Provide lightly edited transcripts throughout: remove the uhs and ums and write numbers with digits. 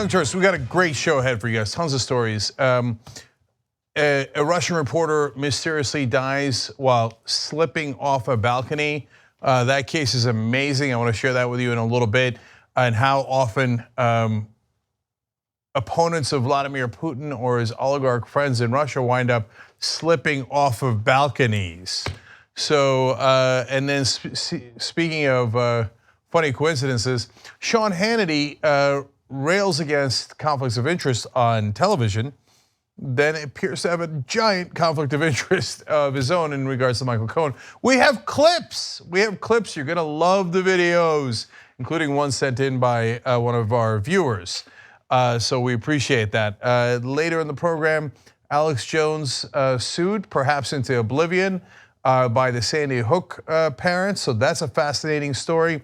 Young Turks, we got a great show ahead for you guys, tons of stories. A Russian reporter mysteriously dies while slipping off a balcony. That case is amazing. I want to share that with you in a little bit, and how often opponents of Vladimir Putin or his oligarch friends in Russia wind up slipping off of balconies. So, and then speaking of funny coincidences, Sean Hannity rails against conflicts of interest on television, then appears to have a giant conflict of interest of his own in regards to Michael Cohen. We have clips. You're gonna love the videos, including one sent in by one of our viewers. So we appreciate that. Later in the program, Alex Jones sued, perhaps into oblivion, by the Sandy Hook parents. So that's a fascinating story.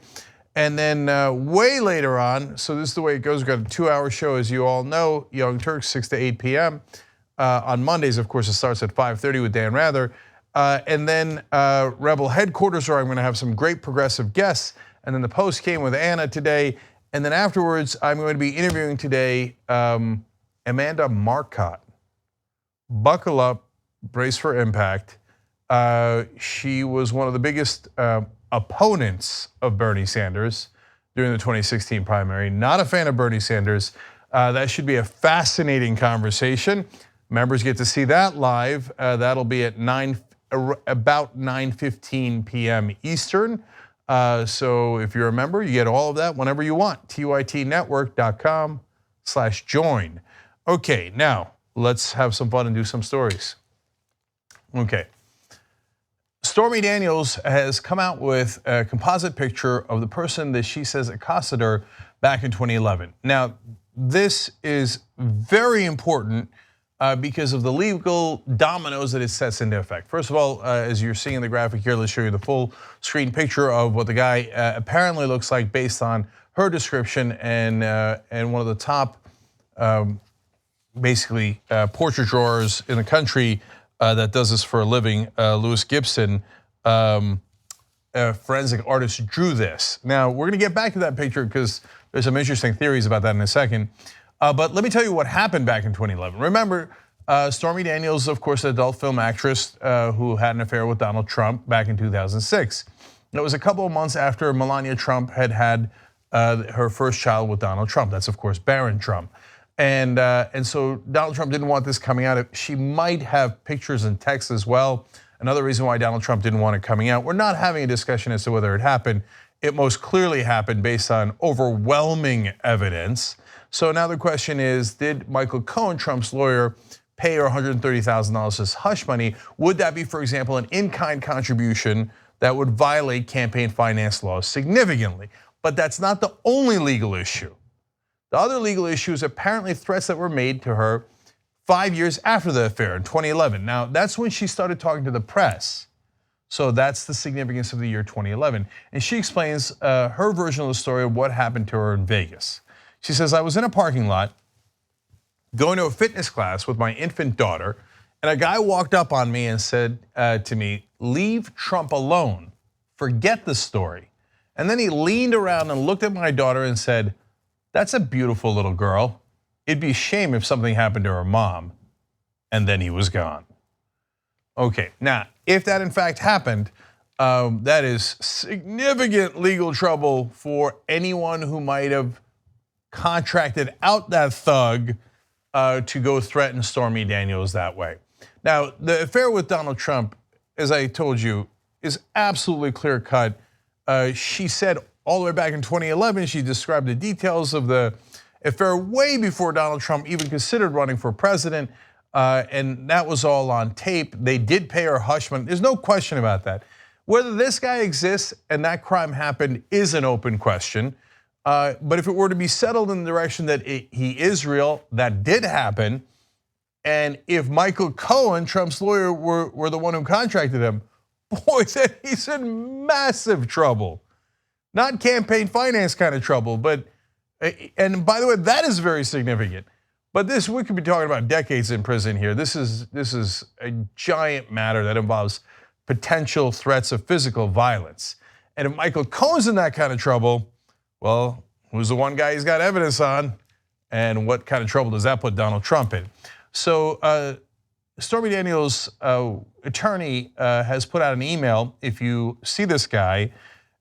And then way later on, so this is the way it goes. We've got a 2-hour show, as you all know, Young Turks, 6 to 8 p.m. On Mondays, of course, it starts at 5:30 with Dan Rather. And then Rebel Headquarters, where I'm gonna have some great progressive guests. And then the post came with Anna today. And then afterwards, I'm going to be interviewing today Amanda Marcotte. Buckle up, brace for impact. She was one of the biggest opponents of Bernie Sanders during the 2016 primary. Not a fan of Bernie Sanders. That should be a fascinating conversation. Members get to see that live. That'll be at about 9:15 p.m. Eastern. So if you're a member, you get all of that whenever you want. TYTnetwork.com/join. Okay, now let's have some fun and do some stories. Okay. Stormy Daniels has come out with a composite picture of the person that she says accosted her back in 2011. Now, this is very important because of the legal dominoes that it sets into effect. First of all, as you're seeing in the graphic here, let's show you the full screen picture of what the guy apparently looks like based on her description, and one of the top, basically portrait drawers in the country that does this for a living, Lewis Gibson, a forensic artist, drew this. Now, we're gonna get back to that picture because there's some interesting theories about that in a second. But let me tell you what happened back in 2011. Remember, Stormy Daniels, of course, an adult film actress who had an affair with Donald Trump back in 2006. It was a couple of months after Melania Trump had her first child with Donald Trump. That's, of course, Barron Trump. And so Donald Trump didn't want this coming out. She might have pictures and texts as well. Another reason why Donald Trump didn't want it coming out. We're not having a discussion as to whether it happened. It most clearly happened based on overwhelming evidence. So now the question is, did Michael Cohen, Trump's lawyer, pay her $130,000 as hush money? Would that be, for example, an in-kind contribution that would violate campaign finance laws significantly? But that's not the only legal issue. The other legal issue is apparently threats that were made to her 5 years after the affair in 2011. Now, that's when she started talking to the press. So that's the significance of the year 2011. And she explains her version of the story of what happened to her in Vegas. She says, I was in a parking lot going to a fitness class with my infant daughter, and a guy walked up on me and said to me, leave Trump alone, forget the story. And then he leaned around and looked at my daughter and said, that's a beautiful little girl. It'd be a shame if something happened to her mom. And then he was gone. Okay, now, if that in fact happened, that is significant legal trouble for anyone who might have contracted out that thug to go threaten Stormy Daniels that way. Now, the affair with Donald Trump, as I told you, is absolutely clear cut. She said all the way back in 2011, she described the details of the affair way before Donald Trump even considered running for president, and that was all on tape. They did pay her hush money. There's no question about that. Whether this guy exists and that crime happened is an open question. But if it were to be settled in the direction that he is real, that did happen, and if Michael Cohen, Trump's lawyer, were the one who contracted him, boy, then he's in massive trouble. Not campaign finance kind of trouble, but, and by the way, that is very significant. But this, we could be talking about decades in prison here. This is a giant matter that involves potential threats of physical violence. And if Michael Cohen's in that kind of trouble, well, who's the one guy he's got evidence on? And what kind of trouble does that put Donald Trump in? So Stormy Daniels' attorney has put out an email. If you see this guy,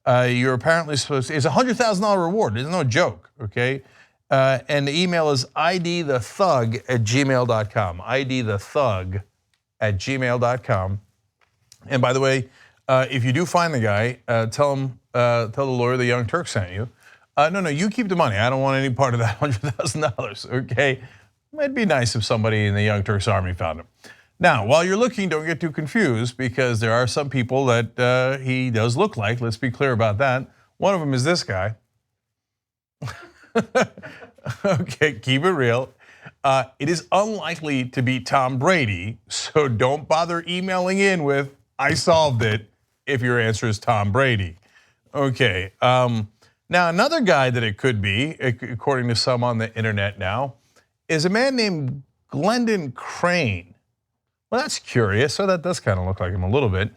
you're apparently supposed to, it's a $100,000 reward. It's no joke, okay? And the email is idthethug@gmail.com. idthethug@gmail.com. And by the way, if you do find the guy, tell the lawyer the Young Turks sent you. No, you keep the money. I don't want any part of that $100,000, okay? It'd be nice if somebody in the Young Turks army found him. Now, while you're looking, don't get too confused, because there are some people that he does look like. Let's be clear about that. One of them is this guy. Okay, keep it real. It is unlikely to be Tom Brady, so don't bother emailing in with, "I solved it," if your answer is Tom Brady. Okay, now another guy that it could be, according to some on the internet now, is a man named Glendon Crane. Well, that's curious. So that does kind of look like him a little bit,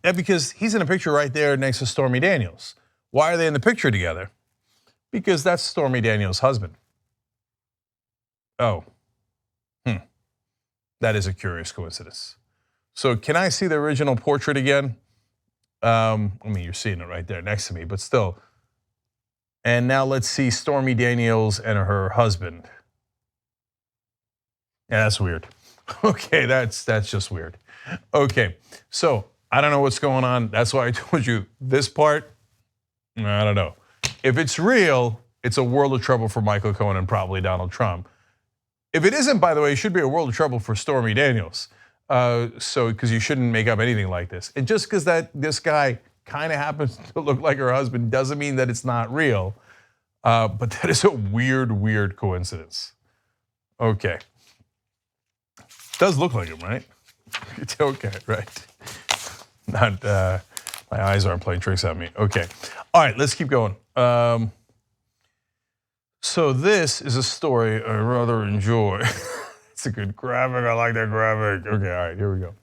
because he's in a picture right there next to Stormy Daniels. Why are they in the picture together? Because that's Stormy Daniels' husband. Oh, that is a curious coincidence. So can I see the original portrait again? I mean, you're seeing it right there next to me, but still. And now let's see Stormy Daniels and her husband. Yeah, that's weird. Okay, that's just weird. Okay, so I don't know what's going on. That's why I told you this part, I don't know. If it's real, it's a world of trouble for Michael Cohen and probably Donald Trump. If it isn't, by the way, it should be a world of trouble for Stormy Daniels. Because you shouldn't make up anything like this. And just because this guy kind of happens to look like her husband doesn't mean that it's not real. But that is a weird coincidence. Okay. Does look like him, right? It's okay, right? Not, my eyes aren't playing tricks on me. Okay. All right, let's keep going. So this is a story I rather enjoy. It's a good graphic. I like that graphic. Okay, all right, here we go.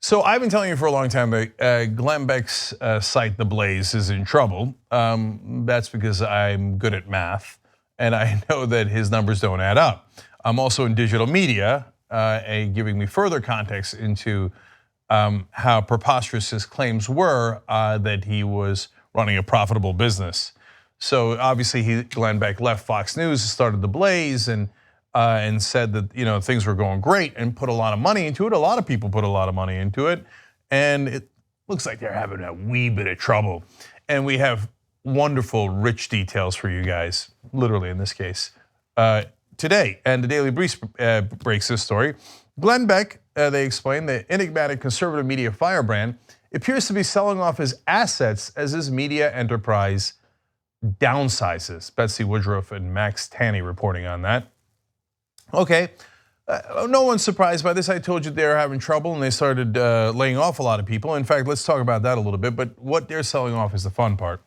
So I've been telling you for a long time that Glenn Beck's site, The Blaze, is in trouble. That's because I'm good at math, and I know that his numbers don't add up. I'm also in digital media, giving me further context into how preposterous his claims were that he was running a profitable business. So obviously, Glenn Beck left Fox News, started The Blaze, and said that things were going great and put a lot of money into it. A lot of people put a lot of money into it, and it looks like they're having a wee bit of trouble. And we have wonderful, rich details for you guys, literally in this case, today. And the Daily Brief breaks this story. Glenn Beck, they explain, the enigmatic conservative media firebrand, appears to be selling off his assets as his media enterprise downsizes. Betsy Woodruff and Max Tanney reporting on that. Okay, no one's surprised by this. I told you they're having trouble and they started laying off a lot of people. In fact, let's talk about that a little bit, but what they're selling off is the fun part.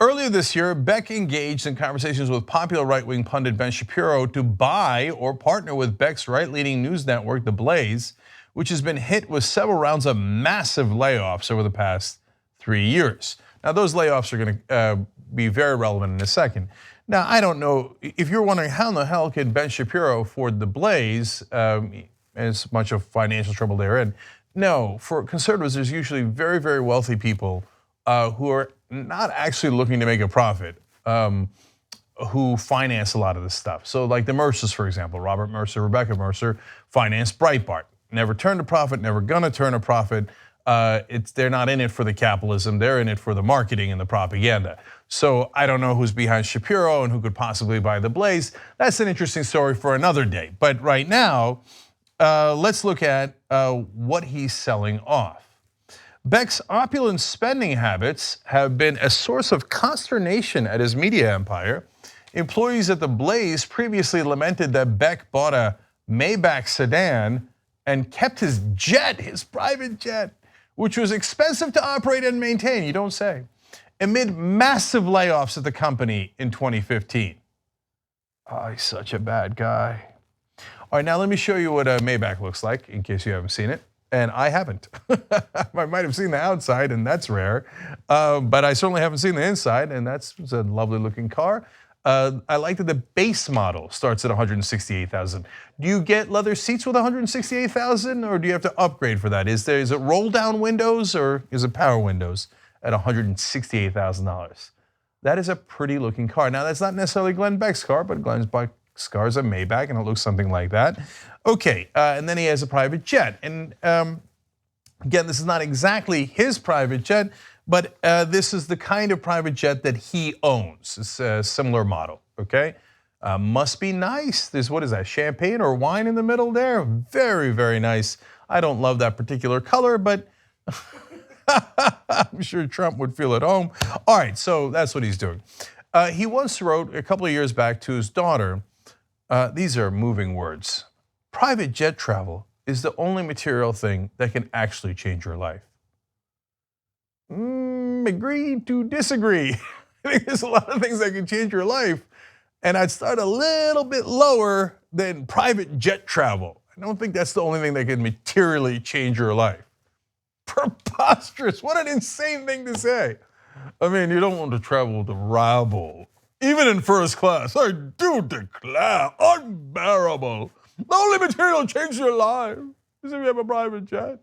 Earlier this year, Beck engaged in conversations with popular right-wing pundit Ben Shapiro to buy or partner with Beck's right-leaning news network, The Blaze, which has been hit with several rounds of massive layoffs over the past 3 years. Now, those layoffs are going to be very relevant in a second. Now, I don't know, if you're wondering how in the hell can Ben Shapiro afford The Blaze, as much of financial trouble they're in. No, for conservatives, there's usually very, very wealthy people who are not actually looking to make a profit, who finance a lot of this stuff. So like the Mercers, for example, Robert Mercer, Rebecca Mercer financed Breitbart. Never turned a profit, never gonna turn a profit. They're not in it for the capitalism, they're in it for the marketing and the propaganda. So I don't know who's behind Shapiro and who could possibly buy The Blaze. That's an interesting story for another day. But right now, let's look at what he's selling off. Beck's opulent spending habits have been a source of consternation at his media empire. Employees at The Blaze previously lamented that Beck bought a Maybach sedan and kept his jet, his private jet, which was expensive to operate and maintain, you don't say, amid massive layoffs at the company in 2015. Oh, he's such a bad guy. All right, now let me show you what a Maybach looks like in case you haven't seen it. And I haven't. I might have seen the outside, and that's rare. But I certainly haven't seen the inside, and that's a lovely looking car. I like that the base model starts at $168,000. Do you get leather seats with $168,000, or do you have to upgrade for that? Is it roll down windows or is it power windows at $168,000? That is a pretty looking car. Now that's not necessarily Glenn Beck's car, but Glenn Beck's car is a Maybach and it looks something like that. Okay, and then he has a private jet. And again, this is not exactly his private jet, but this is the kind of private jet that he owns. It's a similar model, okay? Must be nice. There's, what is that, champagne or wine in the middle there? Very, very nice. I don't love that particular color, but I'm sure Trump would feel at home. All right, so that's what he's doing. He once wrote a couple of years back to his daughter, these are moving words, private jet travel is the only material thing that can actually change your life. Agree to disagree. I think there's a lot of things that can change your life, and I'd start a little bit lower than private jet travel. I don't think that's the only thing that can materially change your life. Preposterous, what an insane thing to say. I mean, you don't want to travel with the rabble, even in first class. I do declare, unbearable. The only material change your life is if you have a private jet.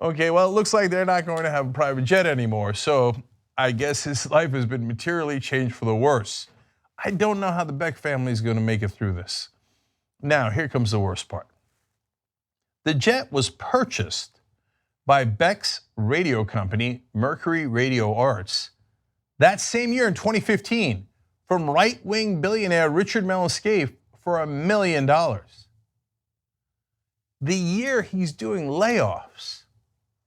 Okay, well, it looks like they're not going to have a private jet anymore, so I guess his life has been materially changed for the worse. I don't know how the Beck family is going to make it through this. Now, here comes the worst part. The jet was purchased by Beck's radio company, Mercury Radio Arts, that same year in 2015 from right-wing billionaire Richard Mellon-Scaife for $1 million. The year he's doing layoffs,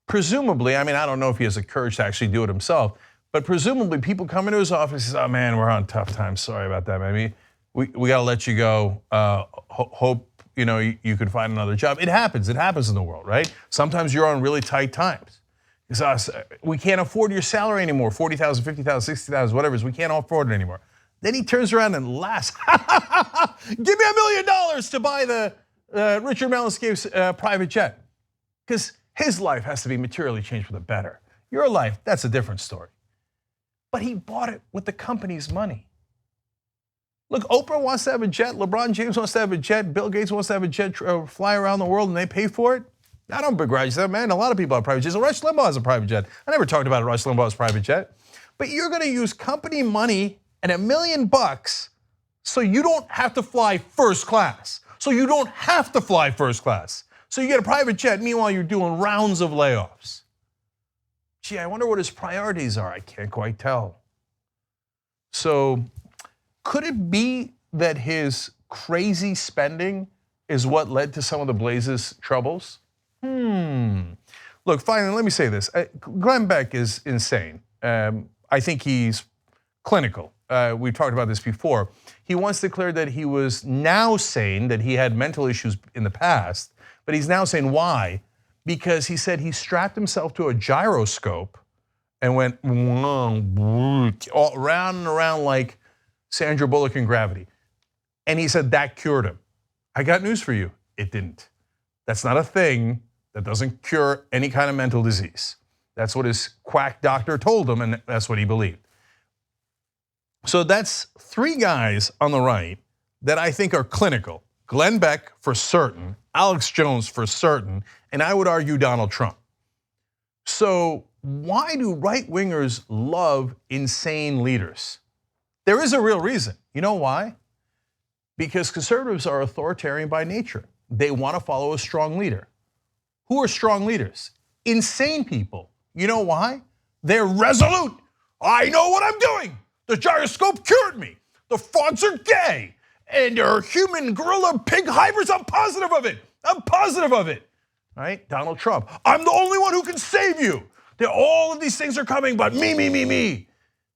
presumably, I mean, I don't know if he has the courage to actually do it himself, but presumably people come into his office and say, oh man, we're on tough times, sorry about that, maybe. We got to let you go, hope you could find another job. It happens in the world, right? Sometimes you're on really tight times. We can't afford your salary anymore, $40,000, $50,000, $60,000, whatever it is, we can't afford it anymore. Then he turns around and laughs, give me $1 million to buy the Richard Mellon-Scaife's private jet. Because his life has to be materially changed for the better. Your life, that's a different story. But he bought it with the company's money. Look, Oprah wants to have a jet, LeBron James wants to have a jet, Bill Gates wants to have a jet fly around the world and they pay for it. I don't begrudge that, man. A lot of people have private jets. Rush Limbaugh has a private jet. I never talked about Rush Limbaugh's private jet. But you're going to use company money and $1 million so you don't have to fly first class. So you don't have to fly first class. So you get a private jet, meanwhile you're doing rounds of layoffs. Gee, I wonder what his priorities are. I can't quite tell. So could it be that his crazy spending is what led to some of the Blaze's troubles? Look, finally, let me say this. Glenn Beck is insane. I think he's clinical. We've talked about this before. He once declared that he was now sane, that he had mental issues in the past, but he's now saying why? Because he said he strapped himself to a gyroscope and went all round and around like Sandra Bullock in Gravity. And he said that cured him. I got news for you, it didn't. That's not a thing. That doesn't cure any kind of mental disease. That's what his quack doctor told him, and that's what he believed. So that's three guys on the right that I think are clinical. Glenn Beck for certain, Alex Jones for certain, and I would argue Donald Trump. So why do right-wingers love insane leaders? There is a real reason. You know why? Because conservatives are authoritarian by nature. They want to follow a strong leader. Who are strong leaders? Insane people. You know why? They're resolute. I know what I'm doing. The gyroscope cured me. The frogs are gay. And there are human gorilla pig hybrids. I'm positive of it. I'm positive of it. Right? Donald Trump. I'm the only one who can save you. All of these things are coming, but me, me, me, me.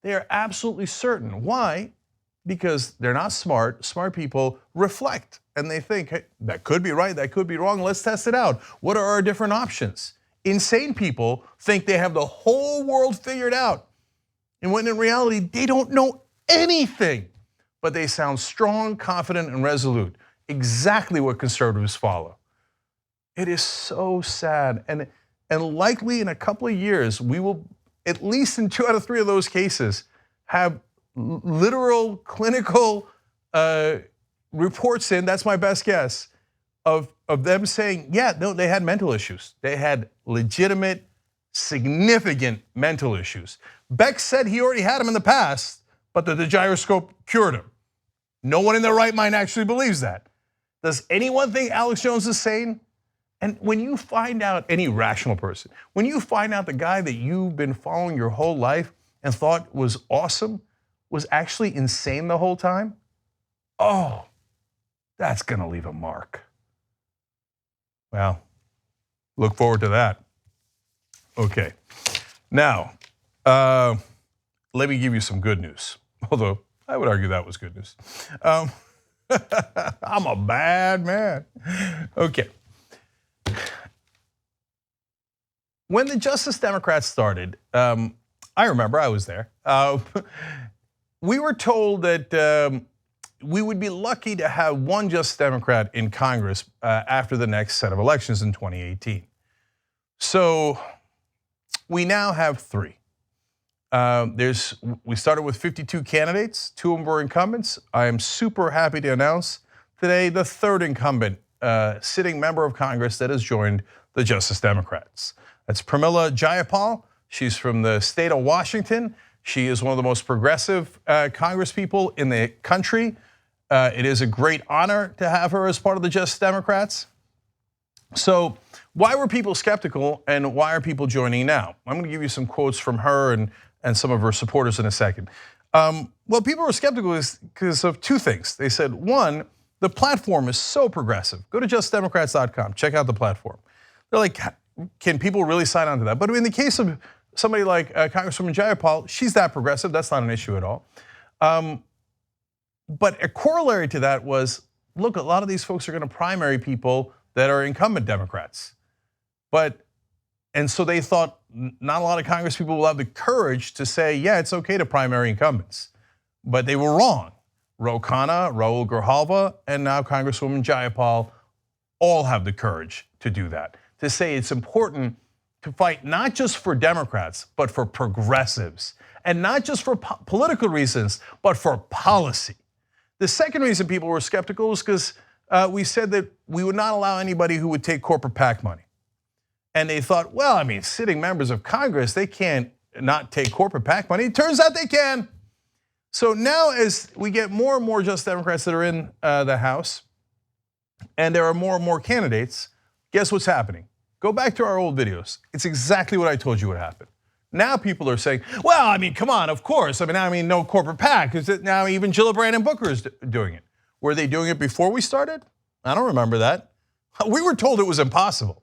They are absolutely certain. Why? Because they're not smart. Smart people reflect and they think, hey, that could be right, that could be wrong, let's test it out. What are our different options? Insane people think they have the whole world figured out. And when in reality, they don't know anything, but they sound strong, confident, and resolute. Exactly what conservatives follow. It is so sad. And likely in a couple of years, we will, at least in 2 out of 3 of those cases, have literal clinical reports in, that's my best guess, of them saying, yeah, no, they had mental issues. They had legitimate, significant mental issues. Beck said he already had them in the past, but the gyroscope cured him. No one in their right mind actually believes that. Does anyone think Alex Jones is sane? And when you find out, any rational person, when you find out the guy that you've been following your whole life and thought was awesome was actually insane the whole time, oh, that's gonna leave a mark. Well, look forward to that. Okay, now, let me give you some good news. Although, I would argue that was good news. I'm a bad man. Okay. When the Justice Democrats started, I remember, I was there. We were told that we would be lucky to have one Justice Democrat in Congress after the next set of elections in 2018. So we now have 3. We started with 52 candidates, 2 of them were incumbents. I am super happy to announce today the 3rd incumbent sitting member of Congress that has joined the Justice Democrats. That's Pramila Jayapal. She's from the state of Washington. She is one of the most progressive congresspeople in the country. It is a great honor to have her as part of the Justice Democrats. So why were people skeptical and why are people joining now? I'm gonna give you some quotes from her and some of her supporters in a second. Well, people were skeptical because of 2 things. They said, one, the platform is so progressive. Go to justdemocrats.com, check out the platform. They're like, can people really sign on to that? But in the case of somebody like Congresswoman Jayapal, she's that progressive, that's not an issue at all. But a corollary to that was, look, a lot of these folks are gonna primary people that are incumbent Democrats. And so they thought not a lot of Congress people will have the courage to say, yeah, it's okay to primary incumbents. But they were wrong. Ro Khanna, Raul Grijalva, and now Congresswoman Jayapal all have the courage to do that. To say it's important to fight not just for Democrats, but for progressives. And not just for political reasons, but for policy. The second reason people were skeptical was because we said that we would not allow anybody who would take corporate PAC money. And they thought, well, I mean, sitting members of Congress, they can't not take corporate PAC money. It turns out they can. So now as we get more and more Justice Democrats that are in the House, and there are more and more candidates, guess what's happening? Go back to our old videos. It's exactly what I told you would happen. Now people are saying, well, I mean, come on, of course. I mean, no corporate PAC. Is it now even Gillibrand and Booker is doing it? Were they doing it before we started? I don't remember that. We were told it was impossible.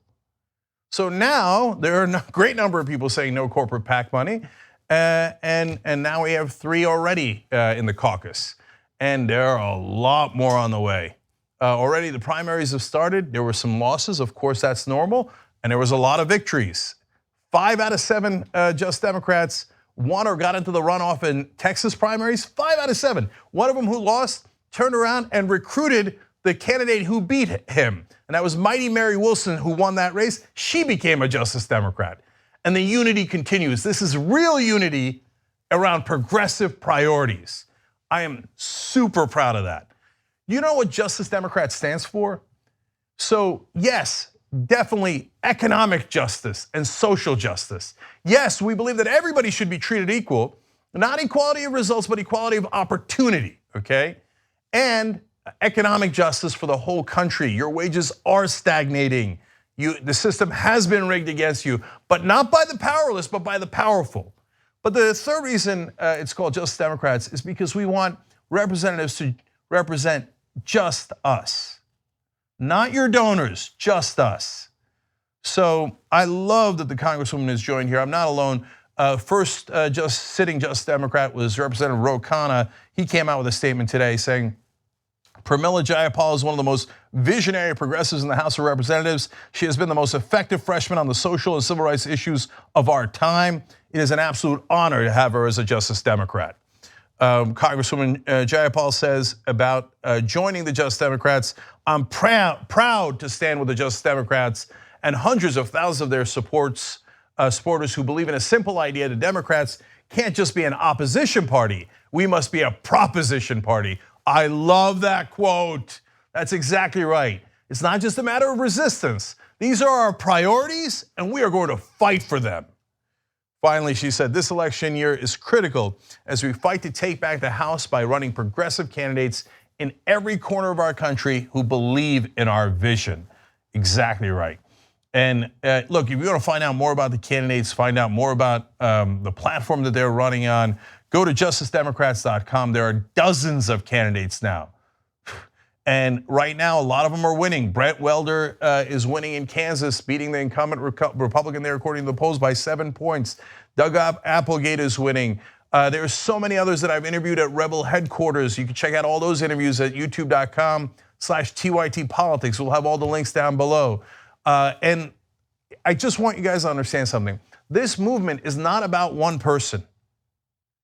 So now there are a great number of people saying no corporate PAC money, and now we have 3 already in the caucus, and there are a lot more on the way. Already the primaries have started. There were some losses, of course that's normal, and there was a lot of victories. 5 out of 7 Justice Democrats won or got into the runoff in Texas primaries. 5 out of 7. One of them who lost turned around and recruited the candidate who beat him. And that was Mighty Mary Wilson, who won that race. She became a Justice Democrat. And the unity continues. This is real unity around progressive priorities. I am super proud of that. You know what Justice Democrat stands for? So yes, definitely economic justice and social justice. Yes, we believe that everybody should be treated equal, not equality of results, but equality of opportunity, okay? And economic justice for the whole country. Your wages are stagnating. The system has been rigged against you, but not by the powerless, but by the powerful. But the third reason it's called Justice Democrats is because we want representatives to represent just us. Not your donors, just us. So I love that the Congresswoman has joined here. I'm not alone. First sitting Justice Democrat was Representative Ro Khanna. He came out with a statement today saying, Pramila Jayapal is one of the most visionary progressives in the House of Representatives. She has been the most effective freshman on the social and civil rights issues of our time. It is an absolute honor to have her as a Justice Democrat. Congresswoman Jayapal says about joining the Justice Democrats, I'm proud to stand with the Justice Democrats and hundreds of thousands of their supports supporters who believe in a simple idea: the Democrats can't just be an opposition party. We must be a proposition party. I love that quote. That's exactly right. It's not just a matter of resistance. These are our priorities, and we are going to fight for them. Finally, she said, this election year is critical as we fight to take back the House by running progressive candidates in every corner of our country who believe in our vision. Exactly right. And look, if you want to find out more about the candidates, find out more about the platform that they're running on, go to justicedemocrats.com. There are dozens of candidates now. And right now, a lot of them are winning. Brett Welder is winning in Kansas, beating the incumbent Republican there, according to the polls, by 7 points. Doug Applegate is winning. There are so many others that I've interviewed at Rebel headquarters. You can check out all those interviews at youtube.com/TYTpolitics. We'll have all the links down below. And I just want you guys to understand something. This movement is not about one person.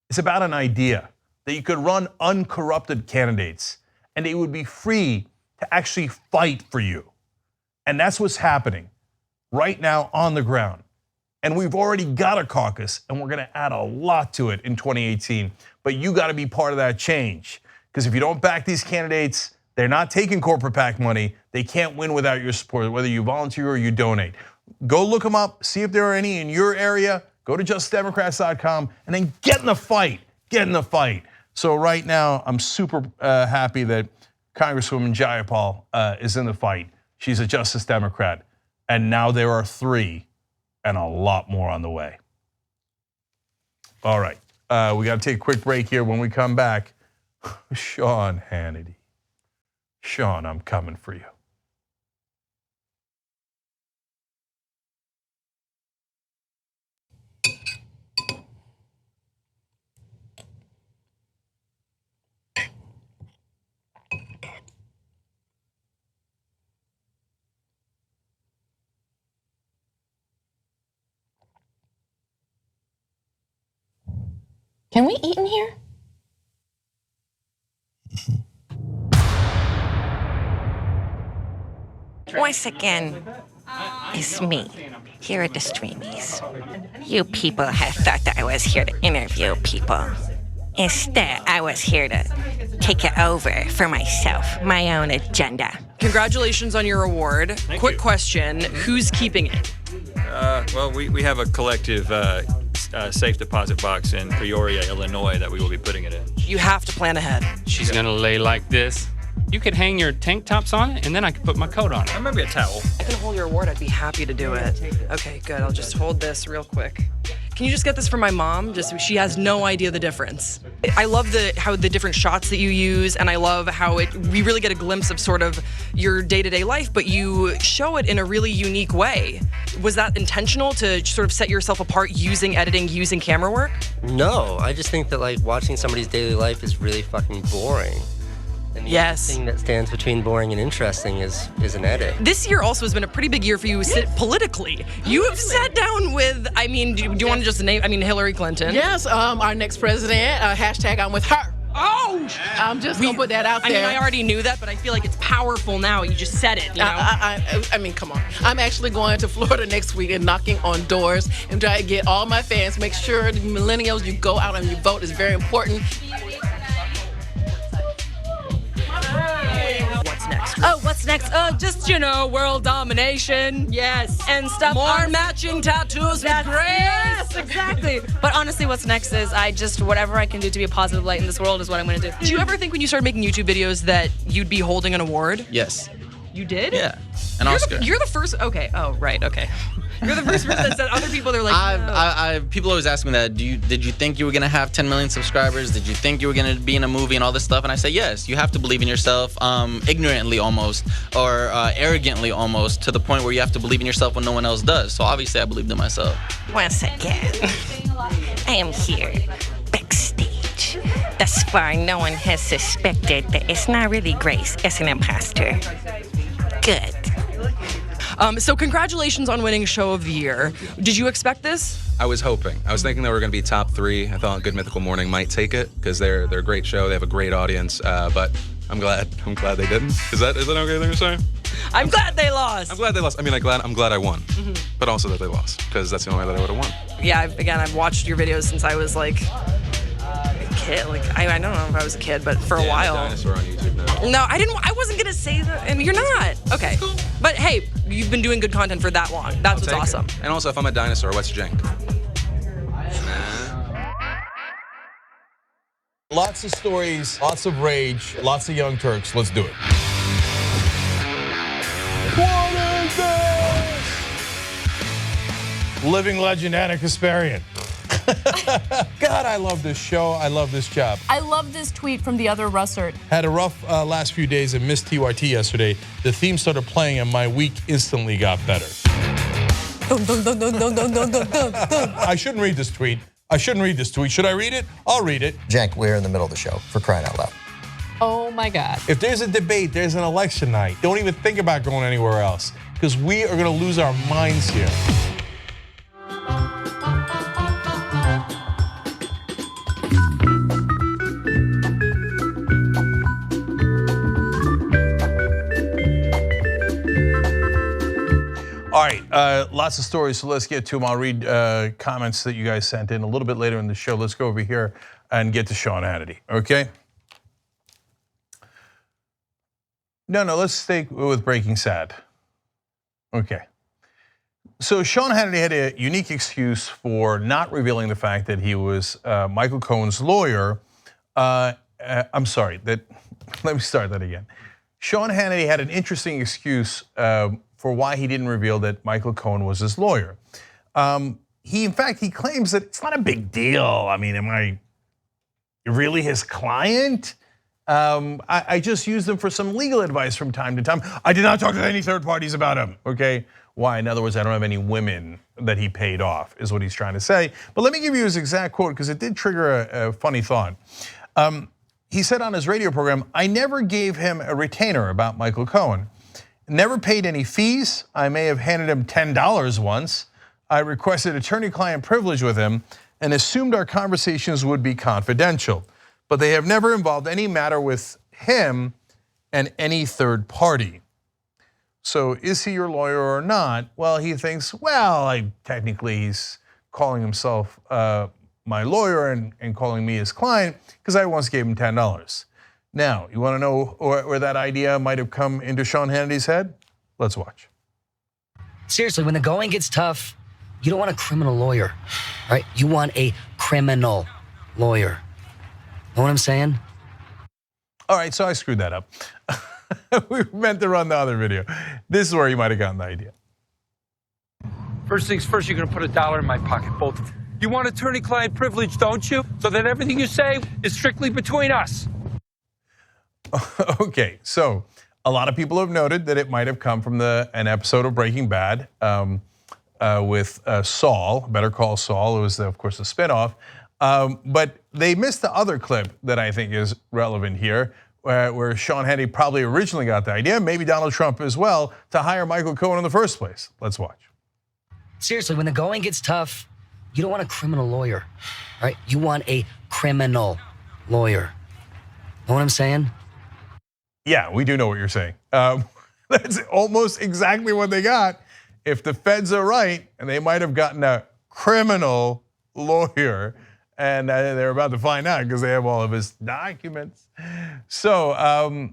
It's about an idea that you could run uncorrupted candidates and they would be free to actually fight for you. And that's what's happening right now on the ground. And we've already got a caucus, and we're gonna add a lot to it in 2018. But you gotta be part of that change. Because if you don't back these candidates, they're not taking corporate PAC money. They can't win without your support, whether you volunteer or you donate. Go look them up, see if there are any in your area. Go to justdemocrats.com and then get in the fight, get in the fight. So right now, I'm super happy that Congresswoman Jayapal is in the fight. She's a Justice Democrat, and now there are 3 and a lot more on the way. All right, we got to take a quick break here. When we come back, Sean Hannity. Sean, I'm coming for you. Can we eat in here? Once again, it's me, here at the Streamies. You people have thought that I was here to interview people. Instead, I was here to take it over for myself, my own agenda. Congratulations on your award. Quick question, who's keeping it? Well, we have a collective safe deposit box in Peoria, Illinois that we will be putting it in. You have to plan ahead. She's gonna lay like this. You could hang your tank tops on it, and then I could put my coat on it. Or maybe a towel. I can hold your award, I'd be happy to do it. Okay, good, I'll just hold this real quick. Can you just get this from my mom? She has no idea the difference. I love how the different shots that you use, and I love how we really get a glimpse of sort of your day-to-day life, but you show it in a really unique way. Was that intentional to sort of set yourself apart using editing, using camera work? No, I just think that like watching somebody's daily life is really fucking boring. And the Yes. thing that stands between boring and interesting is an edit. This year also has been a pretty big year for you politically. You have sat down with, I mean, do you want to just name, Hillary Clinton? Yes, our next president, hashtag I'm with her. Oh! I'm just gonna put that out there. I already knew that, but I feel like it's powerful now. You just said it, you know? I mean, come on. I'm actually going to Florida next week and knocking on doors and try to get all my fans, make sure the millennials, you go out and you vote is very important. What's next? Oh, what's next? Just, world domination. Yes. And stuff. More matching tattoos with Grace. Yes, exactly. But honestly, what's next is whatever I can do to be a positive light in this world is what I'm gonna do. Did you ever think when you started making YouTube videos that you'd be holding an award? Yes. You did? Yeah. An Oscar. You're the first, okay. Oh, right, okay. You're the first person that said other people, they're like, people always ask me that. Did you think you were gonna have 10 million subscribers? Did you think you were gonna be in a movie and all this stuff? And I say yes. You have to believe in yourself, ignorantly almost, or arrogantly almost, to the point where you have to believe in yourself when no one else does. So obviously, I believed in myself. Once again, I am here backstage. Thus far, no one has suspected that it's not really Grace, it's an imposter. Good. So congratulations on winning Show of the Year. Did you expect this? I was hoping. I was thinking they were going to be top 3. I thought Good Mythical Morning might take it because they're a great show. They have a great audience, but I'm glad they didn't. Is that an okay thing to say? I'm glad they lost. I'm glad they lost. I mean, I'm glad I won, but also that they lost because that's the only way that I would have won. Yeah, I've watched your videos since I was like a kid. Like I don't know if I was a kid, but for a while. Dinosaur on YouTube now. No, I didn't. I wasn't gonna say that, and you're not. Okay, but hey, you've been doing good content for that long. That's what's awesome. And also, if I'm a dinosaur, what's Jenk? Lots of stories, lots of rage, lots of young Turks. Let's do it. What is this? Living legend Anna Kasparian. God, I love this show. I love this job. I love this tweet from the other Russert. Had a rough last few days and missed TYT yesterday. The theme started playing and my week instantly got better. I shouldn't read this tweet. Should I read it? I'll read it. Jenk, we're in the middle of the show, for crying out loud. Oh my God. If there's a debate, there's an election night. Don't even think about going anywhere else because we are going to lose our minds here. All right, lots of stories, so let's get to them. I'll read comments that you guys sent in a little bit later in the show. Let's go over here and get to Sean Hannity, okay? No, let's stay with Breaking Sad. Okay. So Sean Hannity had a unique excuse for not revealing the fact that he was Michael Cohen's lawyer. I'm sorry, let me start that again. Sean Hannity had an interesting excuse for why he didn't reveal that Michael Cohen was his lawyer. In fact, he claims that it's not a big deal. I mean, am I really his client? I just used him for some legal advice from time to time. I did not talk to any third parties about him, okay? Why? In other words, I don't have any women that he paid off, is what he's trying to say. But let me give you his exact quote, because it did trigger a funny thought. He said on his radio program, I never gave him a retainer about Michael Cohen. Never paid any fees. I may have handed him $10 once. I requested attorney-client privilege with him and assumed our conversations would be confidential. But they have never involved any matter with him and any third party. So is he your lawyer or not? Well, he thinks, technically he's calling himself my lawyer and calling me his client because I once gave him $10. Now, you want to know where that idea might have come into Sean Hannity's head? Let's watch. Seriously, when the going gets tough, you don't want a criminal lawyer, right? You want a criminal lawyer. Know what I'm saying? All right, so I screwed that up. We meant to run the other video. This is where you might have gotten the idea. First things first, you're gonna put $1 in my pocket, both of you. You want attorney-client privilege, don't you? So that everything you say is strictly between us. Okay, so a lot of people have noted that it might have come from an episode of Breaking Bad with Saul, Better Call Saul. It was, of course, a spinoff. But they missed the other clip that I think is relevant here, where Sean Hannity probably originally got the idea, maybe Donald Trump as well, to hire Michael Cohen in the first place. Let's watch. Seriously, when the going gets tough, you don't want a criminal lawyer, right? You want a criminal lawyer. Know what I'm saying? Yeah, we do know what you're saying. That's almost exactly what they got. If the feds are right, and they might have gotten a criminal lawyer, and they're about to find out because they have all of his documents. So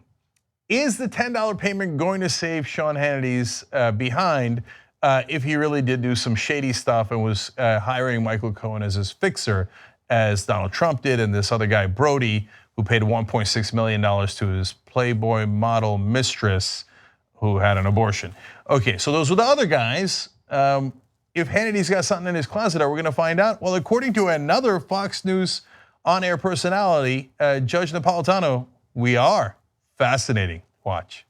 is the $10 payment going to save Sean Hannity's behind if he really did do some shady stuff and was hiring Michael Cohen as his fixer, as Donald Trump did, and this other guy, Brody, who paid $1.6 million to his Playboy model mistress who had an abortion. Okay, so those were the other guys. If Hannity's got something in his closet, are we gonna find out? Well, according to another Fox News on-air personality, Judge Napolitano, we are. Fascinating, watch.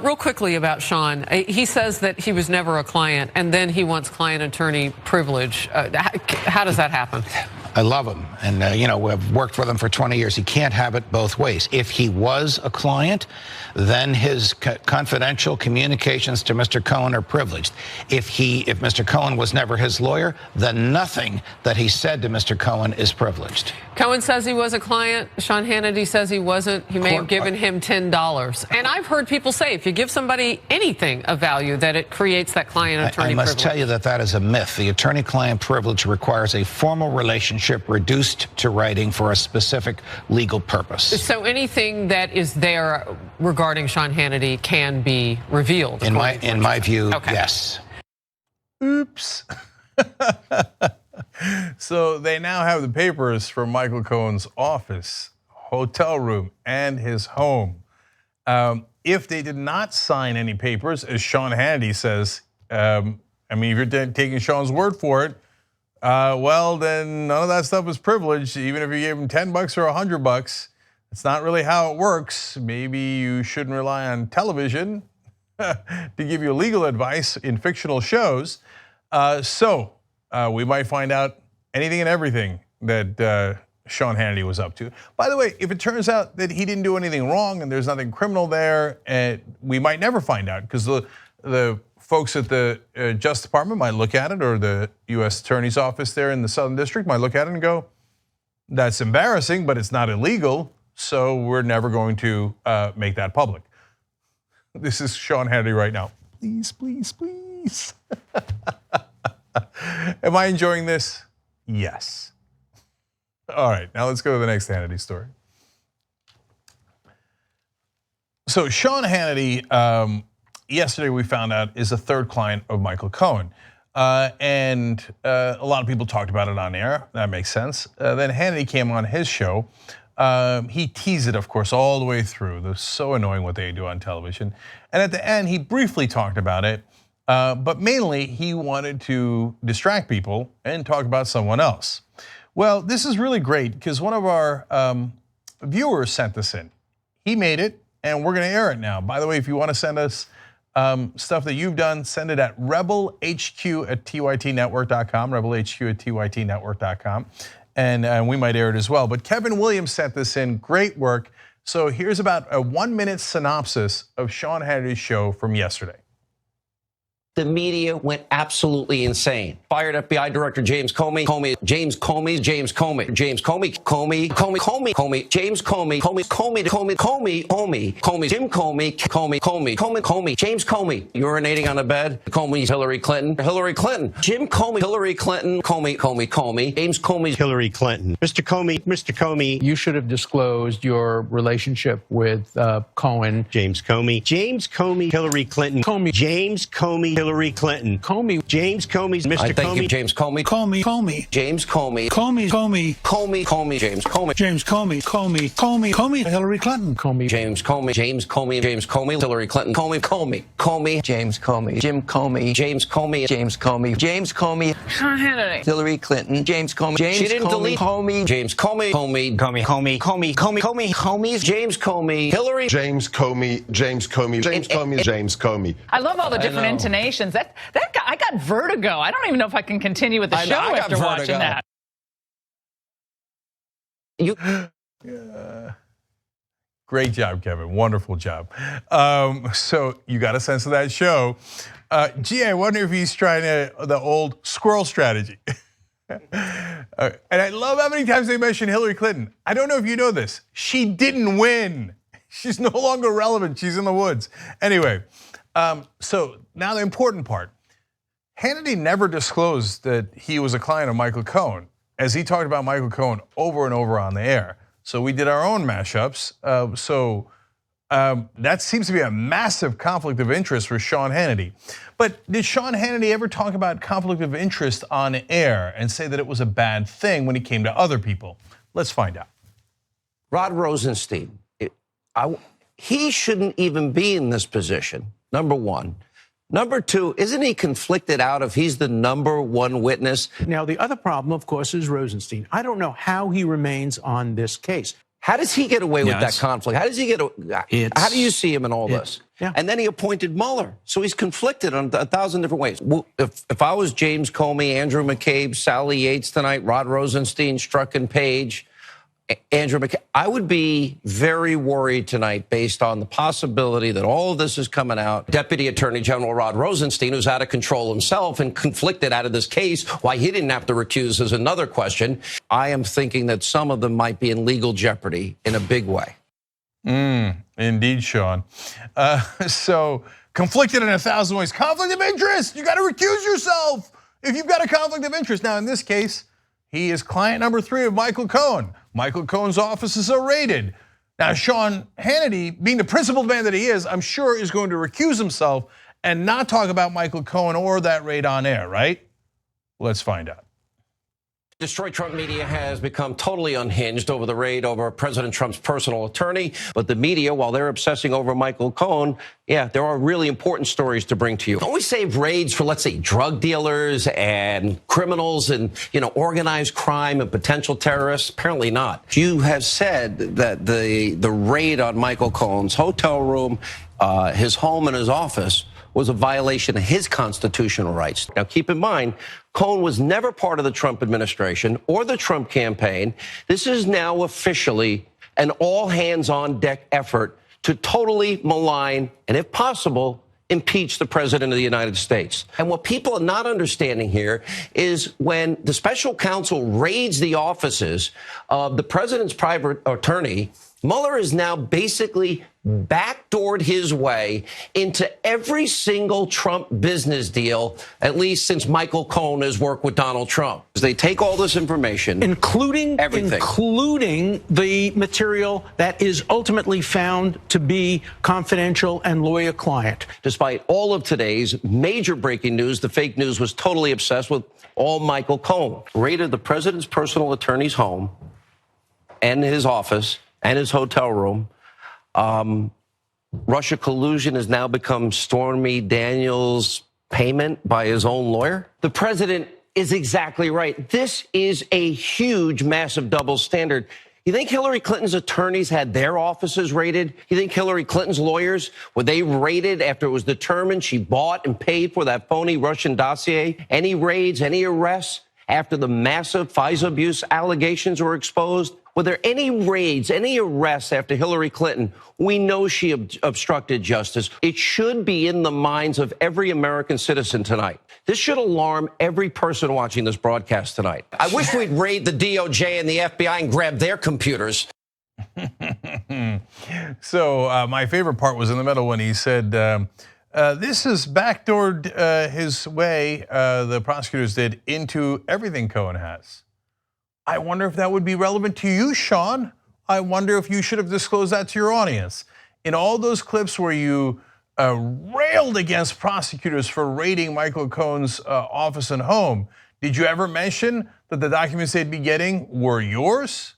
Real quickly about Sean, he says that he was never a client and then he wants client attorney privilege. How does that happen? I love him, and you know, we've worked with him for 20 years. He can't have it both ways. If he was a client, then his confidential communications to Mr. Cohen are privileged. If Mr. Cohen was never his lawyer, then nothing that he said to Mr. Cohen is privileged. Cohen says he was a client. Sean Hannity says he wasn't. He may have given him $10. And I've heard people say if you give somebody anything of value, that it creates that client-attorney privilege. I must tell you that is a myth. The attorney-client privilege requires a formal relationship reduced to writing for a specific legal purpose. So anything that is there regarding Sean Hannity can be revealed? In my view, okay. Yes. Oops. So they now have the papers from Michael Cohen's office, hotel room, and his home. If they did not sign any papers, as Sean Hannity says, I mean, if you're taking Sean's word for it, well, then none of that stuff is privileged. Even if you gave him $10 or $100, it's not really how it works. Maybe you shouldn't rely on television to give you legal advice in fictional shows. So we might find out anything and everything that Sean Hannity was up to. By the way, if it turns out that he didn't do anything wrong and there's nothing criminal there, we might never find out, because the folks at the Justice Department might look at it, or the U.S. Attorney's Office there in the Southern District might look at it and go, that's embarrassing, but it's not illegal, so we're never going to make that public. This is Sean Hannity right now. Please, please, please. Am I enjoying this? Yes. All right, now let's go to the next Hannity story. So Sean Hannity, yesterday we found out, is a third client of Michael Cohen. And a lot of people talked about it on air. That makes sense. Then Hannity came on his show. He teased it, of course, all the way through. They're so annoying what they do on television. And at the end, he briefly talked about it. But mainly, he wanted to distract people and talk about someone else. Well, this is really great, because one of our viewers sent this in. He made it, and we're going to air it now. By the way, if you want to send us stuff that you've done, send it at rebelhq@tytnetwork.com, rebelhq@tytnetwork.com, and we might air it as well. But Kevin Williams sent this in, great work. So here's about a 1-minute synopsis of Sean Hannity's show from yesterday. The media went absolutely insane. Fired FBI Director James Comey, James Comey, James Comey, James Comey, James Comey, James Comey, James Comey, urinating on a bed, Comey, Hillary Clinton, Jim Comey, Hillary Clinton, Comey, James Comey, Hillary Clinton. Mr. Comey, you should have disclosed your relationship with Cohen. James Comey, Hillary Clinton, James Comey, Hillary Clinton, James Comey, Mr. Comey, James Comey, James Comey, James Comey, Hillary Clinton, James Comey, Hillary Clinton, James Comey, Jim Comey, James Comey, Sean Hannity, Hillary Clinton, James Comey, she didn't delete Comey, James Comey, James Comey, Hillary, James Comey. I love all the different intonations. That guy, I got vertigo. I don't even know if I can continue with the show after watching that. Great job, Kevin. Wonderful job. So you got a sense of that show. Gee, I wonder if he's trying the old squirrel strategy. And I love how many times they mention Hillary Clinton. I don't know if you know this. She didn't win. She's no longer relevant. She's in the woods. Anyway, so now the important part. Hannity never disclosed that he was a client of Michael Cohen, as he talked about Michael Cohen over and over on the air. So we did our own mashups. That seems to be a massive conflict of interest for Sean Hannity. But did Sean Hannity ever talk about conflict of interest on air and say that it was a bad thing when he came to other people? Let's find out. Rod Rosenstein, he shouldn't even be in this position, number one. Number two, isn't he conflicted out if he's the number one witness? Now, the other problem, of course, is Rosenstein. I don't know how he remains on this case. How does he get away with that Yes. conflict? How does he get? How do you see him in all this? Yeah. And then he appointed Mueller, so he's conflicted on 1,000 different ways. Well, if I was James Comey, Andrew McCabe, Sally Yates tonight, Rod Rosenstein, Strucken Page, Andrew McCabe, I would be very worried tonight based on the possibility that all of this is coming out. Deputy Attorney General Rod Rosenstein, who's out of control himself and conflicted out of this case, why he didn't have to recuse is another question. I am thinking that some of them might be in legal jeopardy in a big way. Indeed, Sean. So conflicted in 1,000 ways. Conflict of interest. You got to recuse yourself if you've got a conflict of interest. Now, in this case, he is client number 3 of Michael Cohen. Michael Cohen's offices are raided. Now, Sean Hannity, being the principled man that he is, I'm sure is going to recuse himself and not talk about Michael Cohen or that raid on air, right? Let's find out. Destroy Trump media has become totally unhinged over the raid over President Trump's personal attorney. But the media, while they're obsessing over Michael Cohen, yeah, there are really important stories to bring to you. Don't we save raids for, let's say, drug dealers and criminals and, organized crime and potential terrorists? Apparently not. You have said that the raid on Michael Cohen's hotel room, his home and his office was a violation of his constitutional rights. Now, keep in mind, Cohen was never part of the Trump administration or the Trump campaign. This is now officially an all-hands-on-deck effort to totally malign and, if possible, impeach the president of the United States. And what people are not understanding here is when the special counsel raids the offices of the president's private attorney, Mueller is now basically backdoored his way into every single Trump business deal, at least since Michael Cohen has worked with Donald Trump. They take all this information, including everything, the material that is ultimately found to be confidential and lawyer client. Despite all of today's major breaking news, the fake news was totally obsessed with all Michael Cohen. Raided the president's personal attorney's home and his office and his hotel room. Russia collusion has now become Stormy Daniels' payment by his own lawyer. The president is exactly right. This is a huge, massive double standard. You think Hillary Clinton's attorneys had their offices raided? You think Hillary Clinton's lawyers, were they raided after it was determined she bought and paid for that phony Russian dossier? Any raids, any arrests after the massive FISA abuse allegations were exposed? Were there any raids, any arrests after Hillary Clinton? We know she obstructed justice. It should be in the minds of every American citizen tonight. This should alarm every person watching this broadcast tonight. I wish we'd raid the DOJ and the FBI and grab their computers. So my favorite part was in the middle when he said, this has backdoored his way, the prosecutors did, into everything Cohen has. I wonder if that would be relevant to you, Sean. I wonder if you should have disclosed that to your audience. In all those clips where you railed against prosecutors for raiding Michael Cohen's office and home, did you ever mention that the documents they'd be getting were yours?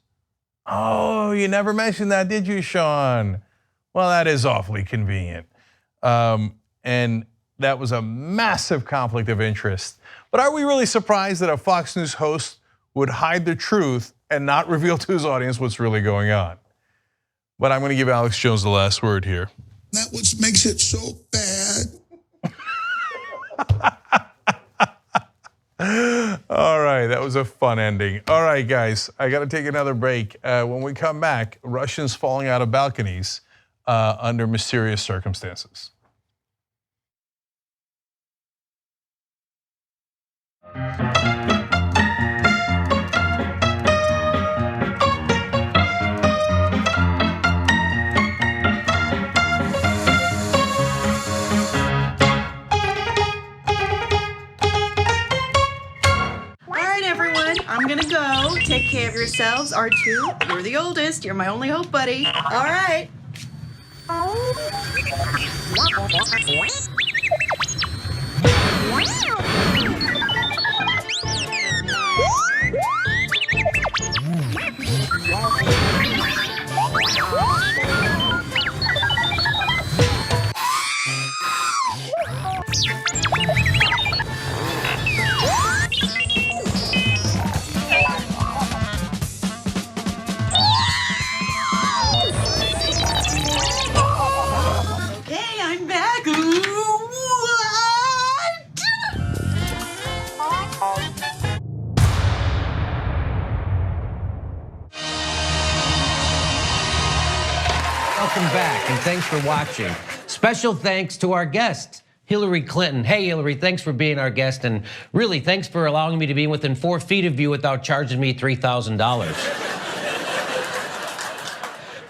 Oh, you never mentioned that, did you, Sean? Well, that is awfully convenient. And that was a massive conflict of interest. But are we really surprised that a Fox News host would hide the truth and not reveal to his audience what's really going on? But I'm going to give Alex Jones the last word here. That's what makes it so bad. All right, that was a fun ending. All right, guys, I got to take another break. When we come back, Russians falling out of balconies under mysterious circumstances. I'm gonna go. Take care of yourselves, R2. You're the oldest. You're my only hope, buddy. All right. welcome back, and thanks for watching. Special thanks to our guest, Hillary Clinton. Hey, Hillary, thanks for being our guest, and really, thanks for allowing me to be within 4 feet of you without charging me $3,000.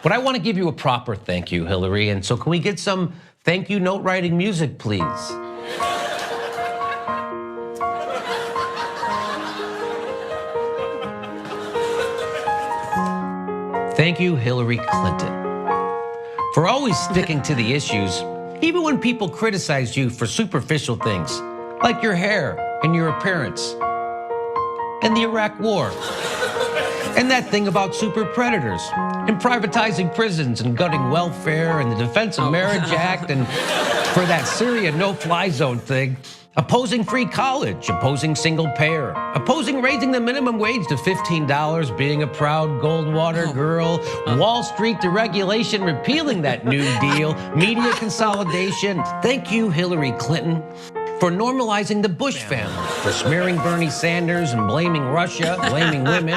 But I want to give you a proper thank you, Hillary, and so can we get some thank you note writing music, please? Thank you, Hillary Clinton, for always sticking to the issues, even when people criticize you for superficial things, like your hair and your appearance, and the Iraq War, and that thing about super predators, and privatizing prisons and gutting welfare, and the Defense of Marriage Act, and for that Syria no-fly zone thing, opposing free college, opposing single payer, opposing raising the minimum wage to $15, being a proud Goldwater girl, Wall Street deregulation, repealing that New Deal, media consolidation. Thank you, Hillary Clinton, for normalizing the Bush family, for smearing Bernie Sanders and blaming Russia, blaming women,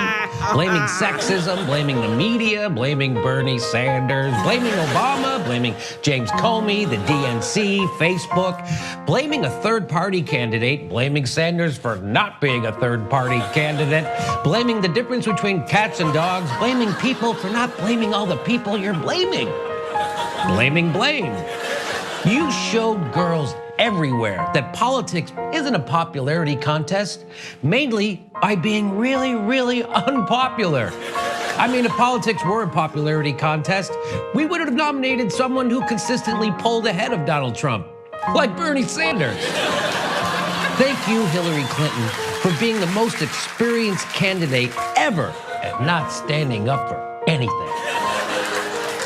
blaming sexism, blaming the media, blaming Bernie Sanders, blaming Obama, blaming James Comey, the DNC, Facebook, blaming a third-party candidate, blaming Sanders for not being a third-party candidate, blaming the difference between cats and dogs, blaming people for not blaming all the people you're blaming. Blaming blame. You showed girls everywhere that politics isn't a popularity contest, mainly by being really, really unpopular. I mean, if politics were a popularity contest, we would have nominated someone who consistently pulled ahead of Donald Trump, like Bernie Sanders. Thank you, Hillary Clinton, for being the most experienced candidate ever at not standing up for anything.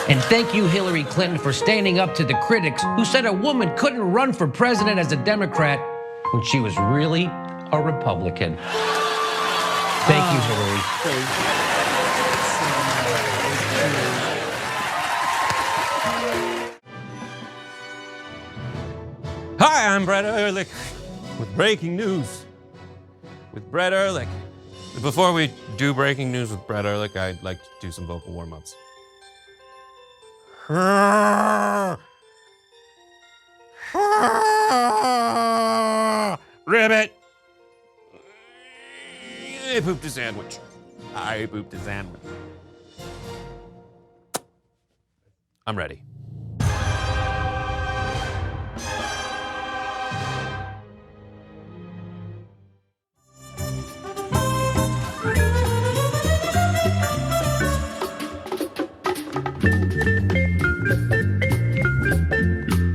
And thank you, Hillary Clinton, for standing up to the critics who said a woman couldn't run for president as a Democrat when she was really a Republican. Thank you, Hillary. Hi, I'm Brett Ehrlich with breaking news with Brett Ehrlich. Before we do breaking news with Brett Ehrlich, I'd like to do some vocal warm-ups. Ribbit! I pooped a sandwich. I pooped a sandwich. I'm ready.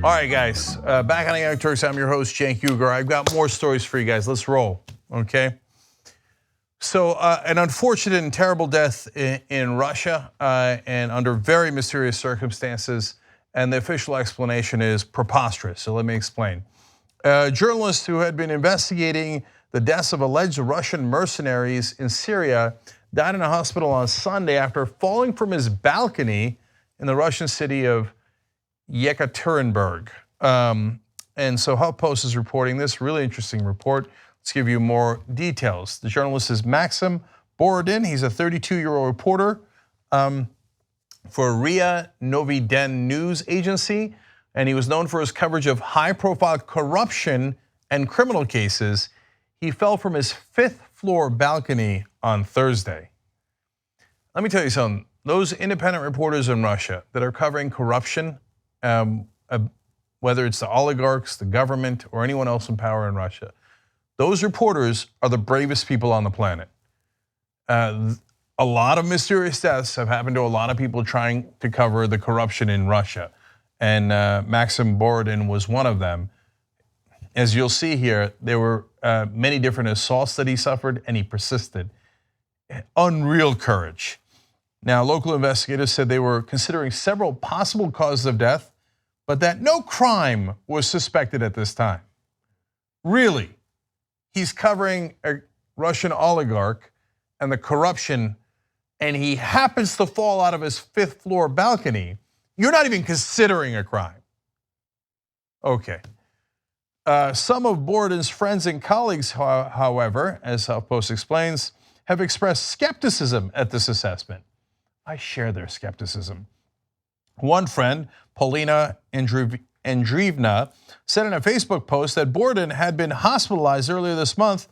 All right, guys, back on the Young Turks. I'm your host, Cenk Uygur. I've got more stories for you guys. Let's roll, okay? So an unfortunate and terrible death in Russia and under very mysterious circumstances, and the official explanation is preposterous, so let me explain. A journalist who had been investigating the deaths of alleged Russian mercenaries in Syria died in a hospital on Sunday after falling from his balcony in the Russian city of Yekaterinburg. And so HuffPost is reporting this really interesting report. Let's give you more details. The journalist is Maxim Borodin. He's a 32-year-old reporter for RIA Novi Den news agency, and he was known for his coverage of high-profile corruption and criminal cases. He fell from his 5th floor balcony on Thursday. Let me tell you something. Those independent reporters in Russia that are covering corruption, whether it's the oligarchs, the government, or anyone else in power in Russia, those reporters are the bravest people on the planet. A lot of mysterious deaths have happened to a lot of people trying to cover the corruption in Russia, and Maxim Borodin was one of them. As you'll see here, there were many different assaults that he suffered, and he persisted. Unreal courage. Now, local investigators said they were considering several possible causes of death, but that no crime was suspected at this time. Really, he's covering a Russian oligarch and the corruption, and he happens to fall out of his 5th floor balcony. You're not even considering a crime. Okay. Some of Borodin's friends and colleagues, however, as HuffPost explains, have expressed skepticism at this assessment. I share their skepticism. One friend, Paulina Andreevna, said in a Facebook post that Borden had been hospitalized earlier this month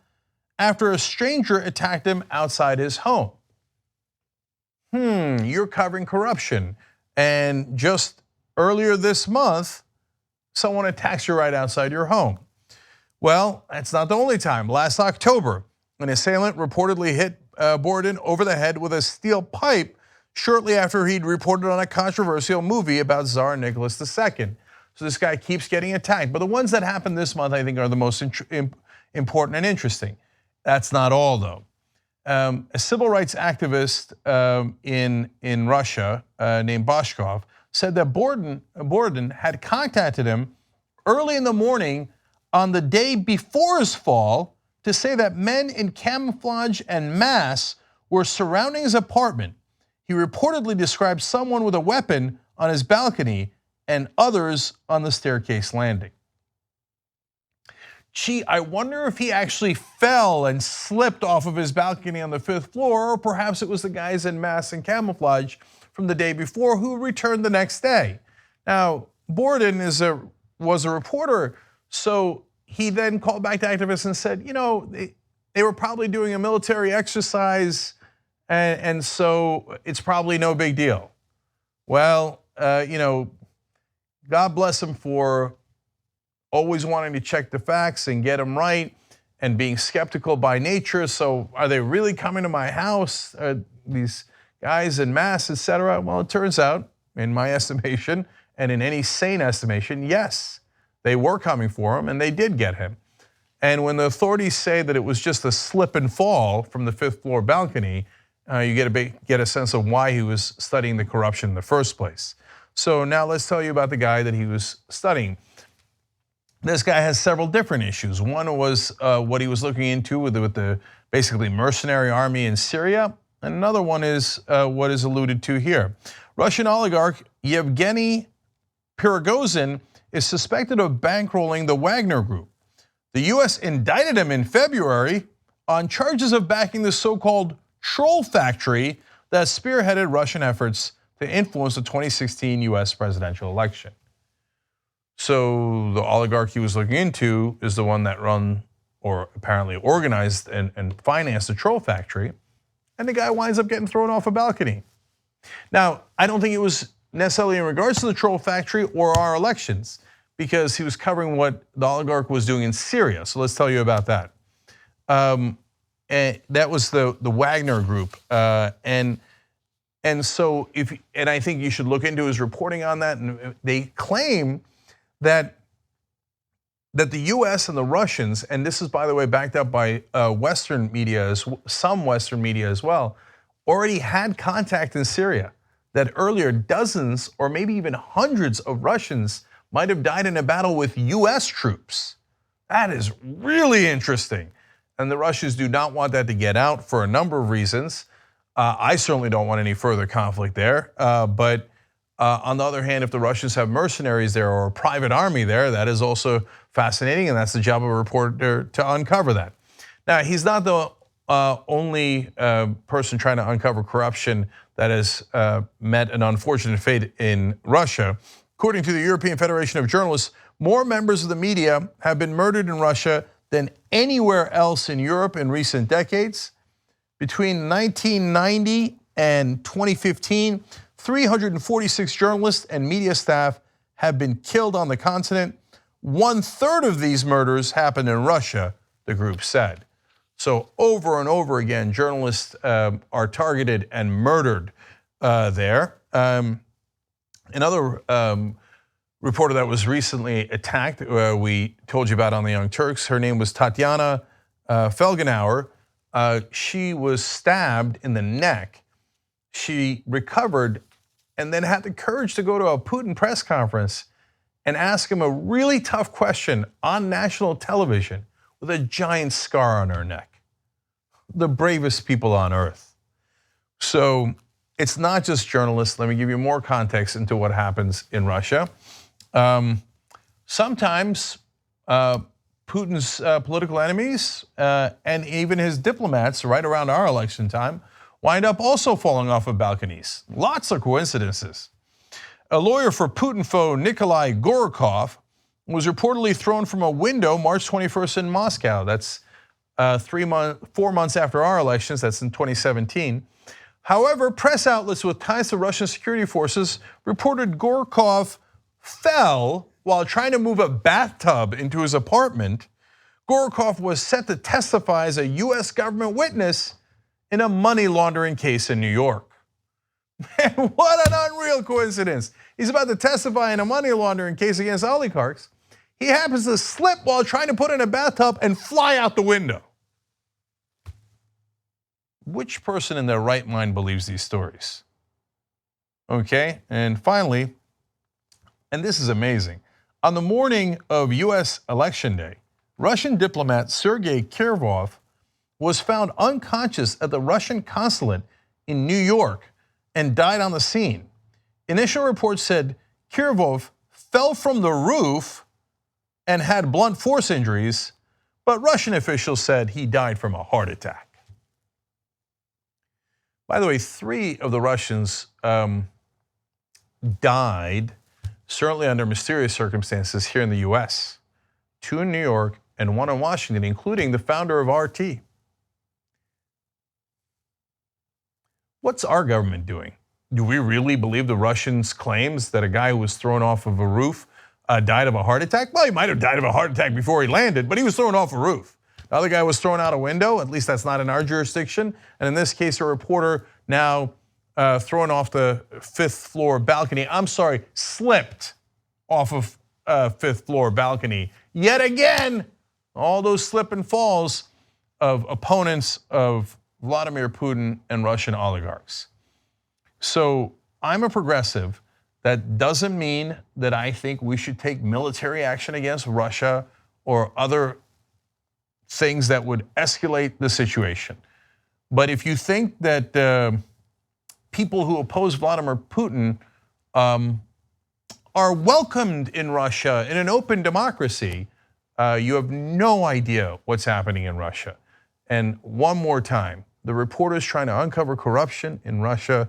after a stranger attacked him outside his home. You're covering corruption. And just earlier this month, someone attacks you right outside your home. Well, that's not the only time. Last October, an assailant reportedly hit Borden over the head with a steel pipe shortly after he'd reported on a controversial movie about Tsar Nicholas II. So this guy keeps getting attacked. But the ones that happened this month, I think, are the most important and interesting. That's not all, though. A civil rights activist in Russia named Boshkov said that Borden had contacted him early in the morning on the day before his fall to say that men in camouflage and masks were surrounding his apartment. He reportedly described someone with a weapon on his balcony and others on the staircase landing. Gee, I wonder if he actually fell and slipped off of his balcony on the 5th floor, or perhaps it was the guys in masks and camouflage from the day before who returned the next day. Now, Borden was a reporter, so he then called back to activists and said, you know, they were probably doing a military exercise, and so it's probably no big deal. Well, you know, God bless him for always wanting to check the facts and get them right and being skeptical by nature. So are they really coming to my house, these guys in masks, etc.? Well, it turns out, in my estimation, and in any sane estimation, yes, they were coming for him and they did get him. And when the authorities say that it was just a slip and fall from the 5th floor balcony, you get a sense of why he was studying the corruption in the first place. So now let's tell you about the guy that he was studying. This guy has several different issues. One was what he was looking into with the basically mercenary army in Syria. And another one is what is alluded to here. Russian oligarch Yevgeny Prigozhin is suspected of bankrolling the Wagner Group. The US indicted him in February on charges of backing the so-called troll factory that spearheaded Russian efforts to influence the 2016 US presidential election. So the oligarch he was looking into is the one that run or apparently organized and financed the troll factory, and the guy winds up getting thrown off a balcony. Now, I don't think it was necessarily in regards to the troll factory or our elections, because he was covering what the oligarch was doing in Syria. So let's tell you about that. And that was the Wagner Group, and so I think you should look into his reporting on that. And they claim that the US and the Russians, and this is, by the way, backed up by Western media, some Western media as well, already had contact in Syria, that earlier dozens or maybe even hundreds of Russians might have died in a battle with US troops. That is really interesting. And the Russians do not want that to get out for a number of reasons. I certainly don't want any further conflict there, but on the other hand, if the Russians have mercenaries there or a private army there, that is also fascinating, and that's the job of a reporter to uncover that. Now, he's not the only person trying to uncover corruption that has met an unfortunate fate in Russia. According to the European Federation of Journalists, more members of the media have been murdered in Russia than anywhere else in Europe in recent decades. Between 1990 and 2015, 346 journalists and media staff have been killed on the continent. 1/3 of these murders happened in Russia, the group said. So over and over again, journalists are targeted and murdered there. Another reporter that was recently attacked, we told you about on the Young Turks, her name was Tatiana Felgenauer. She was stabbed in the neck. She recovered and then had the courage to go to a Putin press conference and ask him a really tough question on national television with a giant scar on her neck. The bravest people on earth. So it's not just journalists. Let me give you more context into what happens in Russia. Sometimes Putin's political enemies and even his diplomats right around our election time wind up also falling off of balconies. Lots of coincidences. A lawyer for Putin foe Nikolai Gorokov was reportedly thrown from a window March 21st in Moscow. That's 4 months after our elections. That's in 2017. However, press outlets with ties to Russian security forces reported Gorokov fell while trying to move a bathtub into his apartment. Gorokov was set to testify as a US government witness in a money laundering case in New York. Man, what an unreal coincidence. He's about to testify in a money laundering case against oligarchs. He happens to slip while trying to put in a bathtub and fly out the window. Which person in their right mind believes these stories? Okay, and finally, and this is amazing, on the morning of US election day, Russian diplomat Sergei Kirillov was found unconscious at the Russian consulate in New York and died on the scene. Initial reports said Kirillov fell from the roof and had blunt force injuries, but Russian officials said he died from a heart attack. By the way, 3 of the Russians died, certainly under mysterious circumstances here in the US. 2 in New York and 1 in Washington, including the founder of RT. What's our government doing? Do we really believe the Russians' claims that a guy who was thrown off of a roof died of a heart attack? Well, he might have died of a heart attack before he landed, but he was thrown off a roof. The other guy was thrown out a window. At least that's not in our jurisdiction. And in this case, a reporter now thrown off the 5th floor balcony. I'm sorry, slipped off of 5th floor balcony. Yet again, all those slip and falls of opponents of Vladimir Putin and Russian oligarchs. So I'm a progressive. That doesn't mean that I think we should take military action against Russia or other things that would escalate the situation. But if you think that people who oppose Vladimir Putin are welcomed in Russia in an open democracy, you have no idea what's happening in Russia. And one more time, the reporters trying to uncover corruption in Russia,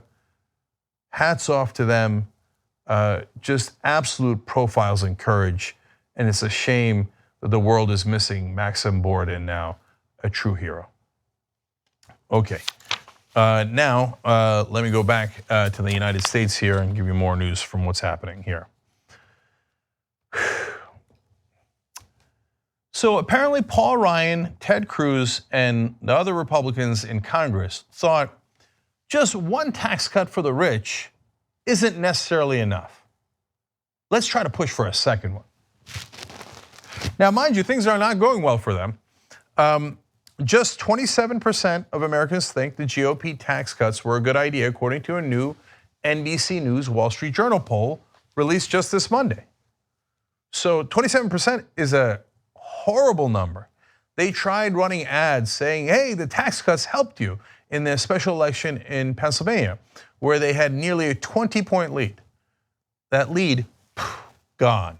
hats off to them, just absolute profiles and courage. And it's a shame that the world is missing Maxim Borodin now, a true hero. Okay, now let me go back to the United States here and give you more news from what's happening here. So apparently Paul Ryan, Ted Cruz, and the other Republicans in Congress thought just one tax cut for the rich isn't necessarily enough. Let's try to push for a second one. Now, mind you, things are not going well for them. Just 27% of Americans think the GOP tax cuts were a good idea, according to a new NBC News Wall Street Journal poll released just this Monday. So 27% is a horrible number. They tried running ads saying, hey, the tax cuts helped you in the special election in Pennsylvania, where they had nearly a 20-point lead. That lead, gone.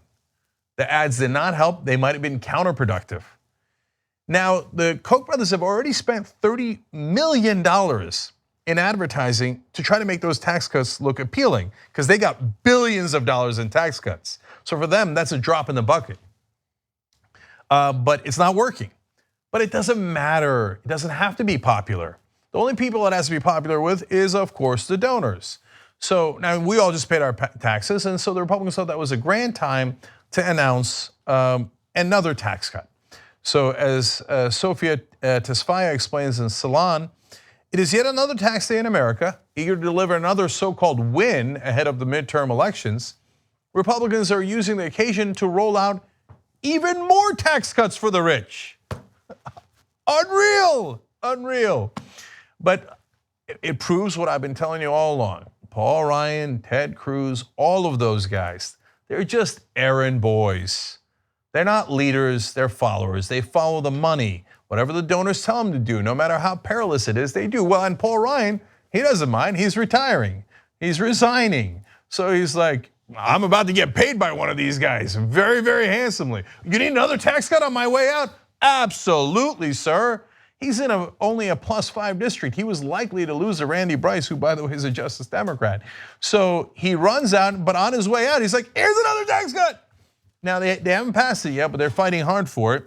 The ads did not help. They might have been counterproductive. Now, the Koch brothers have already spent $30 million in advertising to try to make those tax cuts look appealing, because they got billions of dollars in tax cuts. So for them, that's a drop in the bucket. But it's not working. But it doesn't matter. It doesn't have to be popular. The only people it has to be popular with is, of course, the donors. So now we all just paid our taxes, and so the Republicans thought that was a grand time to announce another tax cut. So as Sofia Tesfaye explains in Salon, it is yet another tax day in America, eager to deliver another so-called win ahead of the midterm elections. Republicans are using the occasion to roll out even more tax cuts for the rich. Unreal, unreal. But it proves what I've been telling you all along. Paul Ryan, Ted Cruz, all of those guys, they're just errand boys. They're not leaders, they're followers. They follow the money. Whatever the donors tell them to do, no matter how perilous it is, they do. Well, and Paul Ryan, he doesn't mind. He's retiring. He's resigning. So he's like, I'm about to get paid by one of these guys very, very handsomely. You need another tax cut on my way out? Absolutely, sir. He's in only a +5 district. He was likely to lose to Randy Bryce, who, by the way, is a Justice Democrat. So he runs out, but on his way out, he's like, here's another tax cut. Now, they haven't passed it yet, but they're fighting hard for it.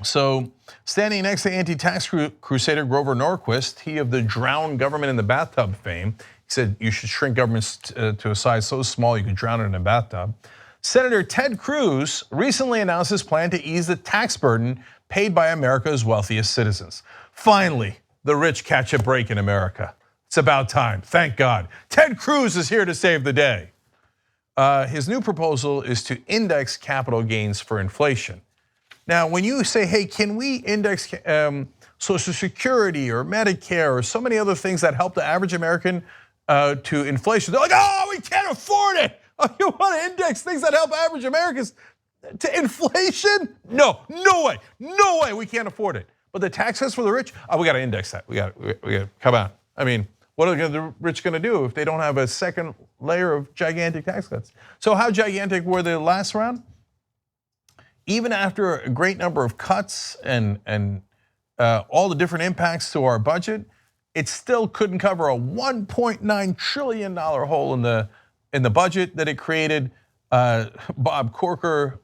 So standing next to anti-tax crusader Grover Norquist, he of the drown government in the bathtub fame, he said you should shrink governments to a size so small you could drown it in a bathtub. Senator Ted Cruz recently announced his plan to ease the tax burden paid by America's wealthiest citizens. Finally, the rich catch a break in America. It's about time, thank God. Ted Cruz is here to save the day. His new proposal is to index capital gains for inflation. Now, when you say, hey, can we index Social Security or Medicare or so many other things that help the average American to inflation, they're like, oh, we can't afford it. Oh, you want to index things that help average Americans to inflation? No way, we can't afford it. But the tax cuts for the rich, we got to index that. We got to come on. I mean, what are the rich going to do if they don't have a second layer of gigantic tax cuts? So how gigantic were the last round? Even after a great number of cuts and all the different impacts to our budget, it still couldn't cover a $1.9 trillion hole in the budget that it created. Bob Corker,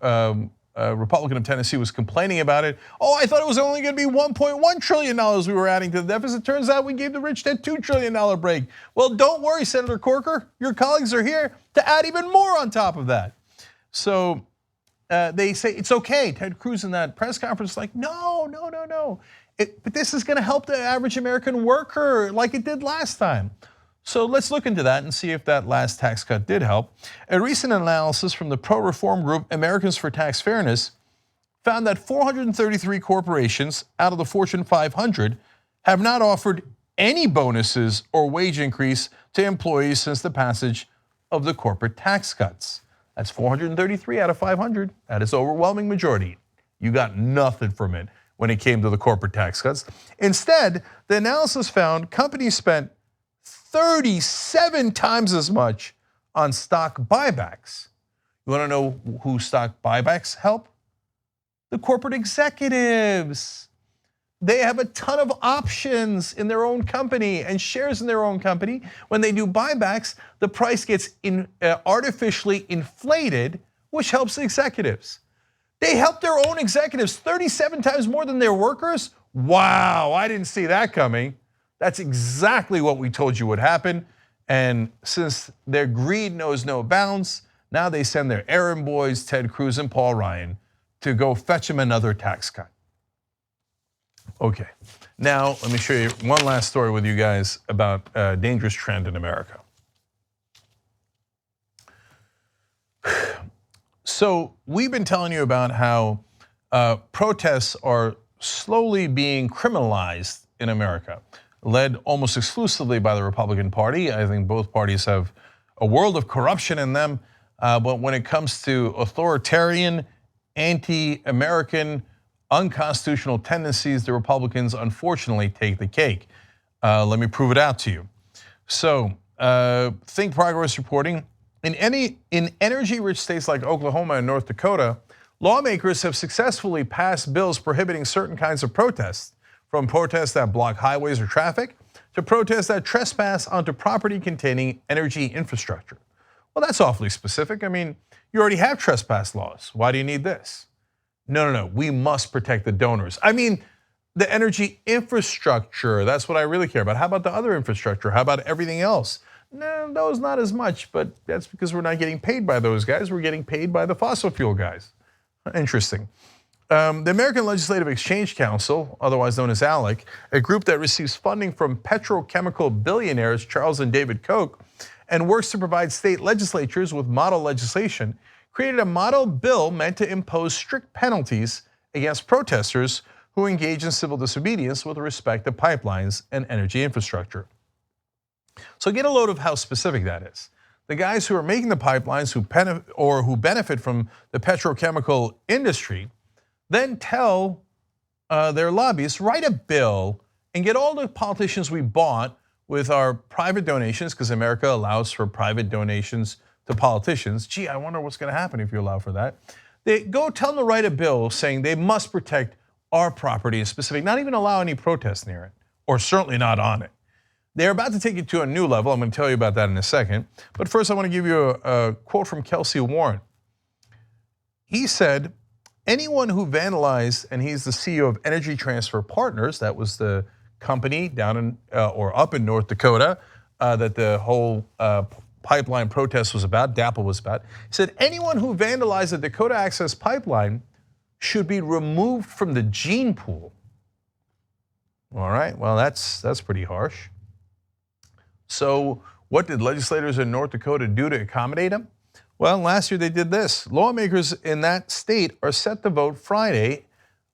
Republican of Tennessee, was complaining about it. Oh, I thought it was only going to be $1.1 trillion we were adding to the deficit. Turns out we gave the rich that $2 trillion break. Well, don't worry, Senator Corker. Your colleagues are here to add even more on top of that. So they say it's okay. Ted Cruz in that press conference is like, no. But this is going to help the average American worker like it did last time. So let's look into that and see if that last tax cut did help. A recent analysis from the pro-reform group Americans for Tax Fairness found that 433 corporations out of the Fortune 500 have not offered any bonuses or wage increase to employees since the passage of the corporate tax cuts. That's 433 out of 500. That is overwhelming majority. You got nothing from it when it came to the corporate tax cuts. Instead, the analysis found companies spent 37 times as much on stock buybacks. You want to know who stock buybacks help? The corporate executives. They have a ton of options in their own company and shares in their own company. When they do buybacks, the price gets artificially inflated, which helps the executives. They help their own executives 37 times more than their workers. Wow, I didn't see that coming. That's exactly what we told you would happen. And since their greed knows no bounds, now they send their errand boys, Ted Cruz and Paul Ryan, to go fetch him another tax cut. Okay, now let me show you one last story with you guys about a dangerous trend in America. So we've been telling you about how protests are slowly being criminalized in America, led almost exclusively by the Republican Party. I think both parties have a world of corruption in them, but when it comes to authoritarian, anti-American, unconstitutional tendencies, the Republicans unfortunately take the cake. Let me prove it out to you. So, Think Progress reporting, in energy-rich states like Oklahoma and North Dakota, lawmakers have successfully passed bills prohibiting certain kinds of protests, from protests that block highways or traffic to protests that trespass onto property containing energy infrastructure. Well, that's awfully specific. I mean, you already have trespass laws. Why do you need this? No, we must protect the donors. I mean, the energy infrastructure, that's what I really care about. How about the other infrastructure? How about everything else? No, those not as much, but that's because we're not getting paid by those guys. We're getting paid by the fossil fuel guys. Interesting. The American Legislative Exchange Council, otherwise known as ALEC, a group that receives funding from petrochemical billionaires Charles and David Koch and works to provide state legislatures with model legislation, created a model bill meant to impose strict penalties against protesters who engage in civil disobedience with respect to pipelines and energy infrastructure. So get a load of how specific that is. The guys who are making the pipelines who benefit from the petrochemical industry then tell their lobbyists, write a bill and get all the politicians we bought with our private donations, because America allows for private donations to politicians. Gee, I wonder what's going to happen if you allow for that. They go tell them to write a bill saying they must protect our property in specific, not even allow any protests near it, or certainly not on it. They're about to take it to a new level. I'm going to tell you about that in a second. But first, I want to give you a quote from Kelsey Warren. He said, anyone who vandalized, and he's the CEO of Energy Transfer Partners, that was the company down in or up in North Dakota that the whole pipeline protest was about, DAPL was about. He said, anyone who vandalized the Dakota Access Pipeline should be removed from the gene pool. All right, well, that's pretty harsh. So what did legislators in North Dakota do to accommodate him? Well, last year they did this. Lawmakers in that state are set to vote Friday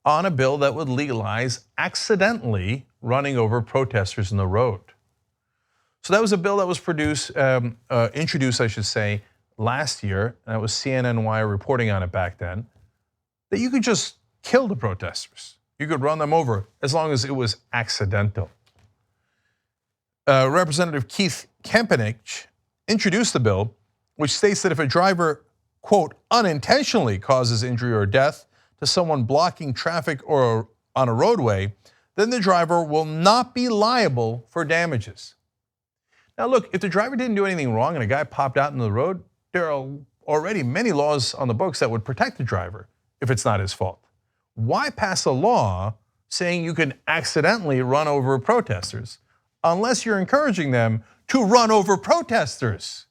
on a bill that would legalize accidentally running over protesters in the road. So that was a bill that was introduced, I should say, last year. That was CNN Wire reporting on it back then. That you could just kill the protesters. You could run them over as long as it was accidental. Representative Keith Kempenich introduced the bill, which states that if a driver, quote, unintentionally causes injury or death to someone blocking traffic or on a roadway, then the driver will not be liable for damages. Now look, if the driver didn't do anything wrong and a guy popped out into the road, there are already many laws on the books that would protect the driver if it's not his fault. Why pass a law saying you can accidentally run over protesters unless you're encouraging them to run over protesters?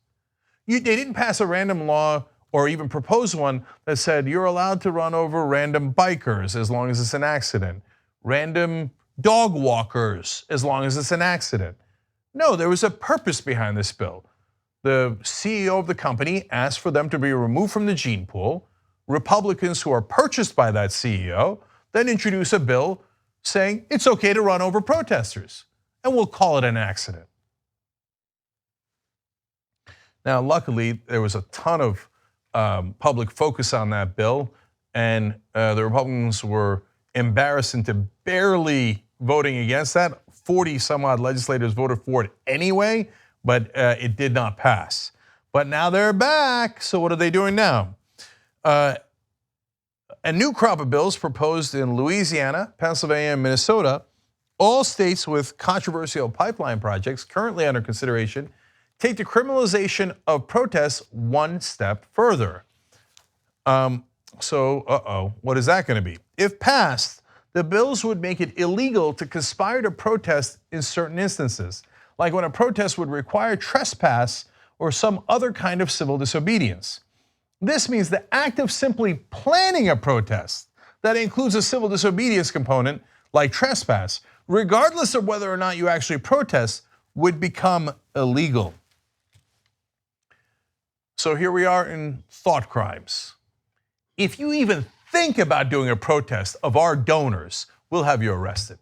They didn't pass a random law or even propose one that said you're allowed to run over random bikers as long as it's an accident, random dog walkers as long as it's an accident. No, there was a purpose behind this bill. The CEO of the company asked for them to be removed from the gene pool. Republicans who are purchased by that CEO then introduce a bill saying it's okay to run over protesters, and we'll call it an accident. Now, luckily, there was a ton of public focus on that bill, and the Republicans were embarrassed into barely voting against that. 40 some odd legislators voted for it anyway, but it did not pass. But now they're back, so what are they doing now? A new crop of bills proposed in Louisiana, Pennsylvania, and Minnesota, all states with controversial pipeline projects currently under consideration, take the criminalization of protests one step further. What is that going to be? If passed, the bills would make it illegal to conspire to protest in certain instances, like when a protest would require trespass or some other kind of civil disobedience. This means the act of simply planning a protest that includes a civil disobedience component, like trespass, regardless of whether or not you actually protest, would become illegal. So here we are in thought crimes. If you even think about doing a protest of our donors, we'll have you arrested.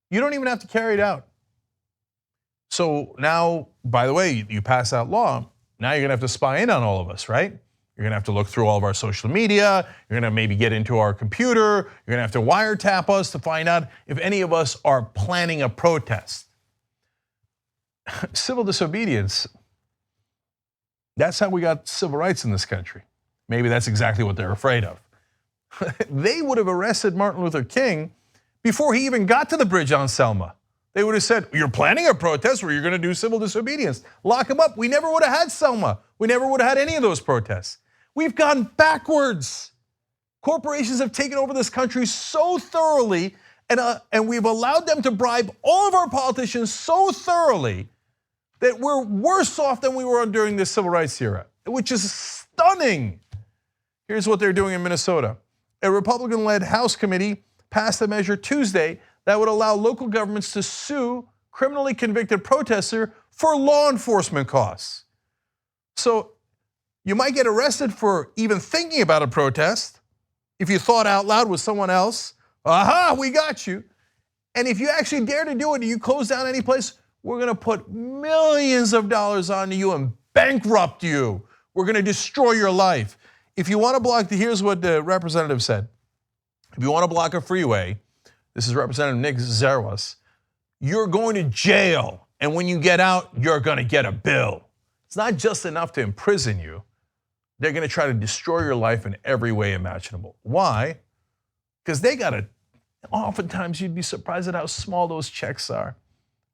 You don't even have to carry it out. So now, by the way, you pass that law, now you're gonna have to spy in on all of us, right? You're gonna have to look through all of our social media, you're gonna maybe get into our computer, you're gonna have to wiretap us to find out if any of us are planning a protest. Civil disobedience, that's how we got civil rights in this country. Maybe that's exactly what they're afraid of. They would have arrested Martin Luther King before he even got to the bridge on Selma. They would have said, you're planning a protest where you're gonna do civil disobedience. Lock him up. We never would have had Selma. We never would have had any of those protests. We've gone backwards. Corporations have taken over this country so thoroughly, and we've allowed them to bribe all of our politicians so thoroughly that we're worse off than we were during the civil rights era, which is stunning. Here's what they're doing in Minnesota. A Republican-led House committee passed a measure Tuesday that would allow local governments to sue criminally convicted protesters for law enforcement costs. So you might get arrested for even thinking about a protest. If you thought out loud with someone else, aha, we got you. And if you actually dare to do it and you close down any place, we're gonna put millions of dollars on you and bankrupt you. We're gonna destroy your life. If you wanna block, here's what the representative said. If you wanna block a freeway, this is Representative Nick Zerwas, you're going to jail. And when you get out, you're gonna get a bill. It's not just enough to imprison you. They're gonna try to destroy your life in every way imaginable. Why? Because they got a Oftentimes, you'd be surprised at how small those checks are.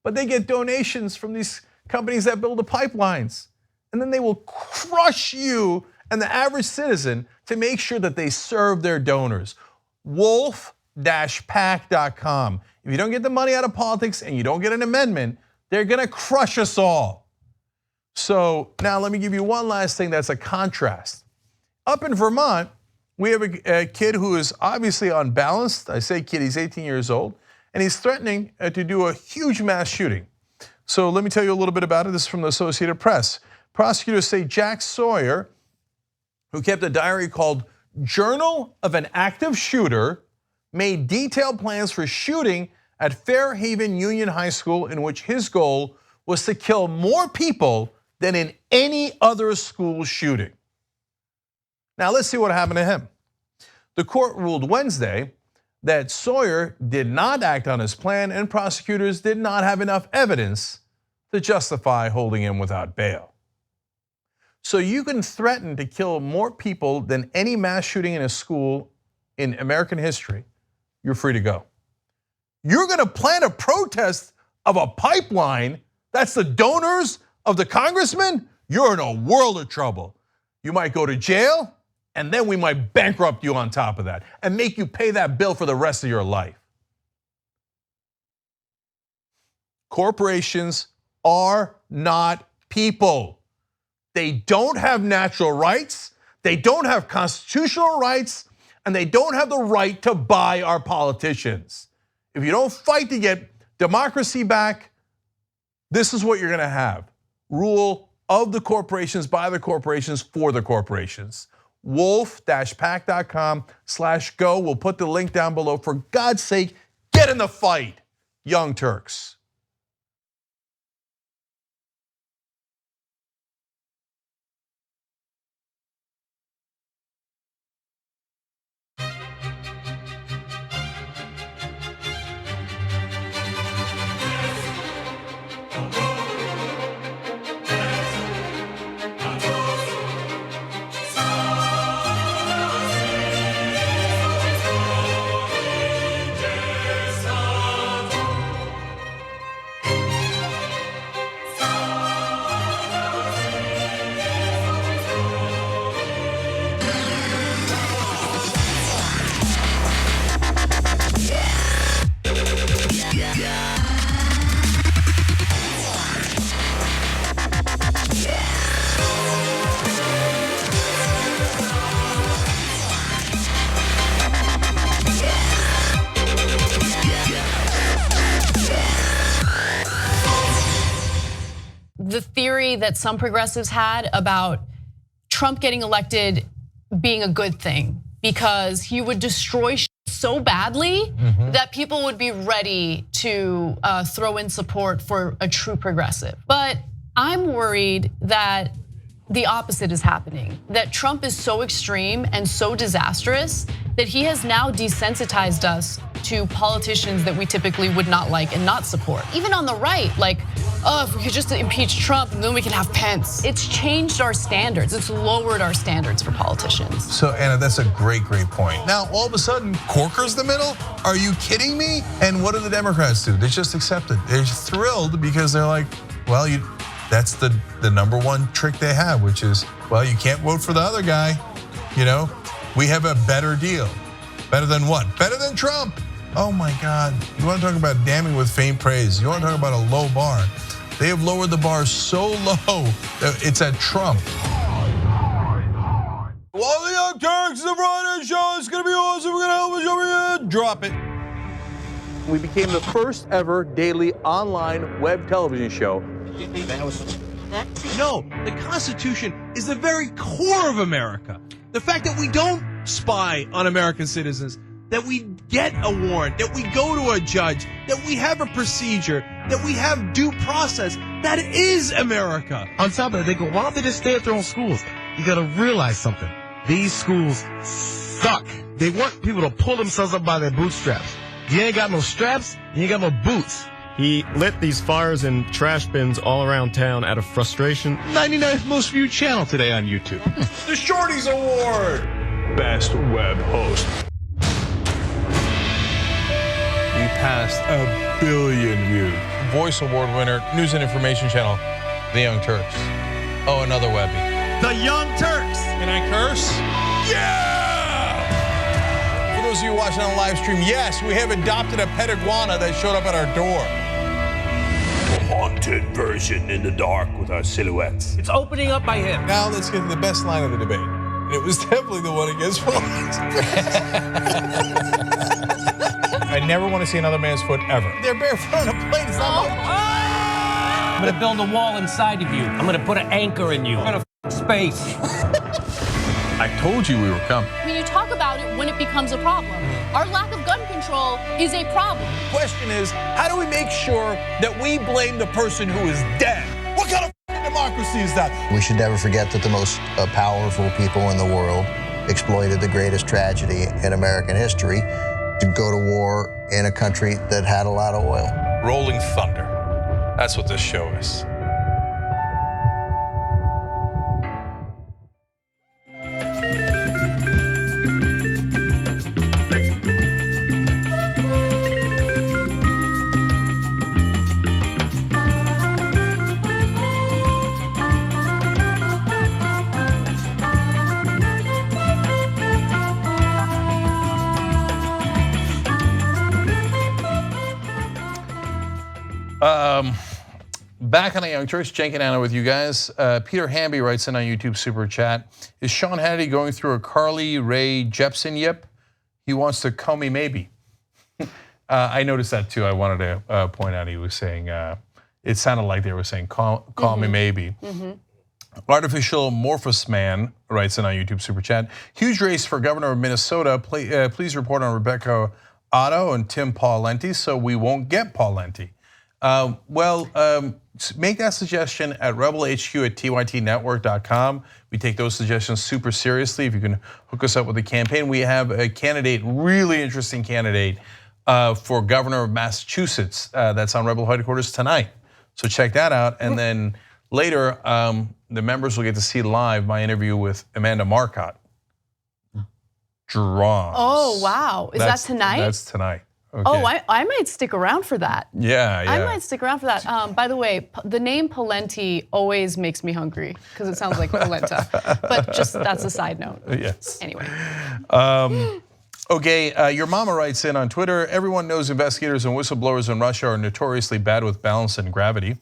But they get donations from these companies that build the pipelines. And then they will crush you and the average citizen to make sure that they serve their donors. Wolf-pac.com. If you don't get the money out of politics and you don't get an amendment, they're gonna crush us all. So now let me give you one last thing that's a contrast. Up in Vermont, we have a kid who is obviously unbalanced. I say kid, he's 18 years old, and he's threatening to do a huge mass shooting. So let me tell you a little bit about it. This is from the Associated Press. Prosecutors say Jack Sawyer, who kept a diary called Journal of an Active Shooter, made detailed plans for shooting at Fairhaven Union High School, in which his goal was to kill more people than in any other school shooting. Now let's see what happened to him. The court ruled Wednesday that Sawyer did not act on his plan, and prosecutors did not have enough evidence to justify holding him without bail. So you can threaten to kill more people than any mass shooting in a school in American history. You're free to go. You're gonna plan a protest of a pipeline that's the donors of the congressman? You're in a world of trouble. You might go to jail, and then we might bankrupt you on top of that and make you pay that bill for the rest of your life. Corporations are not people. They don't have natural rights, they don't have constitutional rights, and they don't have the right to buy our politicians. If you don't fight to get democracy back, this is what you're gonna have. Rule of the corporations, by the corporations, for the corporations. Wolf-pac.com/go. We'll put the link down below. For God's sake, get in the fight, young Turks. The theory that some progressives had about Trump getting elected being a good thing because he would destroy so badly that people would be ready to throw in support for a true progressive. But I'm worried that the opposite is happening, that Trump is so extreme and so disastrous that he has now desensitized us to politicians that we typically would not like and not support. Even on the right, like, oh, if we could just impeach Trump and then we can have Pence. It's changed our standards. It's lowered our standards for politicians. So Anna, that's a great point. Now, all of a sudden, Corker's the middle? Are you kidding me? And what do the Democrats do? They just accept it. They're thrilled because they're like, well, that's the number one trick they have, which is, well, you can't vote for the other guy. You know, we have a better deal. Better than what? Better than Trump. Oh my God. You want to talk about damning with faint praise. You want to talk about a low bar. They have lowered the bar so low that it's at Trump. Well, the Young Turks, the Friday show is gonna be awesome. We're gonna help us over here. Drop it. We became the first ever daily online web television show. No, the Constitution is the very core of America. The fact that we don't spy on American citizens, that we get a warrant, that we go to a judge, that we have a procedure, that we have due process, that is America. On top of it, they go, why don't they just stay at their own schools? You gotta realize something. These schools suck. They want people to pull themselves up by their bootstraps. You ain't got no straps, you ain't got no boots. He lit these fires in trash bins all around town out of frustration. 99th most viewed channel today on YouTube. The Shorties Award. Best Web Host. surpassed 1 billion views. Voice Award winner, news and information channel, The Young Turks. Oh, another Webby. The Young Turks. Can I curse? Yeah! For those of you watching on the live stream, yes, we have adopted a pet iguana that showed up at our door. A haunted version in the dark with our silhouettes. It's opening up by him. Now let's get to the best line of the debate. And it was definitely the one against Rollins. I never want to see another man's foot ever. They're barefoot on a plane. It's not I'm gonna build a wall inside of you. I'm gonna put an anchor in you. I'm gonna space. I told you we were coming. When you talk about it when it becomes a problem. Our lack of gun control is a problem. The question is, how do we make sure that we blame the person who is dead? What kind of democracy is that? We should never forget that the most powerful people in the world exploited the greatest tragedy in American history to go to war in a country that had a lot of oil. Rolling thunder. That's what this show is. Back on the Young Turks, Cenk and Anna with you guys. Peter Hamby writes in on YouTube Super Chat, is Sean Hannity going through a Carly Rae Jepsen yip? He wants to call me maybe. I noticed that too. I wanted to point out he was saying, it sounded like they were saying call me maybe. Artificial Morphous Man writes in on YouTube Super Chat, huge race for governor of Minnesota. Please report on Rebecca Otto and Tim Pawlenty so we won't get Pawlenty. Make that suggestion at rebelhq@tytnetwork.com. We take those suggestions super seriously. If you can hook us up with a campaign, we have a candidate, really interesting candidate for governor of Massachusetts. That's on Rebel headquarters tonight. So check that out. And then later, the members will get to see live my interview with Amanda Marcotte. Drums. Oh, wow. Is that tonight? That's tonight. Okay. Oh, I might stick around for that. Yeah. I might stick around for that. By the way, the name Pawlenty always makes me hungry because it sounds like polenta. But just that's a side note. Yes. Anyway. Okay, your mama writes in on Twitter, everyone knows investigators and whistleblowers in Russia are notoriously bad with balance and gravity.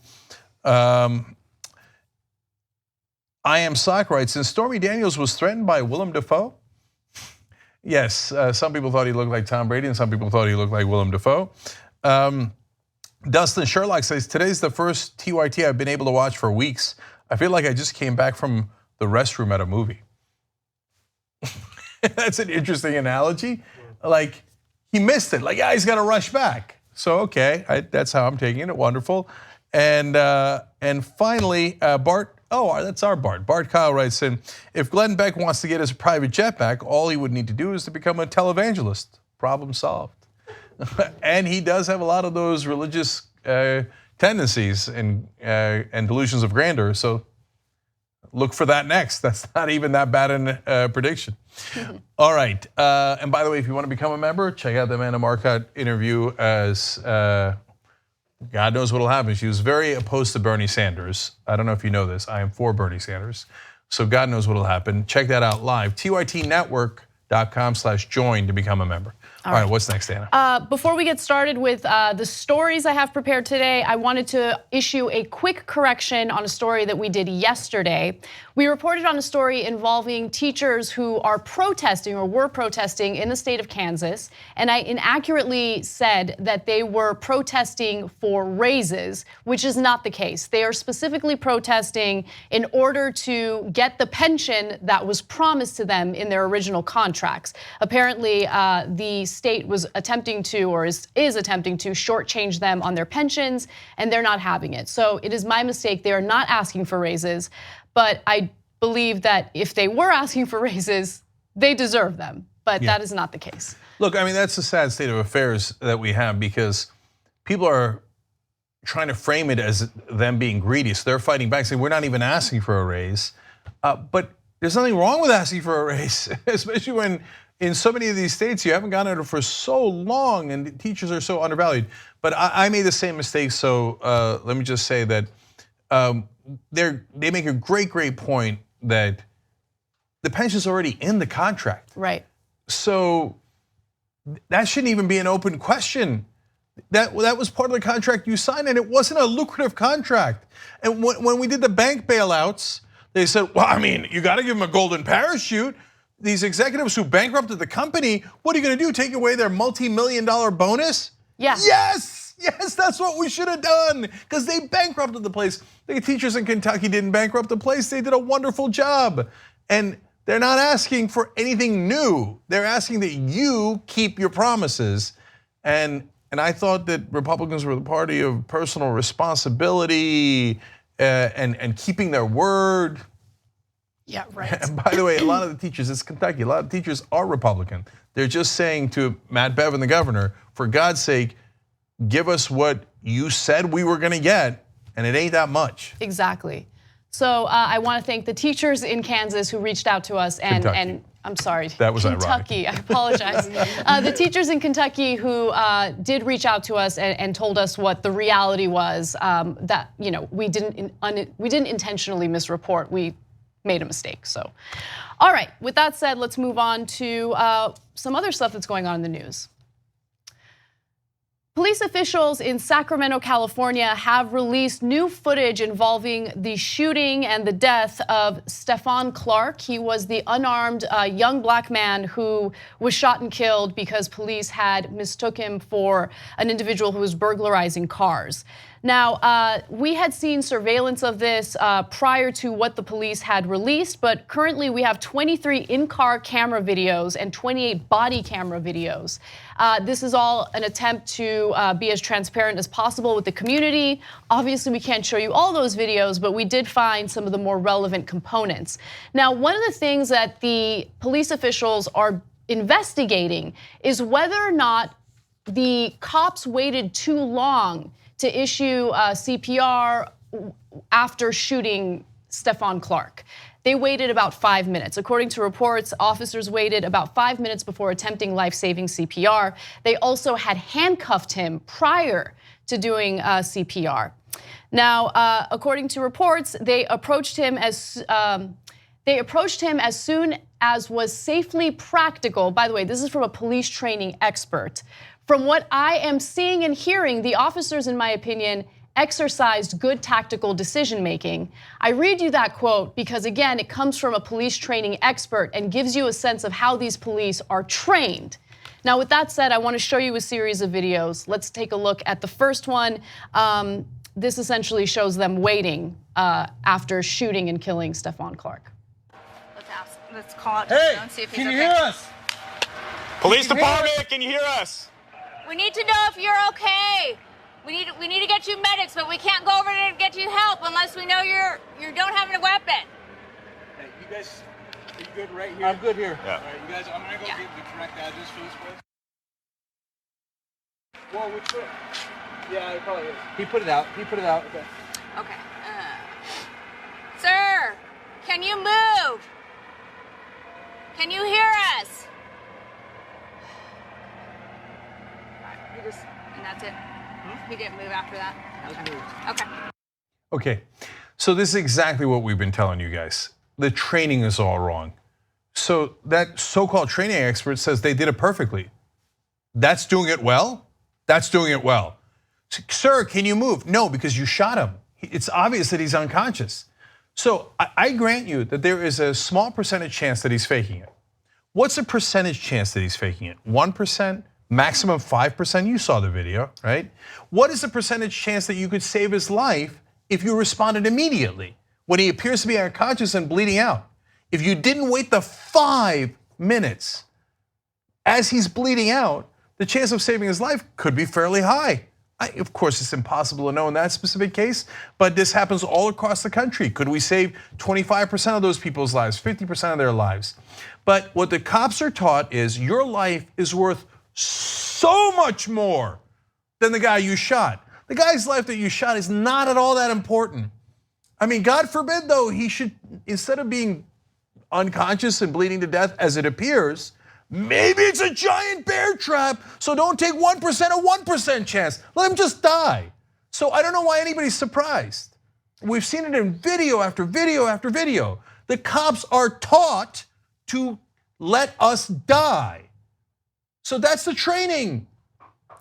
I Am Sock writes, and Stormy Daniels was threatened by Willem Dafoe? Yes, some people thought he looked like Tom Brady and some people thought he looked like Willem Dafoe. Dustin Sherlock says, today's the first TYT I've been able to watch for weeks. I feel like I just came back from the restroom at a movie. That's an interesting analogy. Like, he missed it. Like, yeah, he's got to rush back. So, okay, that's how I'm taking it. Wonderful. And finally, Bart. Oh, that's our Bart. Bart Kyle writes in, if Glenn Beck wants to get his private jet back, all he would need to do is to become a televangelist. Problem solved. And he does have a lot of those religious tendencies and delusions of grandeur. So look for that next. That's not even that bad a prediction. All right. And by the way, if you want to become a member, check out the Amanda Marcotte interview as God knows what will happen. She was very opposed to Bernie Sanders. I don't know if you know this. I am for Bernie Sanders. So God knows what will happen. Check that out live. tytnetwork.com/join to become a member. All right, what's next, Anna? Before we get started with the stories I have prepared today, I wanted to issue a quick correction on a story that we did yesterday. We reported on a story involving teachers who are protesting or were protesting in the state of Kansas, and I inaccurately said that they were protesting for raises, which is not the case. They are specifically protesting in order to get the pension that was promised to them in their original contracts. Apparently, the state was attempting to, or is attempting to, shortchange them on their pensions, and they're not having it. So it is my mistake. They are not asking for raises, but I believe that if they were asking for raises, they deserve them. But that is not the case. Look, I mean, that's the sad state of affairs that we have because people are trying to frame it as them being greedy. So they're fighting back, saying we're not even asking for a raise. But there's nothing wrong with asking for a raise, especially when in so many of these states, you haven't gotten it for so long, and teachers are so undervalued. But I made the same mistake, so let me just say that they make a great point that the pension's already in the contract. Right. So that shouldn't even be an open question. That was part of the contract you signed, and it wasn't a lucrative contract. And when we did the bank bailouts, they said, well, I mean, you got to give them a golden parachute. These executives who bankrupted the company, what are you going to do? Take away their multi-million-dollar bonus? Yeah. Yes, that's what we should have done, because they bankrupted the place. The teachers in Kentucky didn't bankrupt the place. They did a wonderful job. And they're not asking for anything new. They're asking that you keep your promises. And I thought that Republicans were the party of personal responsibility and keeping their word. Yeah, right. And by the way, a lot of the teachers, it's Kentucky, a lot of teachers are Republican. They're just saying to Matt Bevin, the governor, for God's sake, give us what you said we were gonna get, and it ain't that much. Exactly. So I want to thank the teachers in Kansas who reached out to us, and I'm sorry, that was Kentucky. Ironic. I apologize. The teachers in Kentucky who did reach out to us and told us what the reality was. That we didn't intentionally misreport. We made a mistake. So, all right. With that said, let's move on to some other stuff that's going on in the news. Police officials in Sacramento, California have released new footage involving the shooting and the death of Stephon Clark. He was the unarmed young black man who was shot and killed because police had mistook him for an individual who was burglarizing cars. Now, we had seen surveillance of this prior to what the police had released, but currently we have 23 in-car camera videos and 28 body camera videos. This is all an attempt to be as transparent as possible with the community. Obviously, we can't show you all those videos, but we did find some of the more relevant components. Now, one of the things that the police officials are investigating is whether or not the cops waited too long to issue CPR after shooting Stephon Clark. They waited about 5 minutes. According to reports, officers waited about 5 minutes before attempting life-saving CPR. They also had handcuffed him prior to doing CPR. Now, according to reports, they approached him as soon as was safely practical. By the way, this is from a police training expert. From what I am seeing and hearing, the officers, in my opinion, exercised good tactical decision making. I read you that quote because, again, it comes from a police training expert and gives you a sense of how these police are trained. Now, with that said, I want to show you a series of videos. Let's take a look at the first one. This essentially shows them waiting after shooting and killing Stephon Clark. Let's call out Hey, and see if he's can you okay. hear us? Police department, can you hear us? We need to know if you're okay. We need to get you medics, but we can't go over there and get you help unless we know you don't have a weapon. Hey, you guys, are you good right here? I'm good here. Yeah. All right, you guys, I'm gonna go give the correct address for this place. Whoa, which way? Yeah, it probably is. He put it out. Okay. Okay. Sir, can you move? Can you hear us? And that's it. He didn't move after that. Okay. Okay, so this is exactly what we've been telling you guys. The training is all wrong. So that so-called training expert says they did it perfectly. That's doing it well? That's doing it well. Sir, can you move? No, because you shot him. It's obvious that he's unconscious. So I grant you that there is a small percentage chance that he's faking it. What's the percentage chance that he's faking it? 1%, maximum 5%? You saw the video, right? What is the percentage chance that you could save his life if you responded immediately when he appears to be unconscious and bleeding out? If you didn't wait the 5 minutes as he's bleeding out, the chance of saving his life could be fairly high. Of course, it's impossible to know in that specific case, but this happens all across the country. Could we save 25% of those people's lives, 50% of their lives? But what the cops are taught is your life is worth so much more than the guy you shot. The guy's life that you shot is not at all that important. I mean, God forbid though, he should, instead of being unconscious and bleeding to death as it appears, Maybe it's a giant bear trap, so don't take 1% a 1% chance. Let him just die. So I don't know why anybody's surprised. We've seen it in video after video after video. The cops are taught to let us die. So that's the training.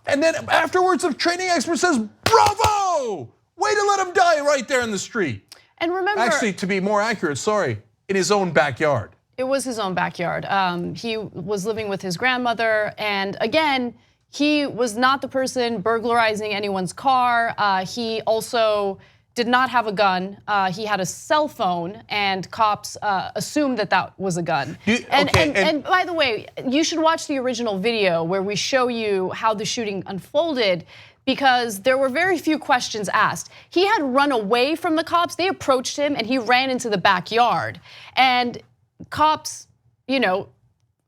And then afterwards, the training expert says, bravo! Way to let him die right there in the street. And remember, actually, to be more accurate, sorry, in his own backyard. It was his own backyard. He was living with his grandmother, and again, he was not the person burglarizing anyone's car. He also did not have a gun. He had a cell phone, and cops assumed that that was a gun. And by the way, you should watch the original video where we show you how the shooting unfolded, because there were very few questions asked. He had run away from the cops. They approached him, and he ran into the backyard. And cops, they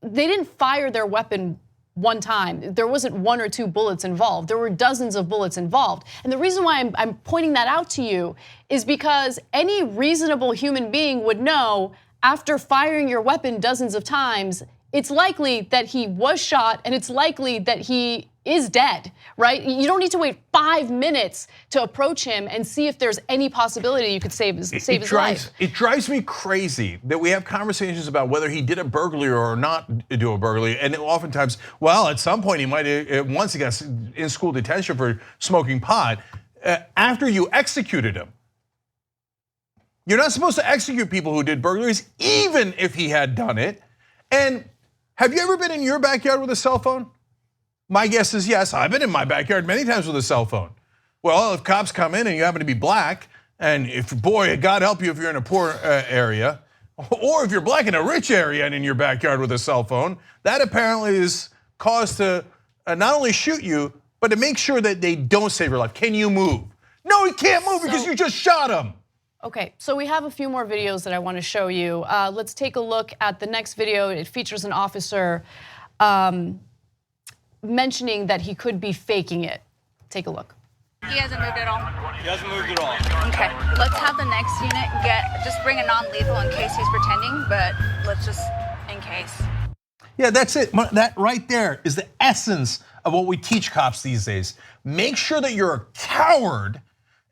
didn't fire their weapon one time. There wasn't 1 or 2 bullets involved. There were dozens of bullets involved. And the reason why I'm pointing that out to you is because any reasonable human being would know, after firing your weapon dozens of times, it's likely that he was shot and it's likely that he is dead, right? You don't need to wait 5 minutes to approach him and see if there's any possibility you could save his life. It drives me crazy that we have conversations about whether he did a burglary or not do a burglary, and oftentimes, well, at some point he might have, once he got in school detention for smoking pot, after you executed him. You're not supposed to execute people who did burglaries, even if he had done it. And have you ever been in your backyard with a cell phone? My guess is yes. I've been in my backyard many times with a cell phone. Well, if cops come in and you happen to be black, and if, boy, God help you if you're in a poor area, or if you're black in a rich area and in your backyard with a cell phone, that apparently is cause to not only shoot you, but to make sure that they don't save your life. Can you move? No, he can't move because you just shot him. Okay, so we have a few more videos that I want to show you. Let's take a look at the next video. It features an officer mentioning that he could be faking it. Take a look. He hasn't moved at all. He hasn't moved at all. Okay, let's have the next unit just bring a non-lethal in case he's pretending, but let's just, in case. Yeah, that's it. That right there is the essence of what we teach cops these days. Make sure that you're a coward,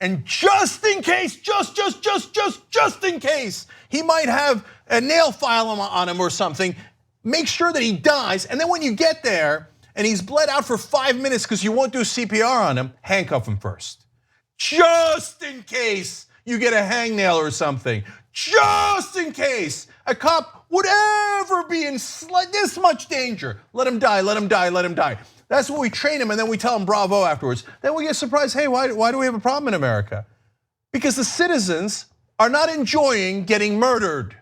and just in case, just in case, he might have a nail file on him or something, make sure that he dies, and then when you get there, and he's bled out for 5 minutes because you won't do CPR on him, handcuff him first. Just in case you get a hangnail or something. Just in case a cop would ever be in this much danger. Let him die, let him die, let him die. That's what we train him, and then we tell him bravo afterwards. Then we get surprised, hey, why do we have a problem in America? Because the citizens are not enjoying getting murdered.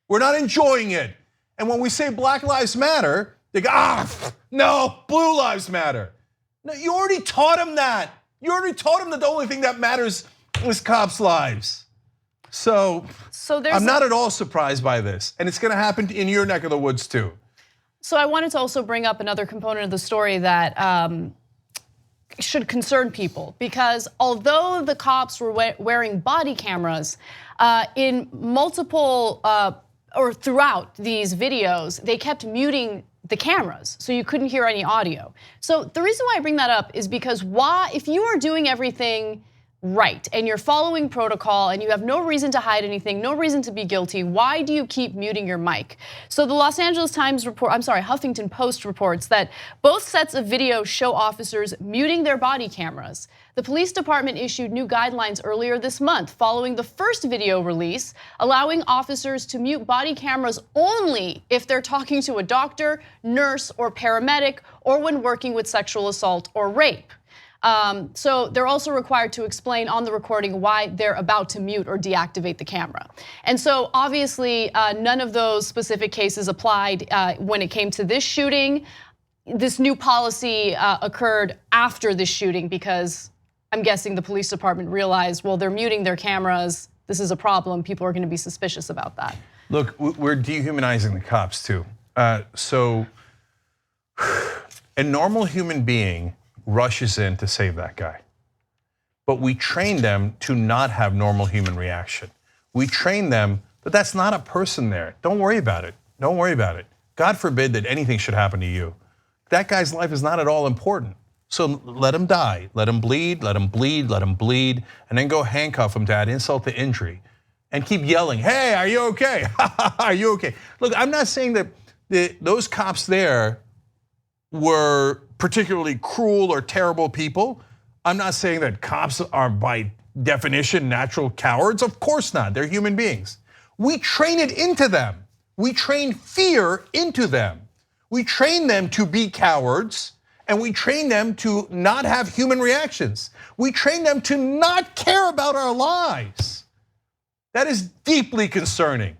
We're not enjoying it. And when we say Black Lives Matter, they go, no, Blue Lives Matter. No, you already taught him that. You already taught him that the only thing that matters is cops' lives. So I'm not at all surprised by this. And it's gonna happen in your neck of the woods too. So I wanted to also bring up another component of the story that should concern people, because although the cops were wearing body cameras in multiple or throughout these videos, they kept muting the cameras, so you couldn't hear any audio. So the reason why I bring that up is because if you are doing everything right and you're following protocol and you have no reason to hide anything, no reason to be guilty, why do you keep muting your mic? So the Los Angeles Times report, Huffington Post reports that both sets of video show officers muting their body cameras. The police department issued new guidelines earlier this month following the first video release, allowing officers to mute body cameras only if they're talking to a doctor, nurse, or paramedic, or when working with sexual assault or rape. So they're also required to explain on the recording why they're about to mute or deactivate the camera. And so obviously none of those specific cases applied when it came to this shooting. This new policy occurred after this shooting because I'm guessing the police department realized, well, they're muting their cameras. This is a problem. People are gonna be suspicious about that. Look, we're dehumanizing the cops too. So a normal human being rushes in to save that guy. But we train them to not have normal human reaction. We train them that that's not a person there. Don't worry about it. Don't worry about it. God forbid that anything should happen to you. That guy's life is not at all important. So let him die, let him bleed, let him bleed, let him bleed, and then go handcuff him to add insult to injury. And keep yelling, hey, are you okay? Are you okay? Look, I'm not saying that those cops there were particularly cruel or terrible people. I'm not saying that cops are by definition natural cowards. Of course not, they're human beings. We train it into them. We train fear into them. We train them to be cowards, and we train them to not have human reactions. We train them to not care about our lives. That is deeply concerning.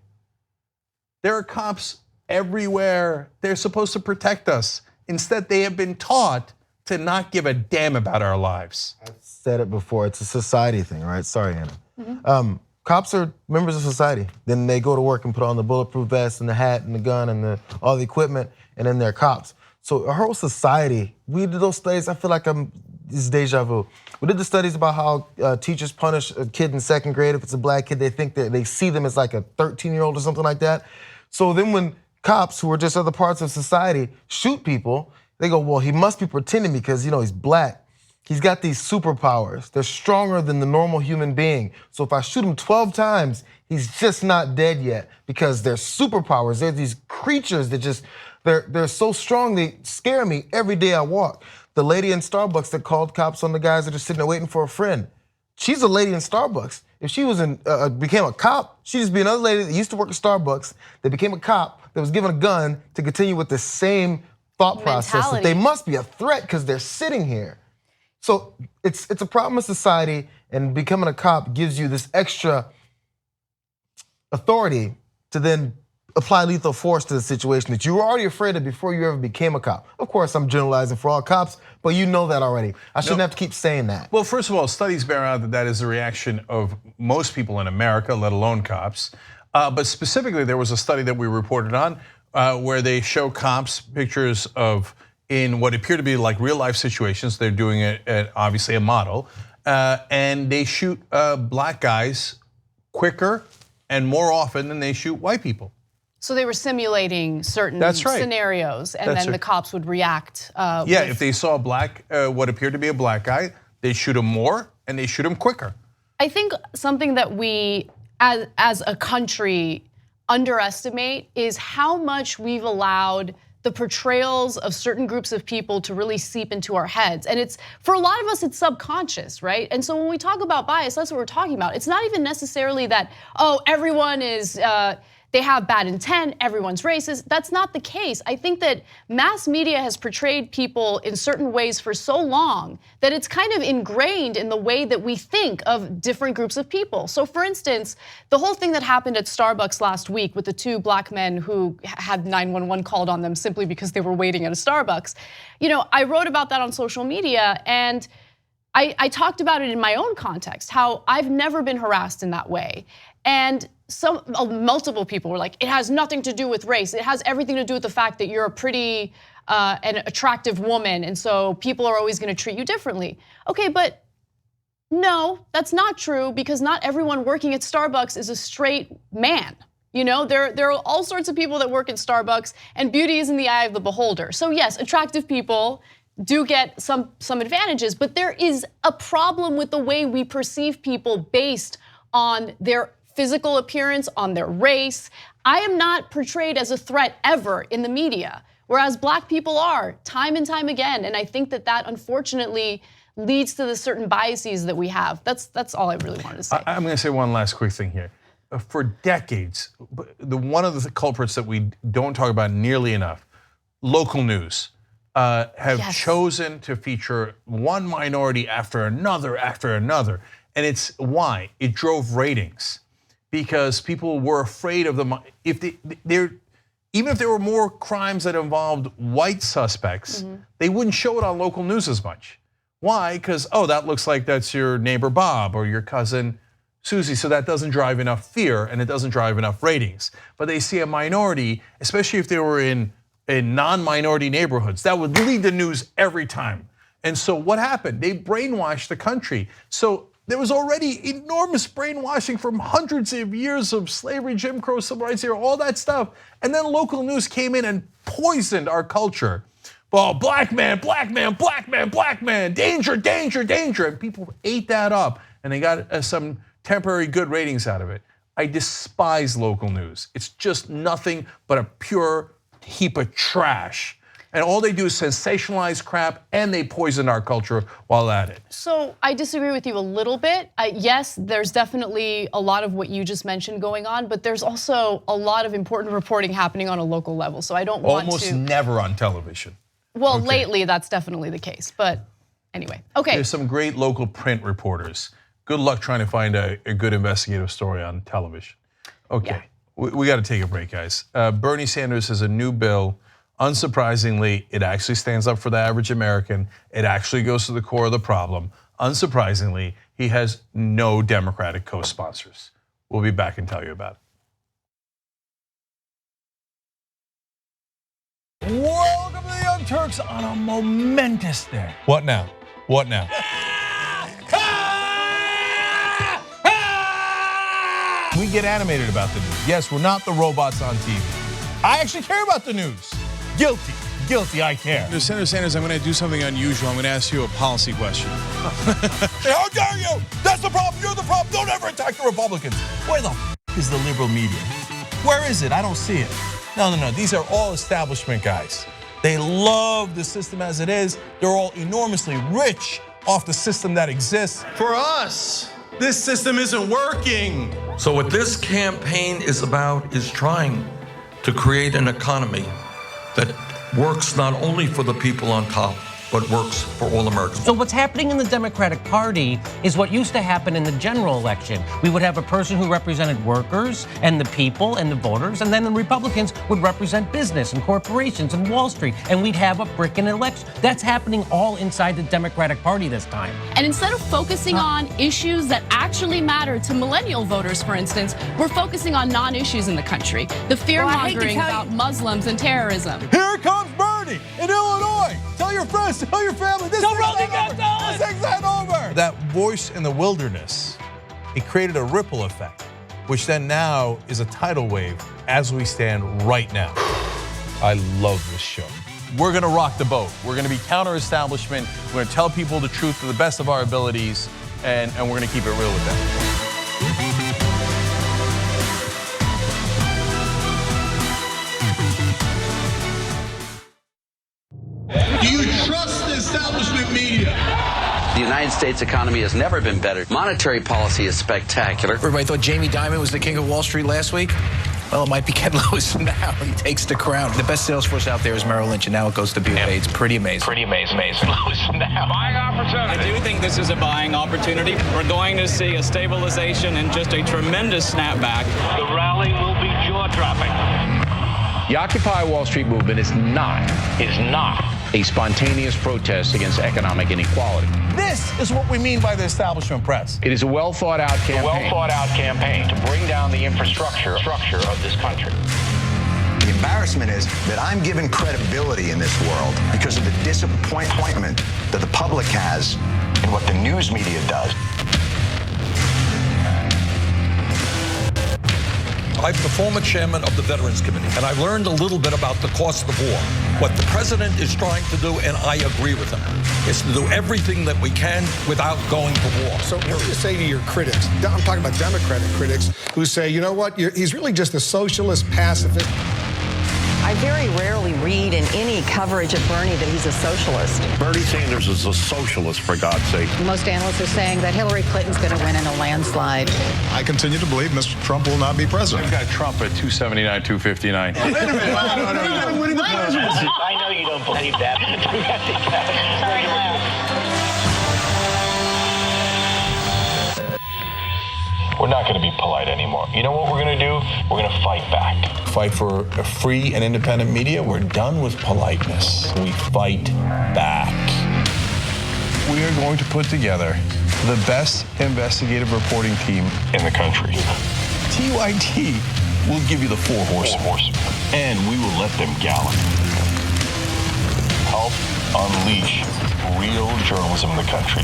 There are cops everywhere. They're supposed to protect us. Instead, they have been taught to not give a damn about our lives. I've said it before, it's a society thing, right? Sorry, Anna. Cops are members of society. Then they go to work and put on the bulletproof vest and the hat and the gun and all the equipment, and then they're cops. So our whole society, we did those studies, I feel like this is deja vu. We did the studies about how teachers punish a kid in second grade. If it's a black kid, they think that they see them as like a 13-year-old or something like that. So then when cops, who are just other parts of society, shoot people, they go, well, he must be pretending because he's black. He's got these superpowers. They're stronger than the normal human being. So if I shoot him 12 times, he's just not dead yet because they're superpowers. They're these creatures that just, they're so strong, they scare me every day I walk. The lady in Starbucks that called cops on the guys that are sitting there waiting for a friend. She's a lady in Starbucks. If she was became a cop, she'd just be another lady that used to work at Starbucks that became a cop that was given a gun to continue with the same thought process that they must be a threat because they're sitting here. So it's a problem of society, and becoming a cop gives you this extra authority to then apply lethal force to the situation that you were already afraid of before you ever became a cop. Of course, I'm generalizing for all cops, but you know that already. I shouldn't have to keep saying that. Well, first of all, studies bear out that that is the reaction of most people in America, let alone cops. But specifically, there was a study that we reported on where they show cops pictures of in what appear to be like real life situations. They're doing it obviously a model, and they shoot black guys quicker and more often than they shoot white people. So they were simulating certain scenarios, and then the cops would react. Yeah, if they saw what appeared to be a black guy, they shoot him more and they shoot him quicker. I think something that we, as a country, underestimate is how much we've allowed the portrayals of certain groups of people to really seep into our heads. And it's, for a lot of us, it's subconscious, right? And so when we talk about bias, that's what we're talking about. It's not even necessarily that, oh, everyone is, they have bad intent, everyone's racist. That's not the case. I think that mass media has portrayed people in certain ways for so long that it's kind of ingrained in the way that we think of different groups of people. So for instance, the whole thing that happened at Starbucks last week with the two black men who had 911 called on them simply because they were waiting at a Starbucks. I wrote about that on social media, and I talked about it in my own context, how I've never been harassed in that way. And multiple people were like, it has nothing to do with race. It has everything to do with the fact that you're a pretty and attractive woman, and so people are always gonna treat you differently. Okay, but no, that's not true, because not everyone working at Starbucks is a straight man. There are all sorts of people that work at Starbucks, and beauty is in the eye of the beholder. So yes, attractive people do get some advantages, but there is a problem with the way we perceive people based on their physical appearance, on their race. I am not portrayed as a threat ever in the media, whereas black people are time and time again. And I think that unfortunately leads to the certain biases that we have. That's all I really wanted to say. I'm gonna say one last quick thing here. For decades, one of the culprits that we don't talk about nearly enough, local news, have chosen to feature one minority after another. And it's why? It drove ratings. Because people were afraid of them. Even if there were more crimes that involved white suspects, they wouldn't show it on local news as much. Why? Because, oh, that looks like that's your neighbor Bob or your cousin Susie, so that doesn't drive enough fear and it doesn't drive enough ratings. But they see a minority, especially if they were in non-minority neighborhoods, that would lead the news every time. And so what happened? They brainwashed the country. So There was already enormous brainwashing from hundreds of years of slavery, Jim Crow, civil rights era, all that stuff. And then local news came in and poisoned our culture. Well, black man, black man, black man, black man, danger, danger, danger. And people ate that up and they got some temporary good ratings out of it. I despise local news. It's just nothing but a pure heap of trash. And all they do is sensationalize crap and they poison our culture while at it. So I disagree with you a little bit. Yes, there's definitely a lot of what you just mentioned going on, but there's also a lot of important reporting happening on a local level. So I don't want to. Almost never on television. Well, lately that's definitely the case, but anyway, okay. There's some great local print reporters. Good luck trying to find a good investigative story on television. Okay, we got to take a break, guys. Bernie Sanders has a new bill. Unsurprisingly, it actually stands up for the average American. It actually goes to the core of the problem. Unsurprisingly, he has no Democratic co-sponsors. We'll be back and tell you about it. Welcome to the Young Turks on a momentous day. What now? What now? We get animated about the news. Yes, we're not the robots on TV. I actually care about the news. Guilty, guilty, I care. Senator Sanders, I'm going to do something unusual. I'm going to ask you a policy question. Hey, how dare you? That's the problem, you're the problem. Don't ever attack the Republicans. Where the is the liberal media? Where is it? I don't see it. No, these are all establishment guys. They love the system as it is. They're all enormously rich off the system that exists. For us, this system isn't working. So what this campaign is about is trying to create an economy that works not only for the people on top, but works for all Americans. So what's happening in the Democratic Party is what used to happen in the general election. We would have a person who represented workers and the people and the voters, and then the Republicans would represent business and corporations and Wall Street, and we'd have a brick in an election. That's happening all inside the Democratic Party this time. And instead of focusing on issues that actually matter to millennial voters, for instance, we're focusing on non-issues in the country. The fear-mongering about Muslims and terrorism. Here comes Bernie in Illinois. Tell your friends, tell your family, this thing's not over. That voice in the wilderness, it created a ripple effect, which then now is a tidal wave as we stand right now. I love this show. We're gonna rock the boat. We're gonna be counter-establishment. We're gonna tell people the truth to the best of our abilities, and we're gonna keep it real with them. Do you trust the establishment media? The United States economy has never been better. Monetary policy is spectacular. Everybody thought Jamie Dimon was the king of Wall Street last week. Well, it might be Ken Lewis now. He takes the crown. The best sales force out there is Merrill Lynch, and now it goes to BofA. It's pretty amazing. Pretty amazing. Lewis now. Buying opportunity. I do think this is a buying opportunity. We're going to see a stabilization and just a tremendous snapback. The rally will be jaw-dropping. The Occupy Wall Street movement is not a spontaneous protest against economic inequality. This is what we mean by the establishment press. It is a well-thought-out campaign. To bring down the infrastructure of this country. The embarrassment is that I'm given credibility in this world because of the disappointment that the public has in what the news media does. I'm the former chairman of the Veterans Committee, and I've learned a little bit about the cost of war. What the president is trying to do, and I agree with him, is to do everything that we can without going to war. So what do you say to your critics? I'm talking about Democratic critics who say, you know what, he's really just a socialist pacifist. I very rarely read in any coverage of Bernie that he's a socialist. Bernie Sanders is a socialist, for God's sake. Most analysts are saying that Hillary Clinton's going to win in a landslide. I continue to believe Mr. Trump will not be president. We've got Trump at 279, 259. Wait a minute. No. I know you don't believe that. We're not going to be polite anymore. You know what we're going to do? We're going to fight back. Fight for a free and independent media. We're done with politeness. We fight back. We are going to put together the best investigative reporting team in the country. TYT will give you the four horsemen. And we will let them gallop. Help unleash real journalism in the country.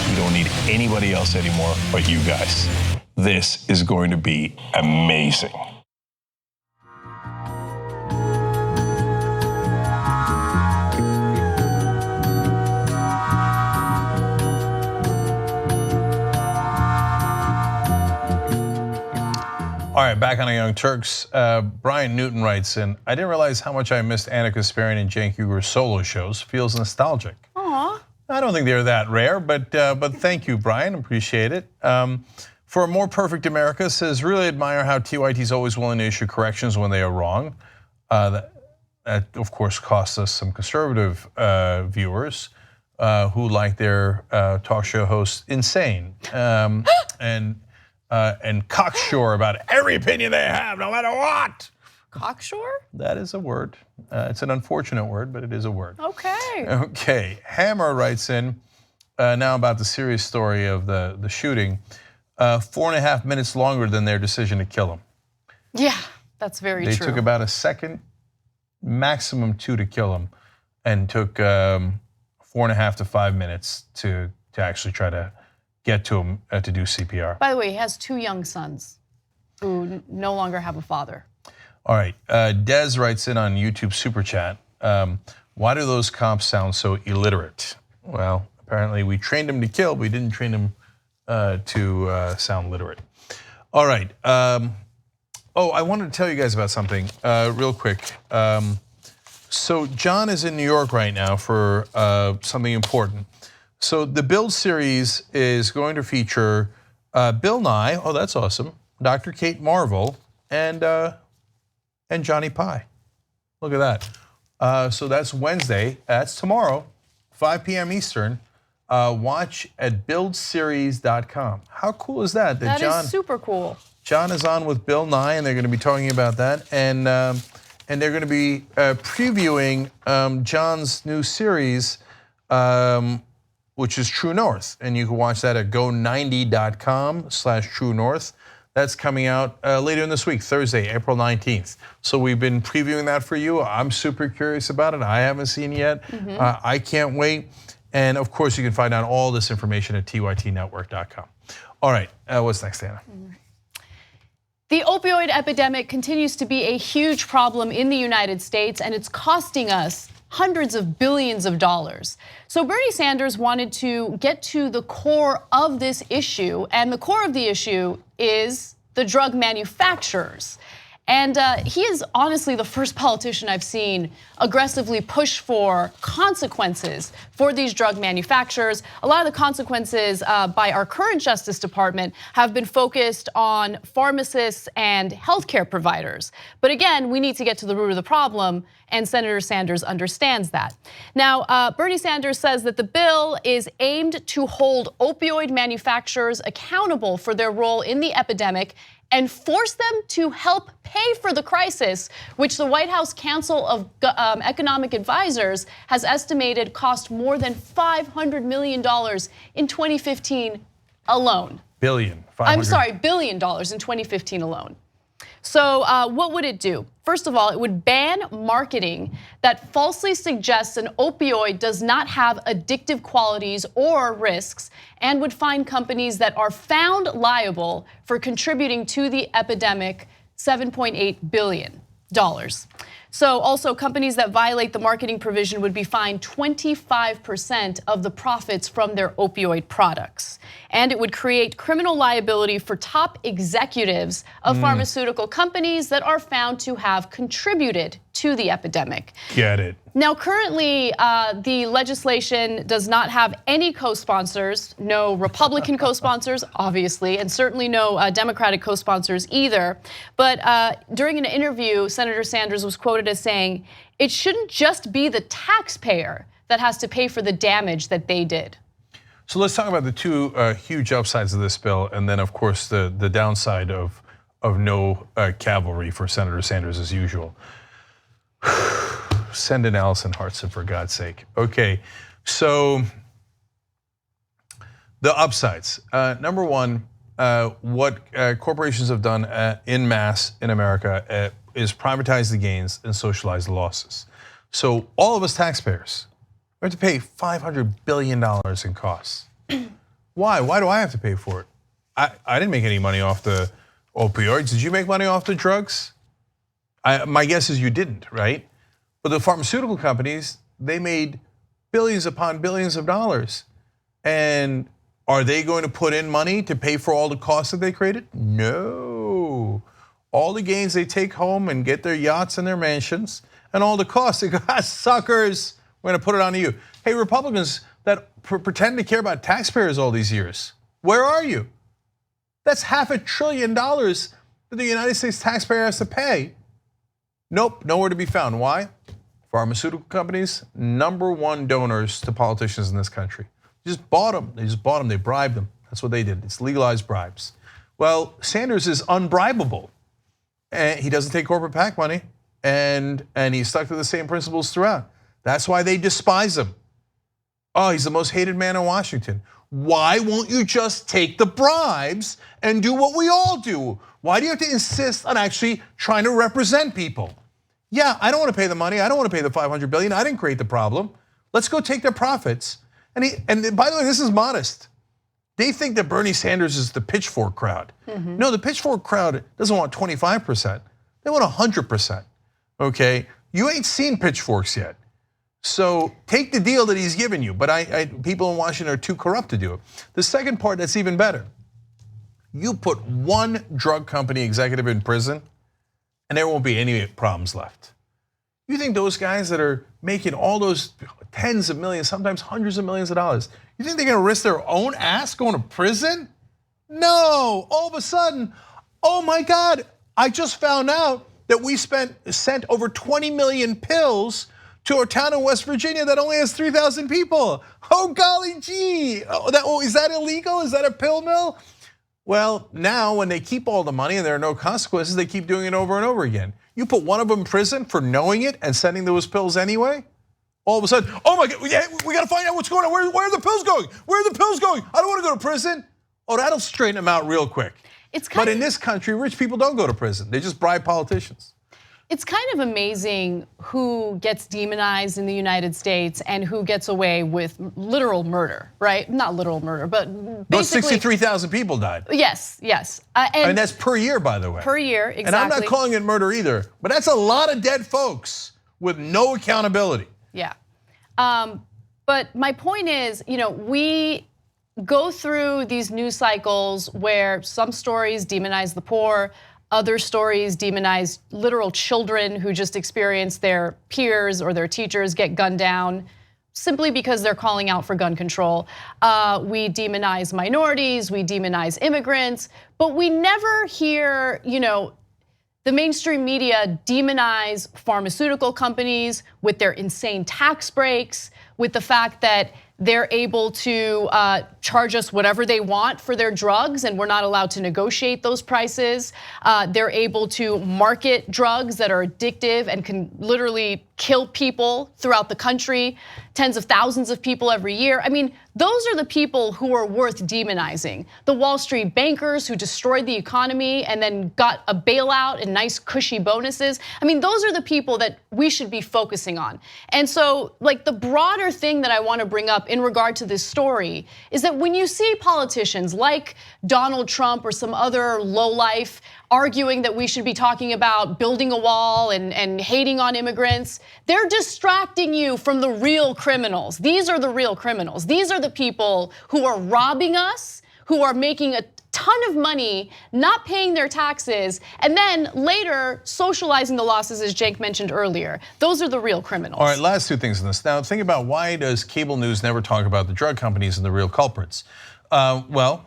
We don't need anybody else anymore but you guys. This is going to be amazing. All right, back on the Young Turks. Brian Newton writes in, I didn't realize how much I missed Anna Kasparian and Cenk Uyghur's solo shows. Feels nostalgic. Aw. I don't think they're that rare, but thank you, Brian. Appreciate it. For a More Perfect America says, really admire how TYT's always willing to issue corrections when they are wrong. That of course costs us some conservative viewers who like their talk show hosts insane and cocksure about every opinion they have, no matter what. Cocksure? That is a word. It's an unfortunate word, but it is a word. Okay. Okay, Hammer writes in now about the serious story of the shooting. 4.5 minutes longer than their decision to kill him. Yeah, that's very true. They took about a second, maximum 2 to kill him, and took 4.5 to 5 minutes to actually try to get to him to do CPR. By the way, he has 2 young sons who no longer have a father. All right, Des writes in on YouTube Super Chat, why do those cops sound so illiterate? Well, apparently we trained them to kill, but we didn't train them to sound literate. All right, I wanted to tell you guys about something real quick. So John is in New York right now for something important. So the Build series is going to feature Bill Nye, oh that's awesome, Dr. Kate Marvel, and Johnny Pie. Look at that. So that's Wednesday, that's tomorrow, 5 p.m. Eastern. Watch at buildseries.com. How cool is that? That is super cool. John is on with Bill Nye, and they're going to be talking about that, and they're going to be previewing John's new series, which is True North, and you can watch that at go90.com/True North. That's coming out later in this week, Thursday, April 19th. So we've been previewing that for you. I'm super curious about it. I haven't seen it yet. I can't wait. And of course, you can find out all this information at tytnetwork.com. All right, what's next, Anna? The opioid epidemic continues to be a huge problem in the United States, and it's costing us hundreds of billions of dollars. So Bernie Sanders wanted to get to the core of this issue, and the core of the issue is the drug manufacturers. And he is honestly the first politician I've seen aggressively push for consequences for these drug manufacturers. A lot of the consequences by our current Justice Department have been focused on pharmacists and healthcare providers. But again, we need to get to the root of the problem, and Senator Sanders understands that. Now, Bernie Sanders says that the bill is aimed to hold opioid manufacturers accountable for their role in the epidemic and force them to help pay for the crisis, which the White House Council of Economic Advisors has estimated cost more than $500 million in 2015 alone. Billion. I'm sorry, $1 billion in 2015 alone. So what would it do? First of all, it would ban marketing that falsely suggests an opioid does not have addictive qualities or risks, and would fine companies that are found liable for contributing to the epidemic $7.8 billion. So also companies that violate the marketing provision would be fined 25% of the profits from their opioid products. And it would create criminal liability for top executives of pharmaceutical companies that are found to have contributed to the epidemic. Get it. Now, currently, the legislation does not have any co-sponsors, no Republican co-sponsors, obviously, and certainly no Democratic co-sponsors either. But during an interview, Senator Sanders was quoted as saying, it shouldn't just be the taxpayer that has to pay for the damage that they did. So let's talk about the two huge upsides of this bill, and then of course the downside of no cavalry for Senator Sanders as usual. Send in Allison Hartson, for God's sake. Okay, so the upsides. Number one, what corporations have done en masse in America is privatize the gains and socialize the losses. So all of us taxpayers, we have to pay $500 billion in costs. Why? Why do I have to pay for it? I didn't make any money off the opioids. Did you make money off the drugs? My guess is you didn't, right? But the pharmaceutical companies, they made billions upon billions of dollars. And are they going to put in money to pay for all the costs that they created? No. All the gains they take home and get their yachts and their mansions, and all the costs, they go, suckers, we're gonna put it on you. Hey, Republicans that pretend to care about taxpayers all these years, where are you? That's $500 billion that the United States taxpayer has to pay. Nope, nowhere to be found. Why? Pharmaceutical companies, #1 donors to politicians in this country. Just bought them, they bribed them. That's what they did, it's legalized bribes. Well, Sanders is unbribable. And he doesn't take corporate PAC money, and he's stuck to the same principles throughout. That's why they despise him. Oh, he's the most hated man in Washington. Why won't you just take the bribes and do what we all do? Why do you have to insist on actually trying to represent people? Yeah, I don't want to pay the money. I don't want to pay the $500 billion. I didn't create the problem. Let's go take their profits. And by the way, this is modest. They think that Bernie Sanders is the pitchfork crowd. No, the pitchfork crowd doesn't want 25%. They want 100%. Okay, you ain't seen pitchforks yet. So take the deal that he's given you, but people in Washington are too corrupt to do it. The second part that's even better. You put one drug company executive in prison and there won't be any problems left. You think those guys that are making all those tens of millions, sometimes hundreds of millions of dollars, you think they're gonna risk their own ass going to prison? No, all of a sudden, oh my God, I just found out that we sent over 20 million pills to a town in West Virginia that only has 3,000 people. Oh golly gee, is that illegal? Is that a pill mill? Well, now when they keep all the money and there are no consequences, they keep doing it over and over again. You put one of them in prison for knowing it and sending those pills anyway, all of a sudden, oh my God, we gotta find out what's going on. Where are the pills going? Where are the pills going? I don't wanna go to prison. Oh, that'll straighten them out real quick. But in this country, rich people don't go to prison. They just bribe politicians. It's kind of amazing who gets demonized in the United States and who gets away with literal murder, right? Not literal murder, but basically. Those 63,000 people died. Yes. And that's per year, by the way. Per year, exactly. And I'm not calling it murder either, but that's a lot of dead folks with no accountability. Yeah, but my point is, we go through these news cycles where some stories demonize the poor, other stories demonize literal children who just experience their peers or their teachers get gunned down simply because they're calling out for gun control. We demonize minorities, we demonize immigrants, but we never hear, the mainstream media demonize pharmaceutical companies with their insane tax breaks, with the fact that they're able to charge us whatever they want for their drugs and we're not allowed to negotiate those prices. They're able to market drugs that are addictive and can literally kill people throughout the country, tens of thousands of people every year. I mean, those are the people who are worth demonizing. The Wall Street bankers who destroyed the economy and then got a bailout and nice cushy bonuses. I mean, those are the people that we should be focusing on. And so, like, the broader thing that I want to bring up in regard to this story is that when you see politicians like Donald Trump or some other lowlife arguing that we should be talking about building a wall and hating on immigrants, they're distracting you from the real criminals. These are the real criminals. These are the people who are robbing us, who are making a ton of money, not paying their taxes, and then later socializing the losses, as Jake mentioned earlier. Those are the real criminals. All right, last two things in this. Now think about, why does cable news never talk about the drug companies and the real culprits? Well,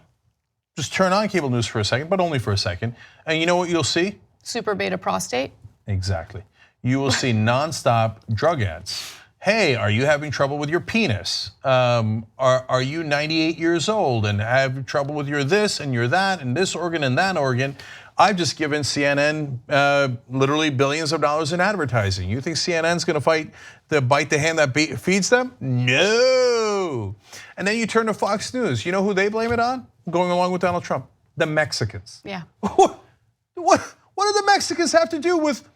just turn on cable news for a second, but only for a second, and you know what you'll see? Super beta prostate. Exactly. You will see nonstop drug ads. Hey, are you having trouble with your penis? Are you 98 years old and have trouble with your this and your that and this organ and that organ? I've just given CNN literally billions of dollars in advertising. You think CNN's gonna bite the hand that feeds them? No. And then you turn to Fox News. You know who they blame it on? Going along with Donald Trump, the Mexicans. Yeah. What do the Mexicans have to do with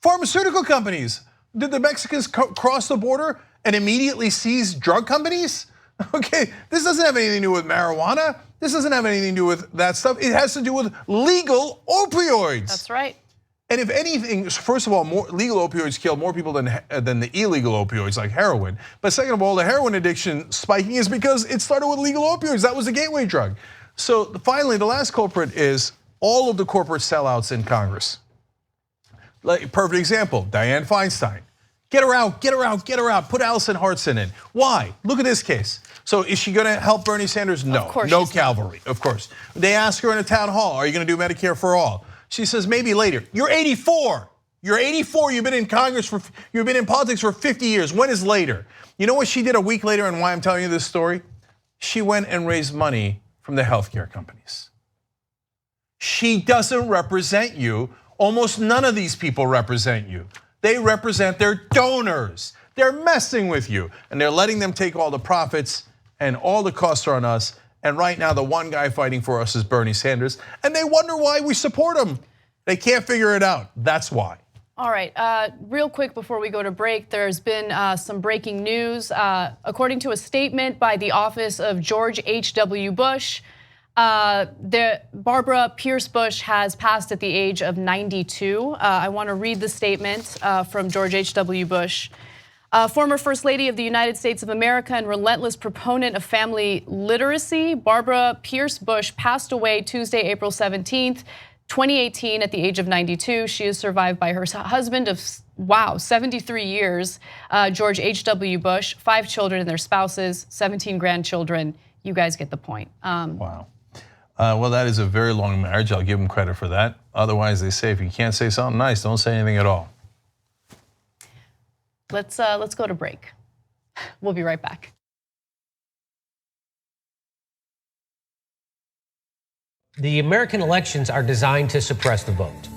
pharmaceutical companies? Did the Mexicans cross the border and immediately seize drug companies? Okay, this doesn't have anything to do with marijuana. This doesn't have anything to do with that stuff. It has to do with legal opioids. That's right. And if anything, first of all, more legal opioids kill more people than the illegal opioids like heroin. But second of all, the heroin addiction spiking is because it started with legal opioids. That was the gateway drug. So finally, the last culprit is all of the corporate sellouts in Congress. Like, perfect example, Dianne Feinstein. Get her out, get her out, get her out. Put Allison Hartson in. Why? Look at this case. So is she gonna help Bernie Sanders? No, Of course no she's cavalry, of course. They ask her in a town hall, are you gonna do Medicare for all? She says, maybe later. You're 84. You're 84, you've been in Congress you've been in politics for 50 years. When is later? You know what she did a week later and why I'm telling you this story? She went and raised money from the healthcare companies. She doesn't represent you. Almost none of these people represent you. They represent their donors. They're messing with you and they're letting them take all the profits and all the costs are on us. And right now the one guy fighting for us is Bernie Sanders and they wonder why we support him. They can't figure it out, that's why. All right, real quick before we go to break, there's been some breaking news. According to a statement by the office of George H.W. Bush, Barbara Pierce Bush has passed at the age of 92. I want to read the statement from George H.W. Bush. Former First Lady of the United States of America and relentless proponent of family literacy, Barbara Pierce Bush passed away Tuesday, April 17th, 2018 at the age of 92. She is survived by her husband of, 73 years, George H.W. Bush, 5 children and their spouses, 17 grandchildren. You guys get the point. Wow. Well, that is a very long marriage. I'll give them credit for that. Otherwise, they say if you can't say something nice, don't say anything at all. Let's go to break. We'll be right back. The American elections are designed to suppress the vote.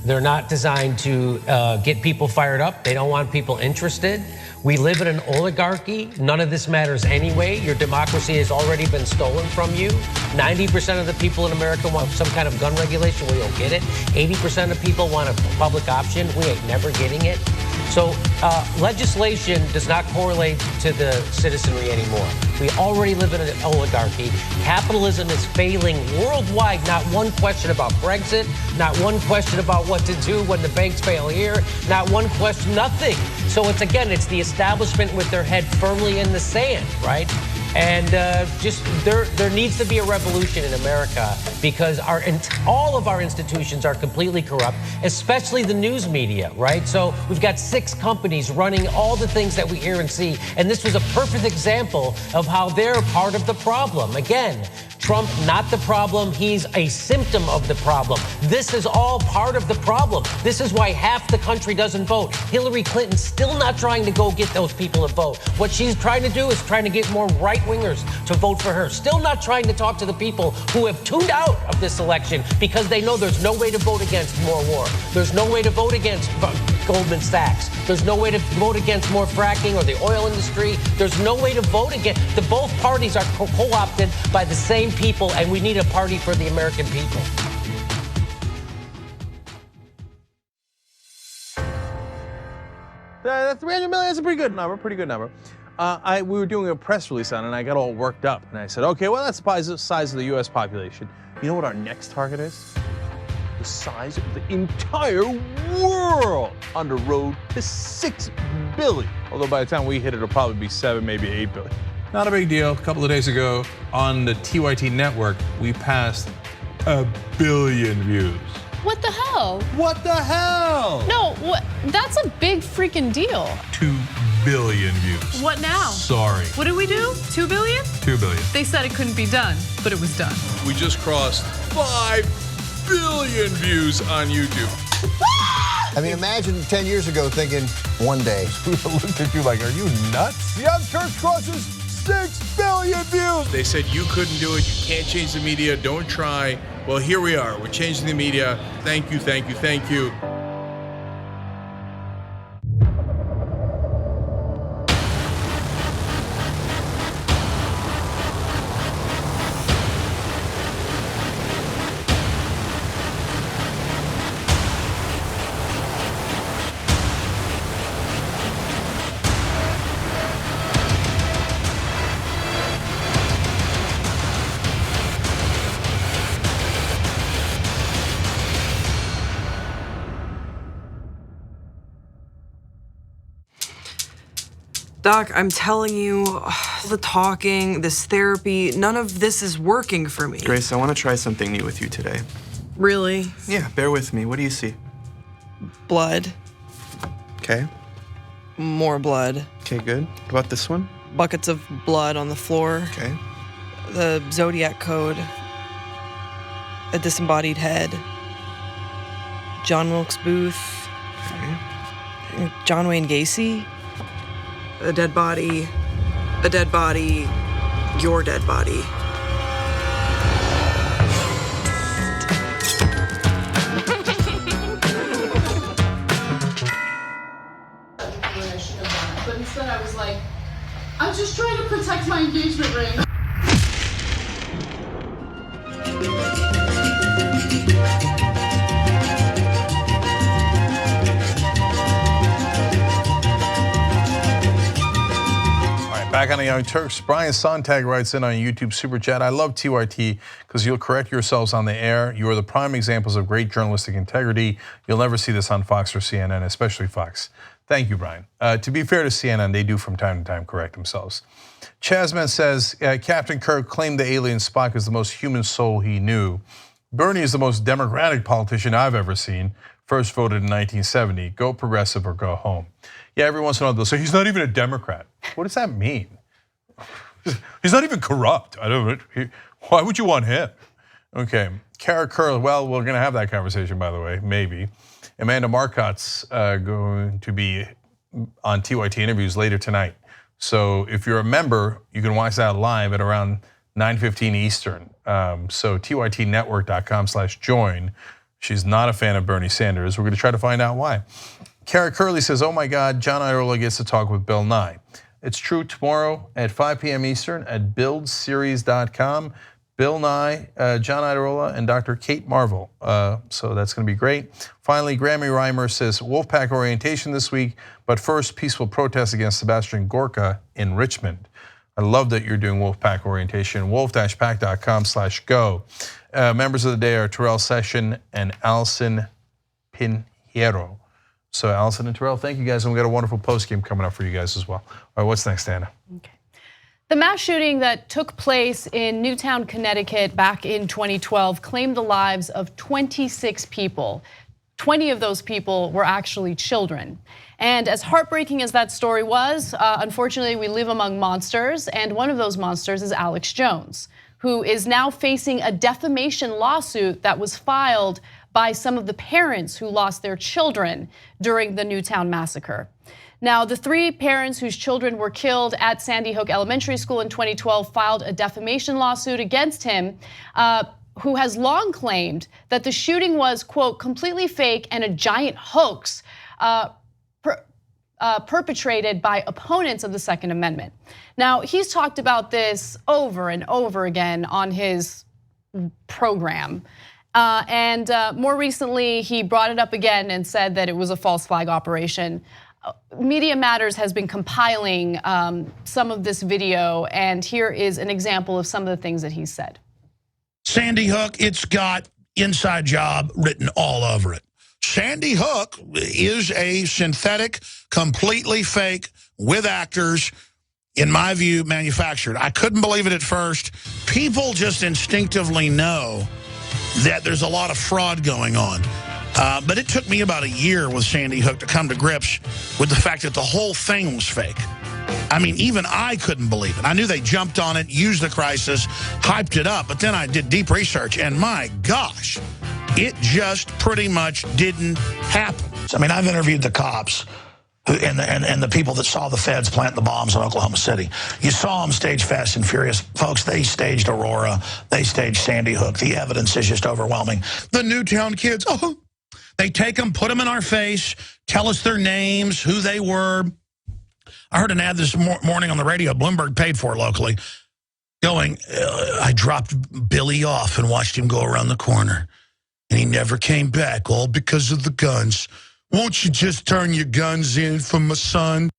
They're not designed to get people fired up. They don't want people interested. We live in an oligarchy. None of this matters anyway. Your democracy has already been stolen from you. 90% of the people in America want some kind of gun regulation. We don't get it. 80% of people want a public option. We ain't never getting it. So legislation does not correlate to the citizenry anymore. We already live in an oligarchy. Capitalism is failing worldwide. Not one question about Brexit, not one question about what to do when the banks fail here, not one question, nothing. So it's the establishment with their head firmly in the sand, right? And just there needs to be a revolution in America because all of our institutions are completely corrupt, especially the news media, right? So we've got 6 companies running all the things that we hear and see. And this was a perfect example of how they're part of the problem. Again, Trump, not the problem. He's a symptom of the problem. This is all part of the problem. This is why half the country doesn't vote. Hillary Clinton's still not trying to go get those people to vote. What she's trying to do is trying to get more right-wingers to vote for her. Still not trying to talk to the people who have tuned out of this election because they know there's no way to vote against more war. There's no way to vote against Goldman Sachs. There's no way to vote against more fracking or the oil industry. There's no way to vote against. Both parties are co-opted by the same people, and we need a party for the American people. That's 300 million. That's a pretty good number. We were doing a press release on it, and I got all worked up. And I said, okay, well, that's the size of the US population. You know what our next target is? The size of the entire world on the road to 6 billion. Although by the time we hit it, it'll probably be 7, maybe 8 billion. Not a big deal. A couple of days ago on the TYT network, we passed 1 billion views. What the hell? What the hell? No, that's a big freaking deal. 2 billion views. What now? Sorry. What did we do? 2 billion? 2 billion. They said it couldn't be done, but it was done. We just crossed 5 billion views on YouTube. I mean, imagine 10 years ago thinking one day. We looked at you like, are you nuts? Young Turks crosses 6 billion views. They said you couldn't do it, you can't change the media, don't try. Well, here we are, we're changing the media. Thank you, thank you, thank you. Doc, I'm telling you, the talking, this therapy, none of this is working for me. Grace, I want to try something new with you today. Really? Yeah, bear with me. What do you see? Blood. Okay. More blood. Okay, good. How about this one? Buckets of blood on the floor. Okay. The Zodiac Code. A disembodied head. John Wilkes Booth. Okay. John Wayne Gacy. A dead body. A dead body. Your dead body. But instead I was like, I'm just trying to protect my engagement ring. Back on the Young Turks, Brian Sontag writes in on YouTube Super Chat, I love TYT because you'll correct yourselves on the air. You are the prime examples of great journalistic integrity. You'll never see this on Fox or CNN, especially Fox. Thank you, Brian. To be fair to CNN, they do from time to time correct themselves. Chasman says, Captain Kirk claimed the alien Spock is the most human soul he knew. Bernie is the most democratic politician I've ever seen. First voted in 1970. Go progressive or go home. Yeah, every once in a while they'll say, he's not even a Democrat. What does that mean? He's not even corrupt. I don't. Why would you want him? Okay, Kara Curl. Well, we're going to have that conversation, by the way, maybe. Amanda Marcotte's going to be on TYT interviews later tonight. So if you're a member, you can watch that live at around 9:15 Eastern. So tytnetwork.com/join. She's not a fan of Bernie Sanders. We're going to try to find out why. Kara Curley says, oh my God, John Iadarola gets to talk with Bill Nye. It's true tomorrow at 5 p.m. Eastern at buildseries.com. Bill Nye, John Iadarola, and Dr. Kate Marvel. So that's going to be great. Finally, Grammy Reimer says, Wolfpack orientation this week, but first, peaceful protest against Sebastian Gorka in Richmond. I love that you're doing Wolfpack orientation. wolf-pack.com/go. Members of the day are Terrell Session and Allison Pinheiro. So Allison and Terrell, thank you guys, and we got a wonderful post game coming up for you guys as well. All right, what's next, Anna? Okay. The mass shooting that took place in Newtown, Connecticut back in 2012 claimed the lives of 26 people. 20 of those people were actually children. And as heartbreaking as that story was, unfortunately we live among monsters, and one of those monsters is Alex Jones, who is now facing a defamation lawsuit that was filed by some of the parents who lost their children during the Newtown massacre. Now, the 3 parents whose children were killed at Sandy Hook Elementary School in 2012 filed a defamation lawsuit against him, who has long claimed that the shooting was, quote, completely fake and a giant hoax perpetrated by opponents of the Second Amendment. Now, he's talked about this over and over again on his program. And more recently, he brought it up again and said that it was a false flag operation. Media Matters has been compiling some of this video, and here is an example of some of the things that he said. Sandy Hook, it's got inside job written all over it. Sandy Hook is a synthetic, completely fake, with actors, in my view, manufactured. I couldn't believe it at first. People just instinctively know that there's a lot of fraud going on. But it took me about a year with Sandy Hook to come to grips with the fact that the whole thing was fake. I mean, even I couldn't believe it. I knew they jumped on it, used the crisis, hyped it up, but then I did deep research, and my gosh, it just pretty much didn't happen. I mean, I've interviewed the cops and the people that saw the feds plant the bombs in Oklahoma City. You saw them stage Fast and Furious. Folks, they staged Aurora. They staged Sandy Hook. The evidence is just overwhelming. The Newtown kids, oh, they take them, put them in our face, tell us their names, who they were. I heard an ad this morning on the radio, Bloomberg paid for locally, going, I dropped Billy off and watched him go around the corner, and he never came back, all because of the guns. Won't you just turn your guns in for my son?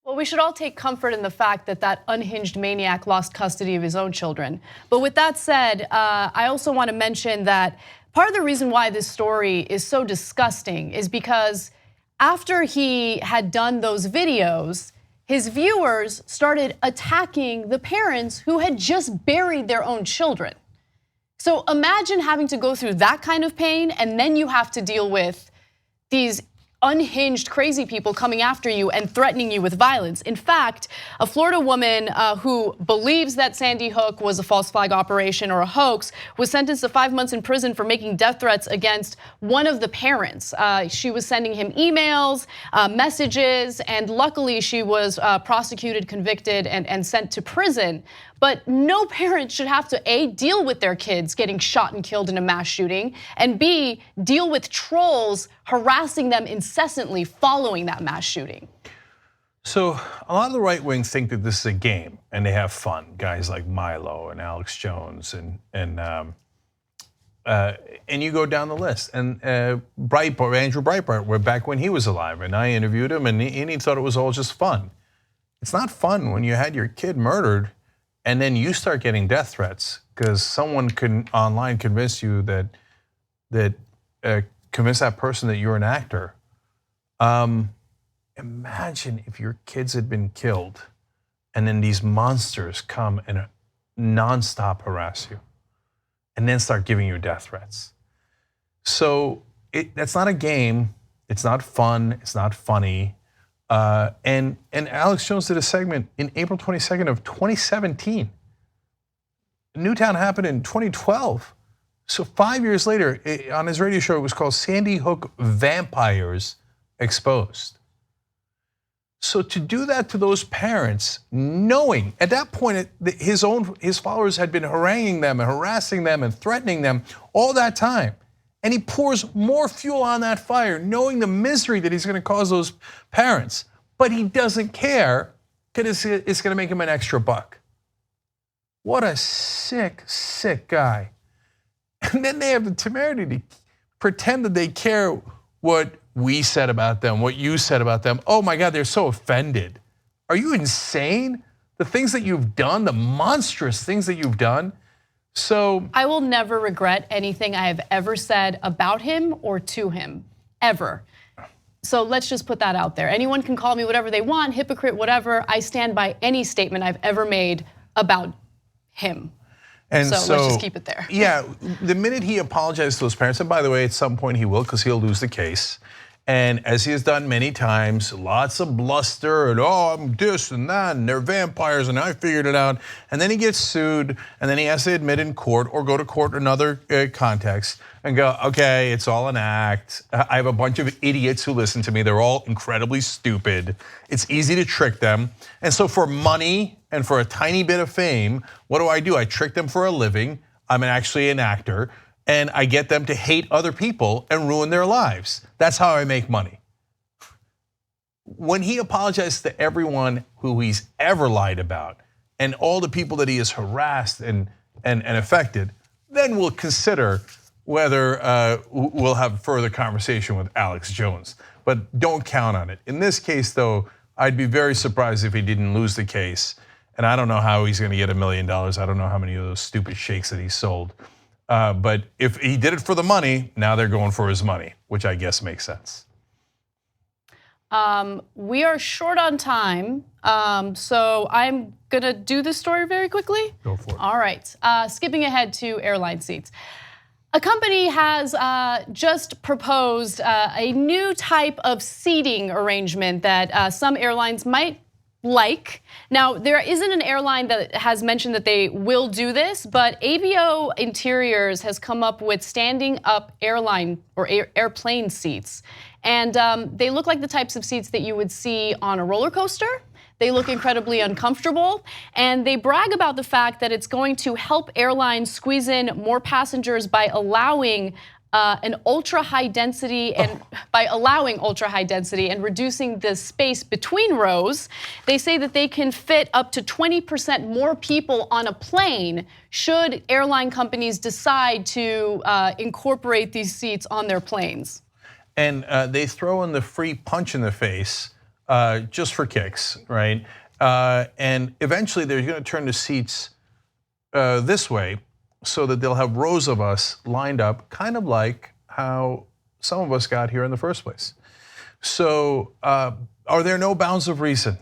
Well, we should all take comfort in the fact that that unhinged maniac lost custody of his own children. But with that said, I also want to mention that part of the reason why this story is so disgusting is because after he had done those videos, his viewers started attacking the parents who had just buried their own children. So imagine having to go through that kind of pain, and then you have to deal with these unhinged, crazy people coming after you and threatening you with violence. In fact, a Florida woman who believes that Sandy Hook was a false flag operation or a hoax was sentenced to 5 months in prison for making death threats against one of the parents. She was sending him emails, messages, and luckily she was prosecuted, convicted, and sent to prison. But no parent should have to A, deal with their kids getting shot and killed in a mass shooting, and B, deal with trolls harassing them incessantly following that mass shooting. So a lot of the right wing think that this is a game and they have fun. Guys like Milo and Alex Jones and you go down the list. And Breitbart, Andrew Breitbart, back when he was alive, and I interviewed him, and he thought it was all just fun. It's not fun when you had your kid murdered, and then you start getting death threats because someone online convince you that convince that person that you're an actor. Imagine if your kids had been killed, and then these monsters come and nonstop harass you, and then start giving you death threats. So that's not a game. It's not fun. It's not funny. And Alex Jones did a segment in April 22nd of 2017. Newtown happened in 2012. So 5 years later, on his radio show, it was called Sandy Hook Vampires Exposed. So to do that to those parents, knowing at that point his followers had been haranguing them and harassing them and threatening them all that time, and he pours more fuel on that fire, knowing the misery that he's going to cause those parents, but he doesn't care because it's going to make him an extra buck. What a sick, sick guy. And then they have the temerity to pretend that they care what we said about them, what you said about them. Oh my God, they're so offended. Are you insane? The things that you've done, the monstrous things that you've done. So I will never regret anything I have ever said about him or to him, ever. So let's just put that out there. Anyone can call me whatever they want, hypocrite, whatever. I stand by any statement I've ever made about him. And so let's just keep it there. Yeah, the minute he apologized to those parents, and by the way, at some point he will because he'll lose the case. And as he has done many times, lots of bluster and I'm this and that and they're vampires and I figured it out. And then he gets sued and then he has to admit in court or go to court in another context and go, okay, it's all an act. I have a bunch of idiots who listen to me. They're all incredibly stupid. It's easy to trick them. And so for money and for a tiny bit of fame, what do? I trick them for a living. I'm actually an actor. And I get them to hate other people and ruin their lives. That's how I make money. When he apologized to everyone who he's ever lied about and all the people that he has harassed and affected, then we'll consider whether we'll have further conversation with Alex Jones. But don't count on it. In this case, though, I'd be very surprised if he didn't lose the case. And I don't know how he's going to get $1 million. I don't know how many of those stupid shakes that he sold. But if he did it for the money, now they're going for his money, which I guess makes sense. We are short on time, so I'm gonna do this story very quickly. Go for it. All right, skipping ahead to airline seats. A company has just proposed a new type of seating arrangement that some airlines might like. Now, there isn't an airline that has mentioned that they will do this, but Avio Interiors has come up with standing up airline or airplane seats. And they look like the types of seats that you would see on a roller coaster. They look incredibly uncomfortable, and they brag about the fact that it's going to help airlines squeeze in more passengers by allowing an ultra high density and reducing the space between rows. They say that they can fit up to 20% more people on a plane should airline companies decide to incorporate these seats on their planes. And they throw in the free punch in the face just for kicks, right? And eventually they're going to turn the seats this way, so that they'll have rows of us lined up, kind of like how some of us got here in the first place. So are there no bounds of reason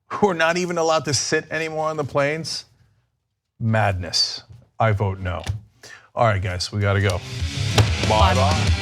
who are not even allowed to sit anymore on the planes? Madness. I vote no. All right, guys, we gotta go. Bye-bye.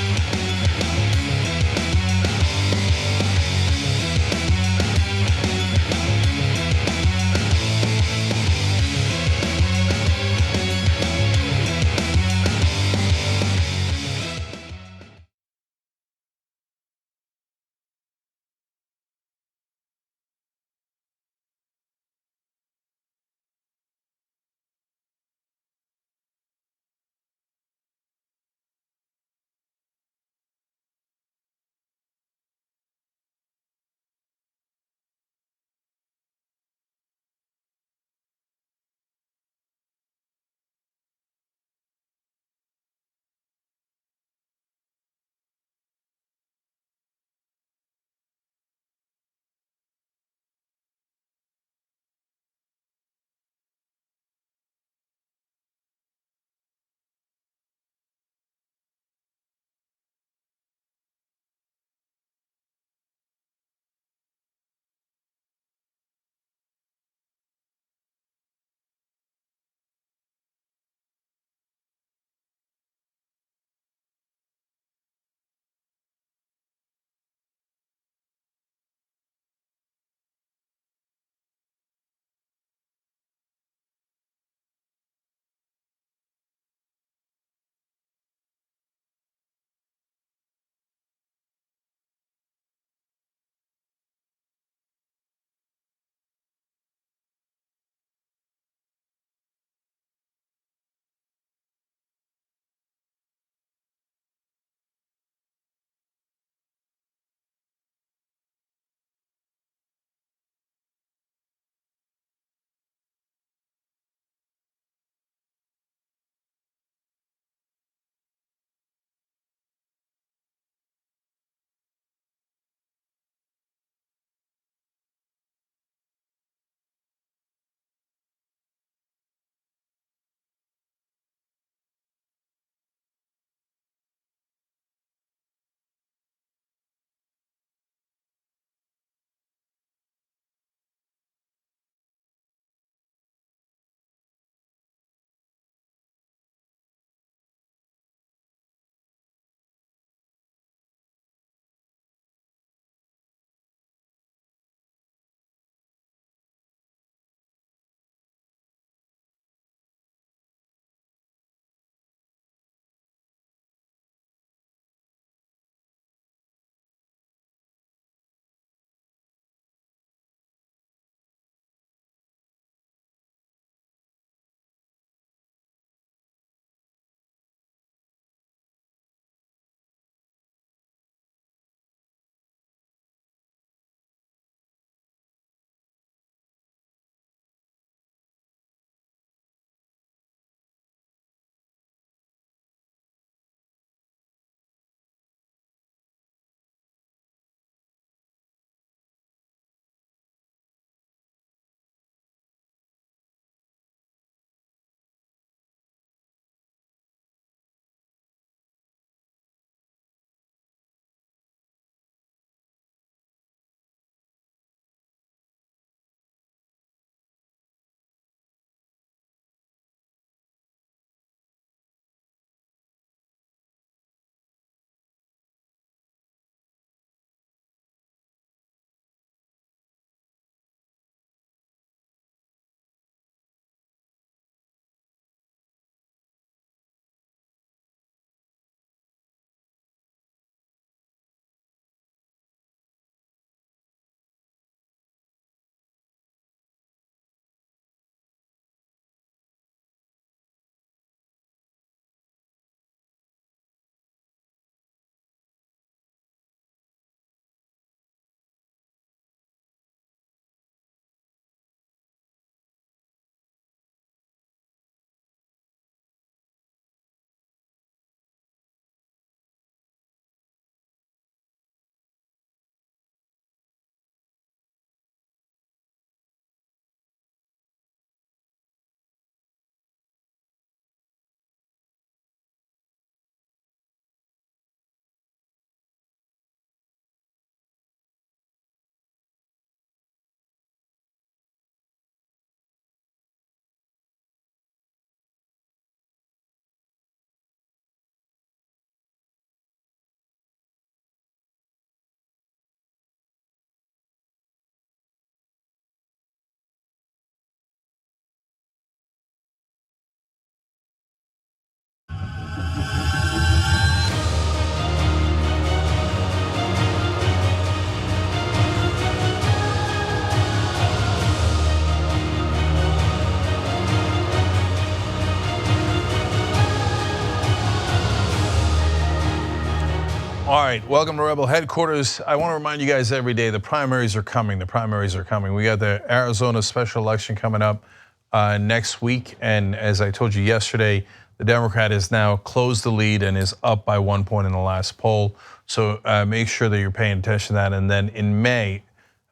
All right, welcome to Rebel Headquarters. I want to remind you guys every day the primaries are coming. The primaries are coming. We got the Arizona special election coming up next week. And as I told you yesterday, the Democrat has now closed the lead and is up by 1 point in the last poll. So make sure that you're paying attention to that. And then in May,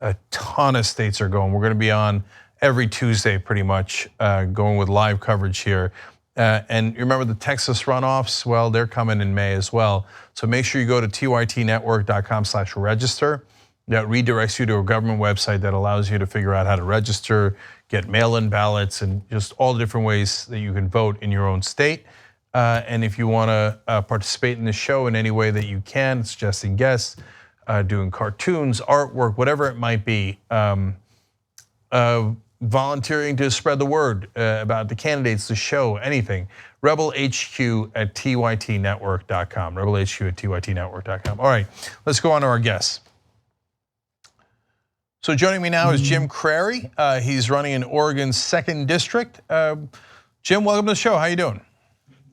a ton of states are going. We're going to be on every Tuesday pretty much, going with live coverage here. And you remember the Texas runoffs? Well, they're coming in May as well. So make sure you go to tytnetwork.com/register. That redirects you to a government website that allows you to figure out how to register, get mail-in ballots, and just all the different ways that you can vote in your own state. And if you want to participate in the show in any way that you can, suggesting guests, doing cartoons, artwork, whatever it might be, volunteering to spread the word about the candidates, the show, anything. RebelHQ@tytnetwork.com. RebelHQ@tytnetwork.com. All right, let's go on to our guests. So joining me now is Jim Crary. He's running in Oregon's 2nd District. Jim, welcome to the show. How you doing?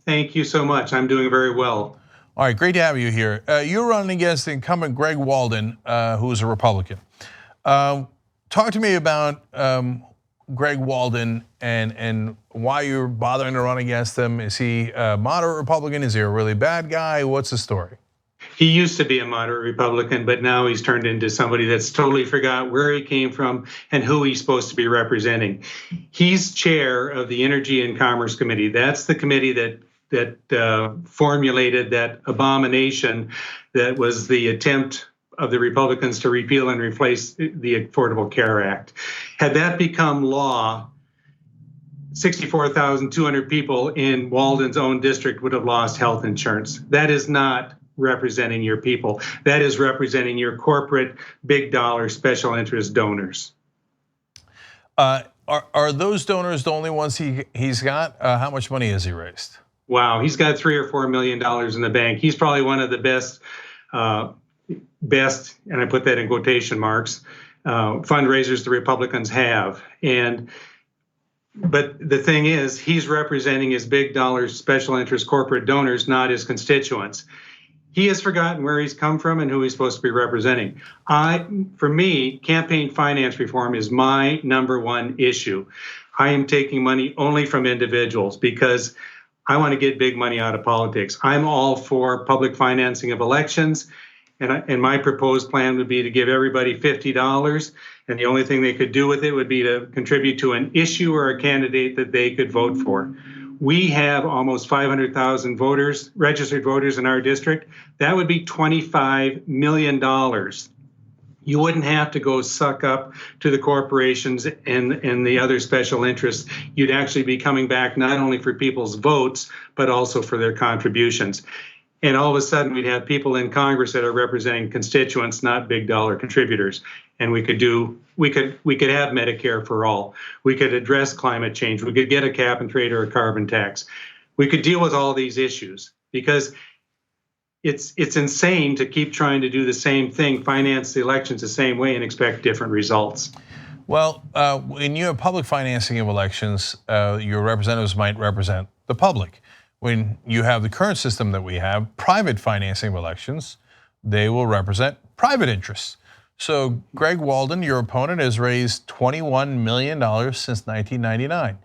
Thank you so much. I'm doing very well. All right, great to have you here. You're running against the incumbent Greg Walden, who is a Republican. Talk to me about Greg Walden and why you're bothering to run against him. Is he a moderate Republican? Is he a really bad guy? What's the story? He used to be a moderate Republican, but now he's turned into somebody that's totally forgot where he came from and who he's supposed to be representing. He's chair of the Energy and Commerce Committee. That's the committee that formulated that abomination that was the attempt of the Republicans to repeal and replace the Affordable Care Act. Had that become law, 64,200 people in Walden's own district would have lost health insurance. That is not representing your people. That is representing your corporate, big dollar, special interest donors. Are those donors the only ones he's got? How much money has he raised? Wow, he's got $3 or $4 million in the bank. He's probably one of the best, and I put that in quotation marks, fundraisers the Republicans have. But the thing is, he's representing his big dollar special interest corporate donors, not his constituents. He has forgotten where he's come from and who he's supposed to be representing. For me, campaign finance reform is my #1 issue. I am taking money only from individuals because I want to get big money out of politics. I'm all for public financing of elections. And my proposed plan would be to give everybody $50, and the only thing they could do with it would be to contribute to an issue or a candidate that they could vote for. We have almost 500,000 voters, registered voters in our district. That would be $25 million. You wouldn't have to go suck up to the corporations and the other special interests. You'd actually be coming back not only for people's votes, but also for their contributions. And all of a sudden, we'd have people in Congress that are representing constituents, not big dollar contributors. And we could have Medicare for all. We could address climate change. We could get a cap and trade or a carbon tax. We could deal with all these issues because it's insane to keep trying to do the same thing, finance the elections the same way, and expect different results. Well, when you have public financing of elections, your representatives might represent the public. When you have the current system that we have, private financing of elections, they will represent private interests. So Greg Walden, your opponent, has raised $21 million since 1999.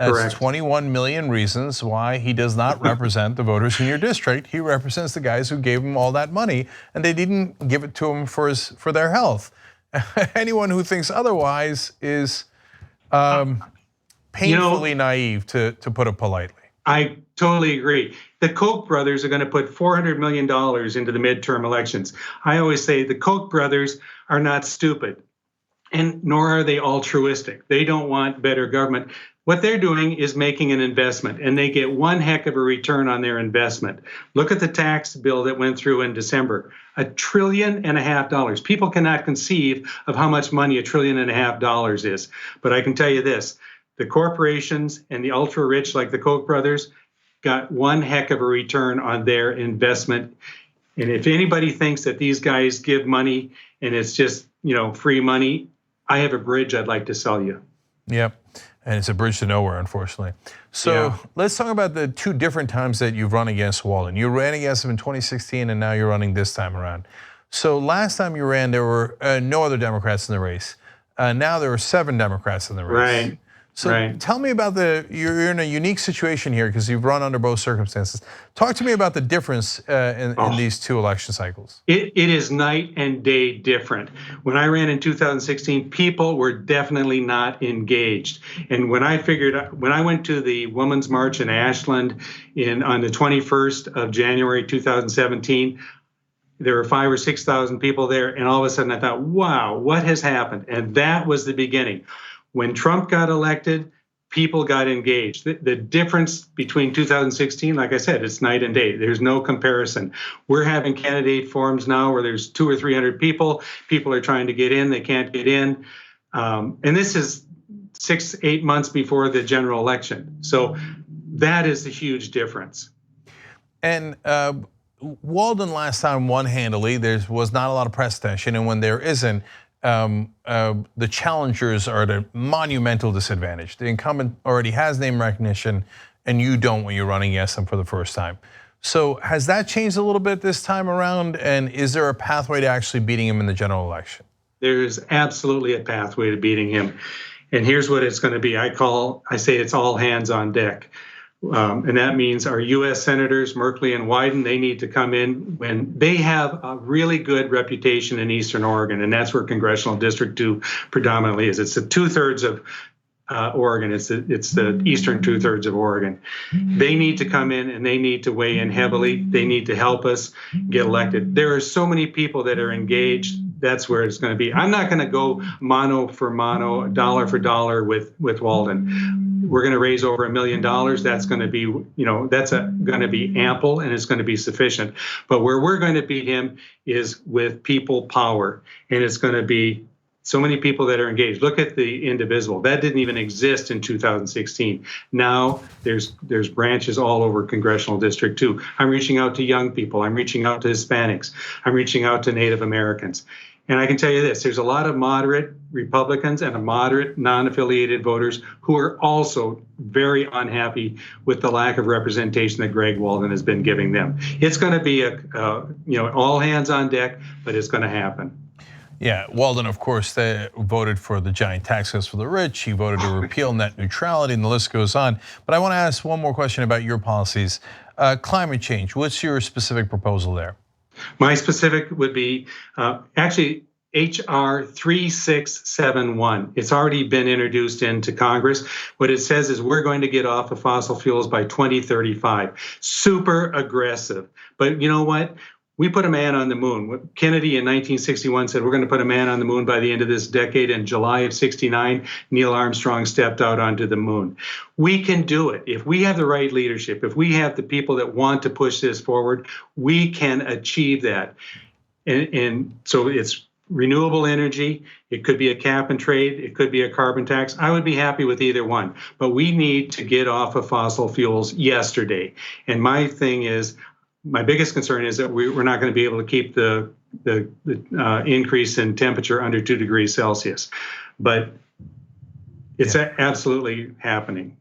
That's Correct. 21 million reasons why he does not represent the voters in your district. He represents the guys who gave him all that money, and they didn't give it to him for their health. Anyone who thinks otherwise is painfully naive, to put it politely. I totally agree. The Koch brothers are going to put $400 million into the midterm elections. I always say the Koch brothers are not stupid, and nor are they altruistic. They don't want better government. What they're doing is making an investment, and they get one heck of a return on their investment. Look at the tax bill that went through in December, $1.5 trillion. People cannot conceive of how much money $1.5 trillion is. But I can tell you this, the corporations and the ultra rich like the Koch brothers got one heck of a return on their investment. And if anybody thinks that these guys give money and it's just, free money, I have a bridge I'd like to sell you. Yep. and it's a bridge to nowhere, unfortunately. So let's talk about the two different times that you've run against Walden. You ran against him in 2016, and now you're running this time around. So last time you ran, there were no other Democrats in the race. Now there are 7 Democrats in the race. Right. So tell me about you're in a unique situation here because you've run under both circumstances. Talk to me about the difference in these 2 election cycles. It is night and day different. When I ran in 2016, people were definitely not engaged. And when I went to the Women's March in Ashland on the 21st of January 2017, there were 5,000 or 6,000 people there, and all of a sudden I thought, wow, what has happened? And that was the beginning. When Trump got elected, people got engaged. The difference between 2016, like I said, it's night and day. There's no comparison. We're having candidate forums now where there's 200 or 300 people. People are trying to get in, they can't get in. And this is 6-8 months before the general election. So that is the huge difference. And Walden last time won handily. There was not a lot of press attention, and when there isn't, the challengers are at a monumental disadvantage. The incumbent already has name recognition, and you don't when you're running against them for the first time. So has that changed a little bit this time around? And is there a pathway to actually beating him in the general election? There is absolutely a pathway to beating him. And here's what it's going to be. I say it's all hands on deck. And that means our U.S. Senators, Merkley and Wyden, they need to come in when they have a really good reputation in Eastern Oregon, and that's where Congressional District 2 predominantly is. It's the 2/3 of Oregon. It's the eastern 2/3 of Oregon. They need to come in and they need to weigh in heavily. They need to help us get elected. There are so many people that are engaged. That's where it's going to be. I'm not going to go mano for mano, dollar for dollar with Walden. We're going to raise over $1 million. That's going to be, going to be ample and it's going to be sufficient. But where we're going to beat him is with people power, and it's going to be so many people that are engaged. Look at the indivisible. That didn't even exist in 2016. Now there's branches all over Congressional District 2. I'm reaching out to young people. I'm reaching out to Hispanics. I'm reaching out to Native Americans. And I can tell you this, there's a lot of moderate Republicans and moderate non-affiliated voters who are also very unhappy with the lack of representation that Greg Walden has been giving them. It's going to be all hands on deck, but it's going to happen. Yeah, Walden, of course, they voted for the giant tax cuts for the rich. He voted to repeal net neutrality, and the list goes on. But I want to ask one more question about your policies. Climate change, what's your specific proposal there? My specific would be actually HR 3671. It's already been introduced into Congress. What it says is we're going to get off of fossil fuels by 2035. Super aggressive. But you know what? We put a man on the moon. Kennedy in 1961 said we're going to put a man on the moon by the end of this decade. In July of 69, Neil Armstrong stepped out onto the moon. We can do it. If we have the right leadership, if we have the people that want to push this forward, we can achieve that. And so it's renewable energy. It could be a cap and trade. It could be a carbon tax. I would be happy with either one. But we need to get off of fossil fuels yesterday. And my biggest concern is that we're not going to be able to keep the increase in temperature under 2 degrees Celsius. But it's absolutely happening.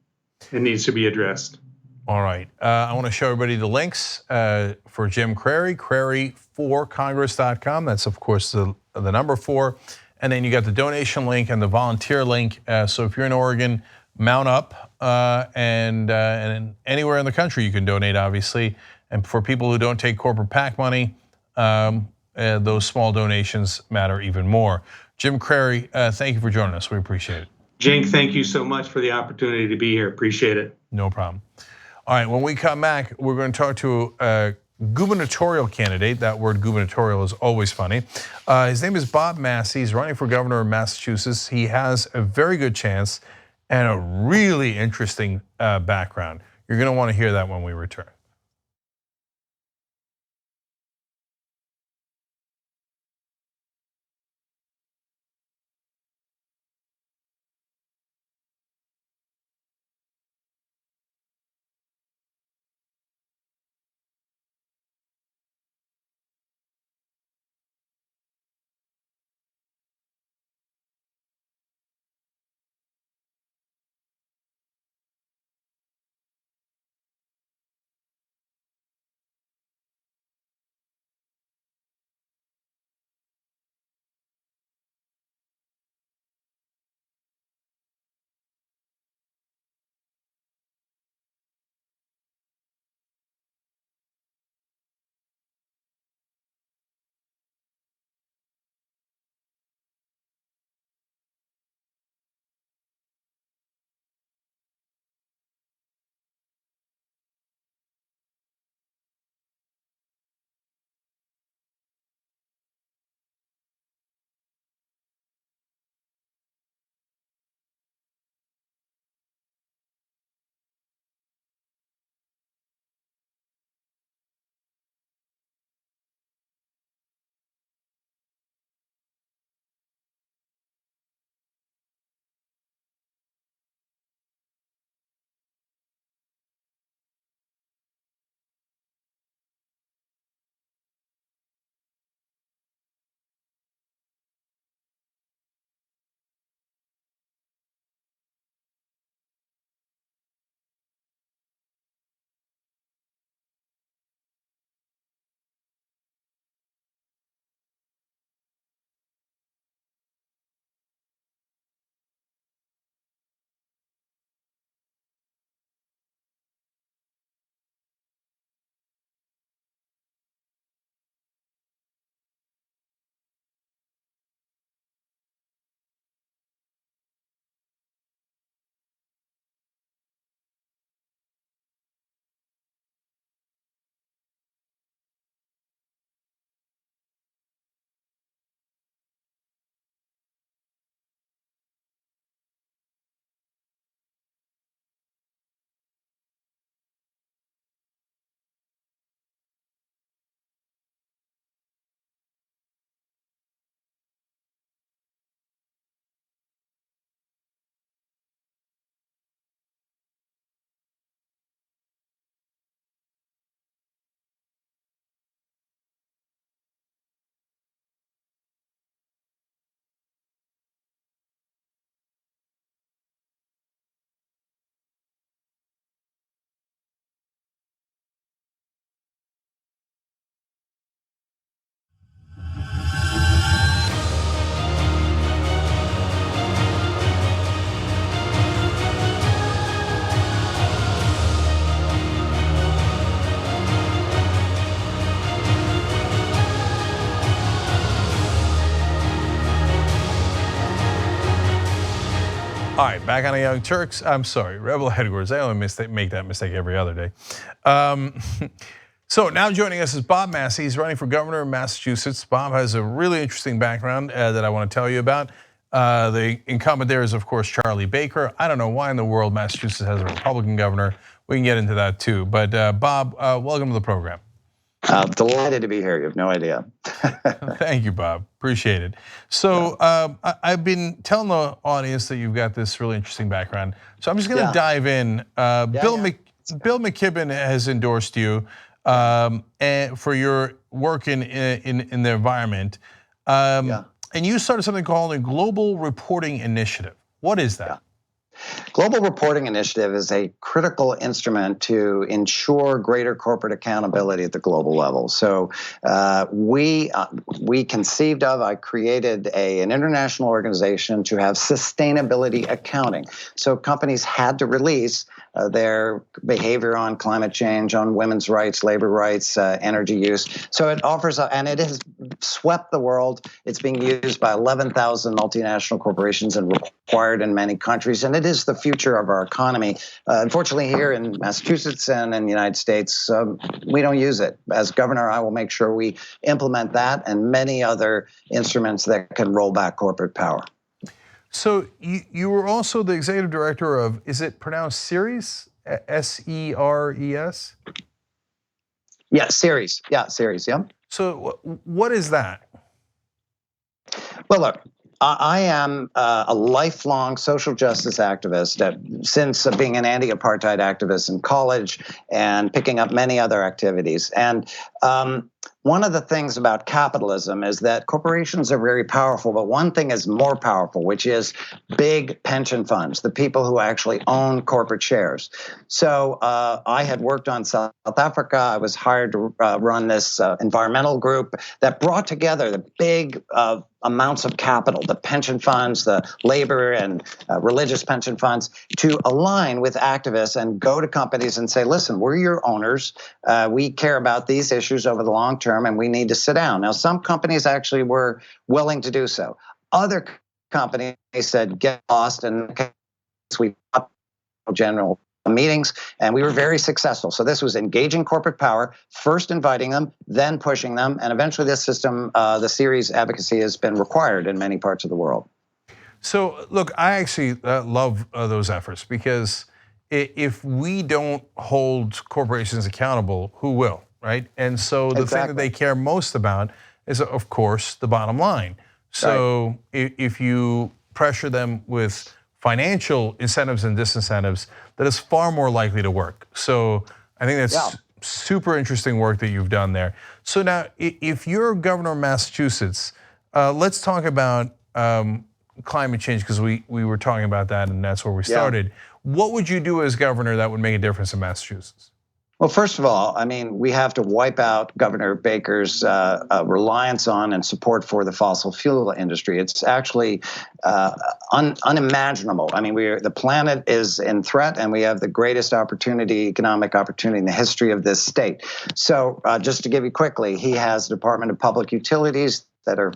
It needs to be addressed. All right. I want to show everybody the links for Jim Crary, Crary4Congress.com. That's, of course, the number 4. And then you got the donation link and the volunteer link. So if you're in Oregon, mount up. And anywhere in the country you can donate, obviously. And for people who don't take corporate PAC money, those small donations matter even more. Jim Crary, thank you for joining us. We appreciate it. Jake, thank you so much for the opportunity to be here. Appreciate it. No problem. All right, when we come back, we're going to talk to a gubernatorial candidate. That word gubernatorial is always funny. His name is Bob Massey. He's running for governor of Massachusetts. He has a very good chance and a really interesting background. You're going to want to hear that when we return. All right, back on the Young Turks. I'm sorry, Rebel Headquarters. I only make that mistake every other day. So now joining us is Bob Massey. He's running for governor of Massachusetts. Bob has a really interesting background that I want to tell you about. The incumbent there is, of course, Charlie Baker. I don't know why in the world Massachusetts has a Republican governor. We can get into that too. But Bob, welcome to the program. Delighted to be here. You have no idea. Thank you, Bob. Appreciate it. So I've been telling the audience that you've got this really interesting background. So I'm just going to dive in. Bill McKibben has endorsed you for your work in the environment. And you started something called a Global Reporting Initiative. What is that? Global Reporting Initiative is a critical instrument to ensure greater corporate accountability at the global level. So we conceived of, I created an international organization to have sustainability accounting. So companies had to release their behavior on climate change, on women's rights, labor rights, energy use. So it offers, and it has swept the world. It's being used by 11,000 multinational corporations and required in many countries. And it is the future of our economy. Unfortunately, here in Massachusetts and in the United States, we don't use it. As governor, I will make sure we implement that and many other instruments that can roll back corporate power. So you were also the executive director of, is it pronounced Ceres? S-E-R-E-S? Yeah, Ceres. Yeah, Ceres, yeah. So what is that? Well, look, I am a lifelong social justice activist since being an anti-apartheid activist in college and picking up many other activities. And one of the things about capitalism is that corporations are very powerful, but one thing is more powerful, which is big pension funds, the people who actually own corporate shares. So I had worked on South Africa. I was hired to run this environmental group that brought together the big amounts of capital, the pension funds, the labor and religious pension funds, to align with activists and go to companies and say, listen, we're your owners. We care about these issues over the long term, and we need to sit down. Now, some companies actually were willing to do so. Other companies said, get lost, and we general meetings, and we were very successful. So this was engaging corporate power, first inviting them, then pushing them, and eventually this system, the Ceres advocacy, has been required in many parts of the world. So look, I actually love those efforts, because if we don't hold corporations accountable, who will, right? And so the thing that they care most about is, of course, the bottom line. So if you pressure them with financial incentives and disincentives, that is far more likely to work. So I think that's super interesting work that you've done there. So now, if you're governor of Massachusetts, let's talk about climate change, because we were talking about that, and that's where we started. What would you do as governor that would make a difference in Massachusetts? Well, first of all, I mean, we have to wipe out Governor Baker's reliance on and support for the fossil fuel industry. It's actually unimaginable. I mean, the planet is in threat, and we have the greatest economic opportunity in the history of this state. So just to give you quickly, he has the Department of Public Utilities that are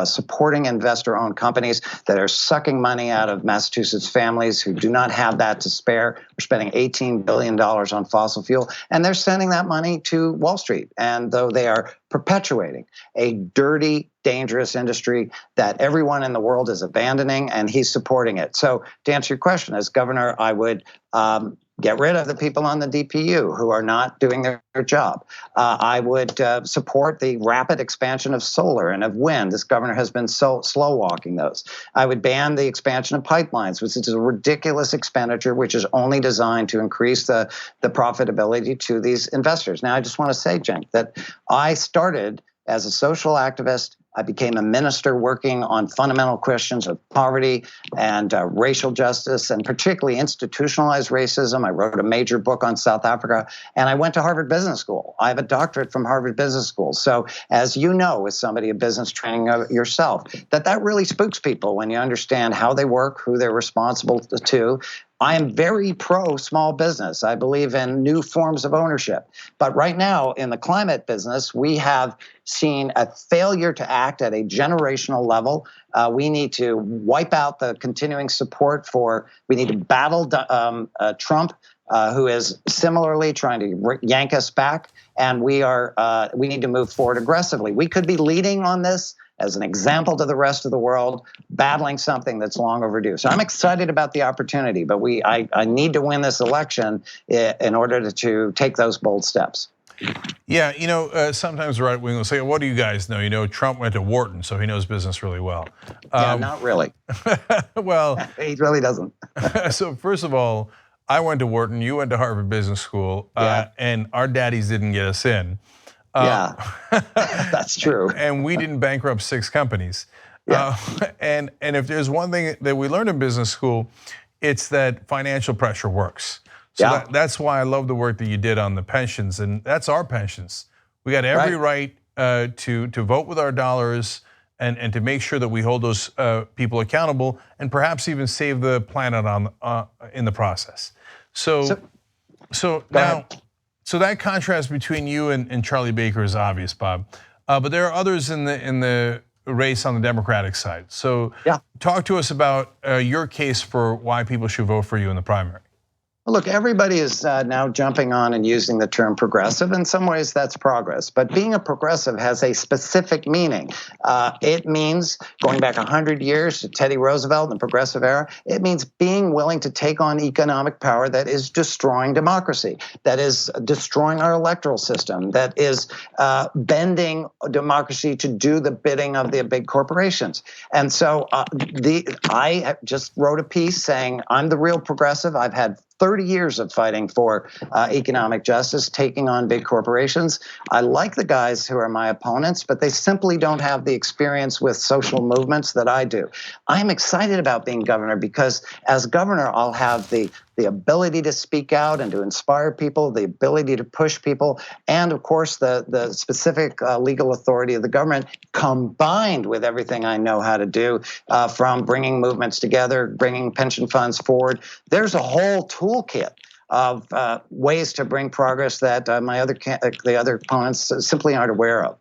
supporting investor-owned companies that are sucking money out of Massachusetts families who do not have that to spare. We're spending $18 billion on fossil fuel, and they're sending that money to Wall Street. And though they are perpetuating a dirty, dangerous industry that everyone in the world is abandoning, and he's supporting it. So to answer your question, as governor, I would get rid of the people on the DPU who are not doing their job. I would support the rapid expansion of solar and of wind. This governor has been so slow walking those. I would ban the expansion of pipelines, which is a ridiculous expenditure, which is only designed to increase the profitability to these investors. Now, I just want to say, Jen, that I started as a social activist. I became a minister working on fundamental questions of poverty and racial justice, and particularly institutionalized racism. I wrote a major book on South Africa, and I went to Harvard Business School. I have a doctorate from Harvard Business School. So as you know, as somebody of business training yourself, that really spooks people when you understand how they work, who they're responsible to, I am very pro small business. I believe in new forms of ownership. But right now in the climate business, we have seen a failure to act at a generational level. We need to wipe out the continuing support we need to battle Trump, who is similarly trying to yank us back. And we need to move forward aggressively. We could be leading on this as an example to the rest of the world, battling something that's long overdue. So I'm excited about the opportunity, but I need to win this election in order to take those bold steps. Yeah, sometimes the right wing will say, what do you guys know? Trump went to Wharton, so he knows business really well. Yeah, not really. Well, he really doesn't. So first of all, I went to Wharton, you went to Harvard Business School, and our daddies didn't get us in. Yeah, that's true. And we didn't bankrupt 6 companies. Yeah. And if there's one thing that we learned in business school, it's that financial pressure works. So that's why I love the work that you did on the pensions, and that's our pensions. We got every right to vote with our dollars and to make sure that we hold those people accountable and perhaps even save the planet in the process. So now. So that contrast between you and Charlie Baker is obvious, Bob. But there are others in the race on the Democratic side. So talk to us about your case for why people should vote for you in the primary. Look, everybody is now jumping on and using the term progressive. In some ways, that's progress. But being a progressive has a specific meaning. It means, going back 100 years to Teddy Roosevelt and the progressive era, it means being willing to take on economic power that is destroying democracy, that is destroying our electoral system, that is bending democracy to do the bidding of the big corporations. And so I just wrote a piece saying, I'm the real progressive. I've had 30 years of fighting for economic justice, taking on big corporations. I like the guys who are my opponents, but they simply don't have the experience with social movements that I do. I'm excited about being governor because as governor, I'll have the ability to speak out and to inspire people, the ability to push people, and of course the specific legal authority of the government combined with everything I know how to do from bringing movements together, bringing pension funds forward. There's a whole toolkit of ways to bring progress that the other opponents simply aren't aware of.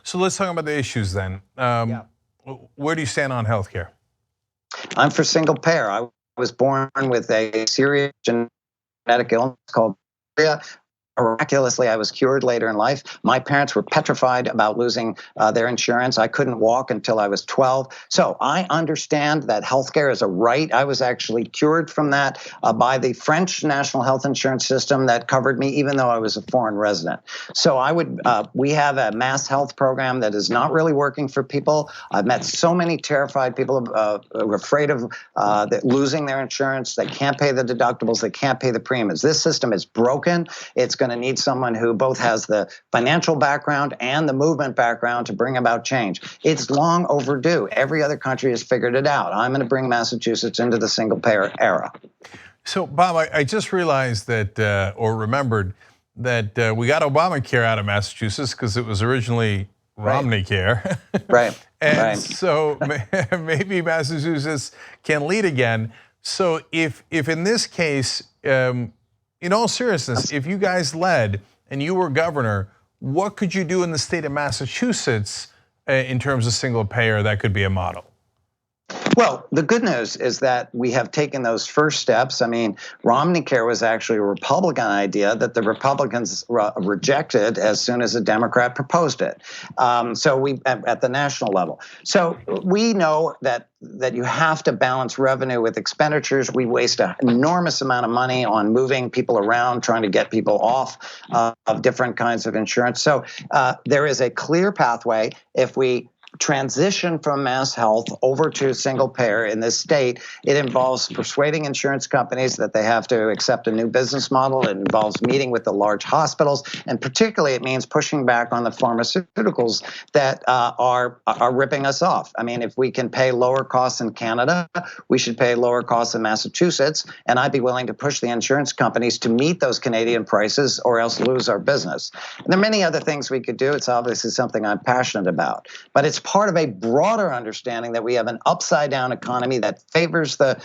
So let's talk about the issues then. Where do you stand on healthcare? I'm for single payer. I was born with a serious genetic illness called miraculously, I was cured later in life. My parents were petrified about losing their insurance. I couldn't walk until I was 12. So I understand that healthcare is a right. I was actually cured from that by the French national health insurance system that covered me, even though I was a foreign resident. So we have a mass health program that is not really working for people. I've met so many terrified people who are afraid of losing their insurance. They can't pay the deductibles. They can't pay the premiums. This system is broken. It's going to need someone who both has the financial background and the movement background to bring about change. It's long overdue. Every other country has figured it out. I'm going to bring Massachusetts into the single payer era. So Bob, I just realized that, or remembered that we got Obamacare out of Massachusetts because it was originally Romney care. Right. And so maybe Massachusetts can lead again. So if in this case, in all seriousness, if you guys led and you were governor, what could you do in the state of Massachusetts in terms of single payer that could be a model? Well, the good news is that we have taken those first steps. I mean, Romney Care was actually a Republican idea that the Republicans rejected as soon as a Democrat proposed it. So we at the national level. So we know that you have to balance revenue with expenditures. We waste an enormous amount of money on moving people around, trying to get people off of different kinds of insurance. So there is a clear pathway if we transition from mass health over to single payer in this state. It involves persuading insurance companies that they have to accept a new business model. It involves meeting with the large hospitals, and particularly it means pushing back on the pharmaceuticals that are ripping us off. I mean, if we can pay lower costs in Canada, we should pay lower costs in Massachusetts, and I'd be willing to push the insurance companies to meet those Canadian prices or else lose our business. And there are many other things we could do. It's obviously something I'm passionate about, but it's part of a broader understanding that we have an upside down economy that favors the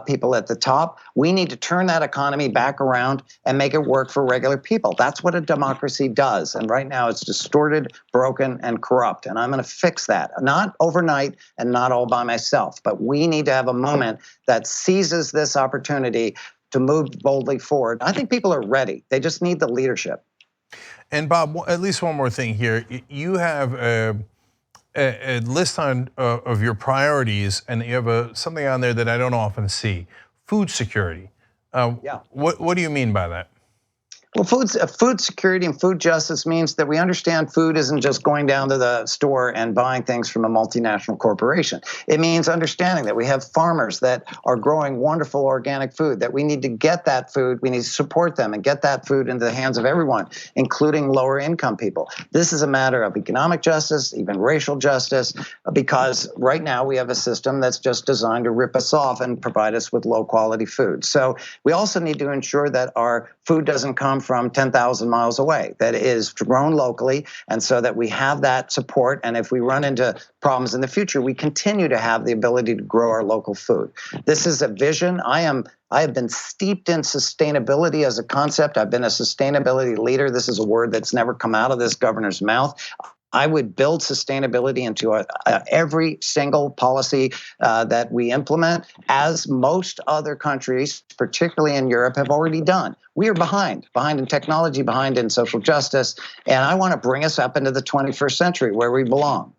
people at the top. We need to turn that economy back around and make it work for regular people. That's what a democracy does. And right now it's distorted, broken, and corrupt. And I'm going to fix that. Not overnight and not all by myself, but we need to have a moment that seizes this opportunity to move boldly forward. I think people are ready. They just need the leadership. And Bob, at least one more thing here. You have a list of your priorities, and you have something on there that I don't often see: food security. Yeah. What do you mean by that? Well, food security and food justice means that we understand food isn't just going down to the store and buying things from a multinational corporation. It means understanding that we have farmers that are growing wonderful organic food, that we need to get that food, we need to support them and get that food into the hands of everyone, including lower income people. This is a matter of economic justice, even racial justice, because right now we have a system that's just designed to rip us off and provide us with low quality food. So we also need to ensure that our food doesn't come from 10,000 miles away, that it is grown locally, and so that we have that support. And if we run into problems in the future, we continue to have the ability to grow our local food. This is a vision. I have been steeped in sustainability as a concept. I've been a sustainability leader. This is a word that's never come out of this governor's mouth. I would build sustainability into every single policy that we implement, as most other countries, particularly in Europe, have already done. We are behind in technology, behind in social justice, and I want to bring us up into the 21st century where we belong.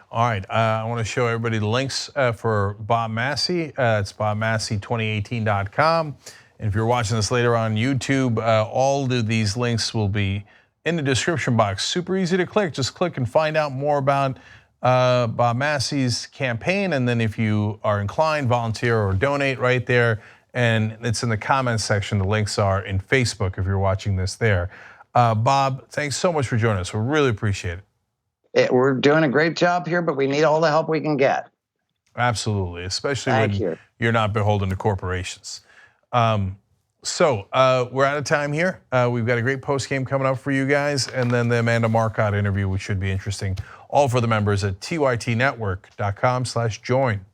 All right, I want to show everybody the links for Bob Massey. It's bobmassey2018.com. And if you're watching this later on YouTube, all of these links will be in the description box. Super easy to click. Just click and find out more about Bob Massey's campaign. And then if you are inclined, volunteer or donate right there. And it's in the comments section. The links are in Facebook if you're watching this there. Bob, thanks so much for joining us. We really appreciate it. We're doing a great job here, but we need all the help we can get. Absolutely, especially when you're not beholden to corporations. So we're out of time here. We've got a great post game coming up for you guys, and then the Amanda Marcotte interview, which should be interesting. All for the members at tytnetwork.com/join.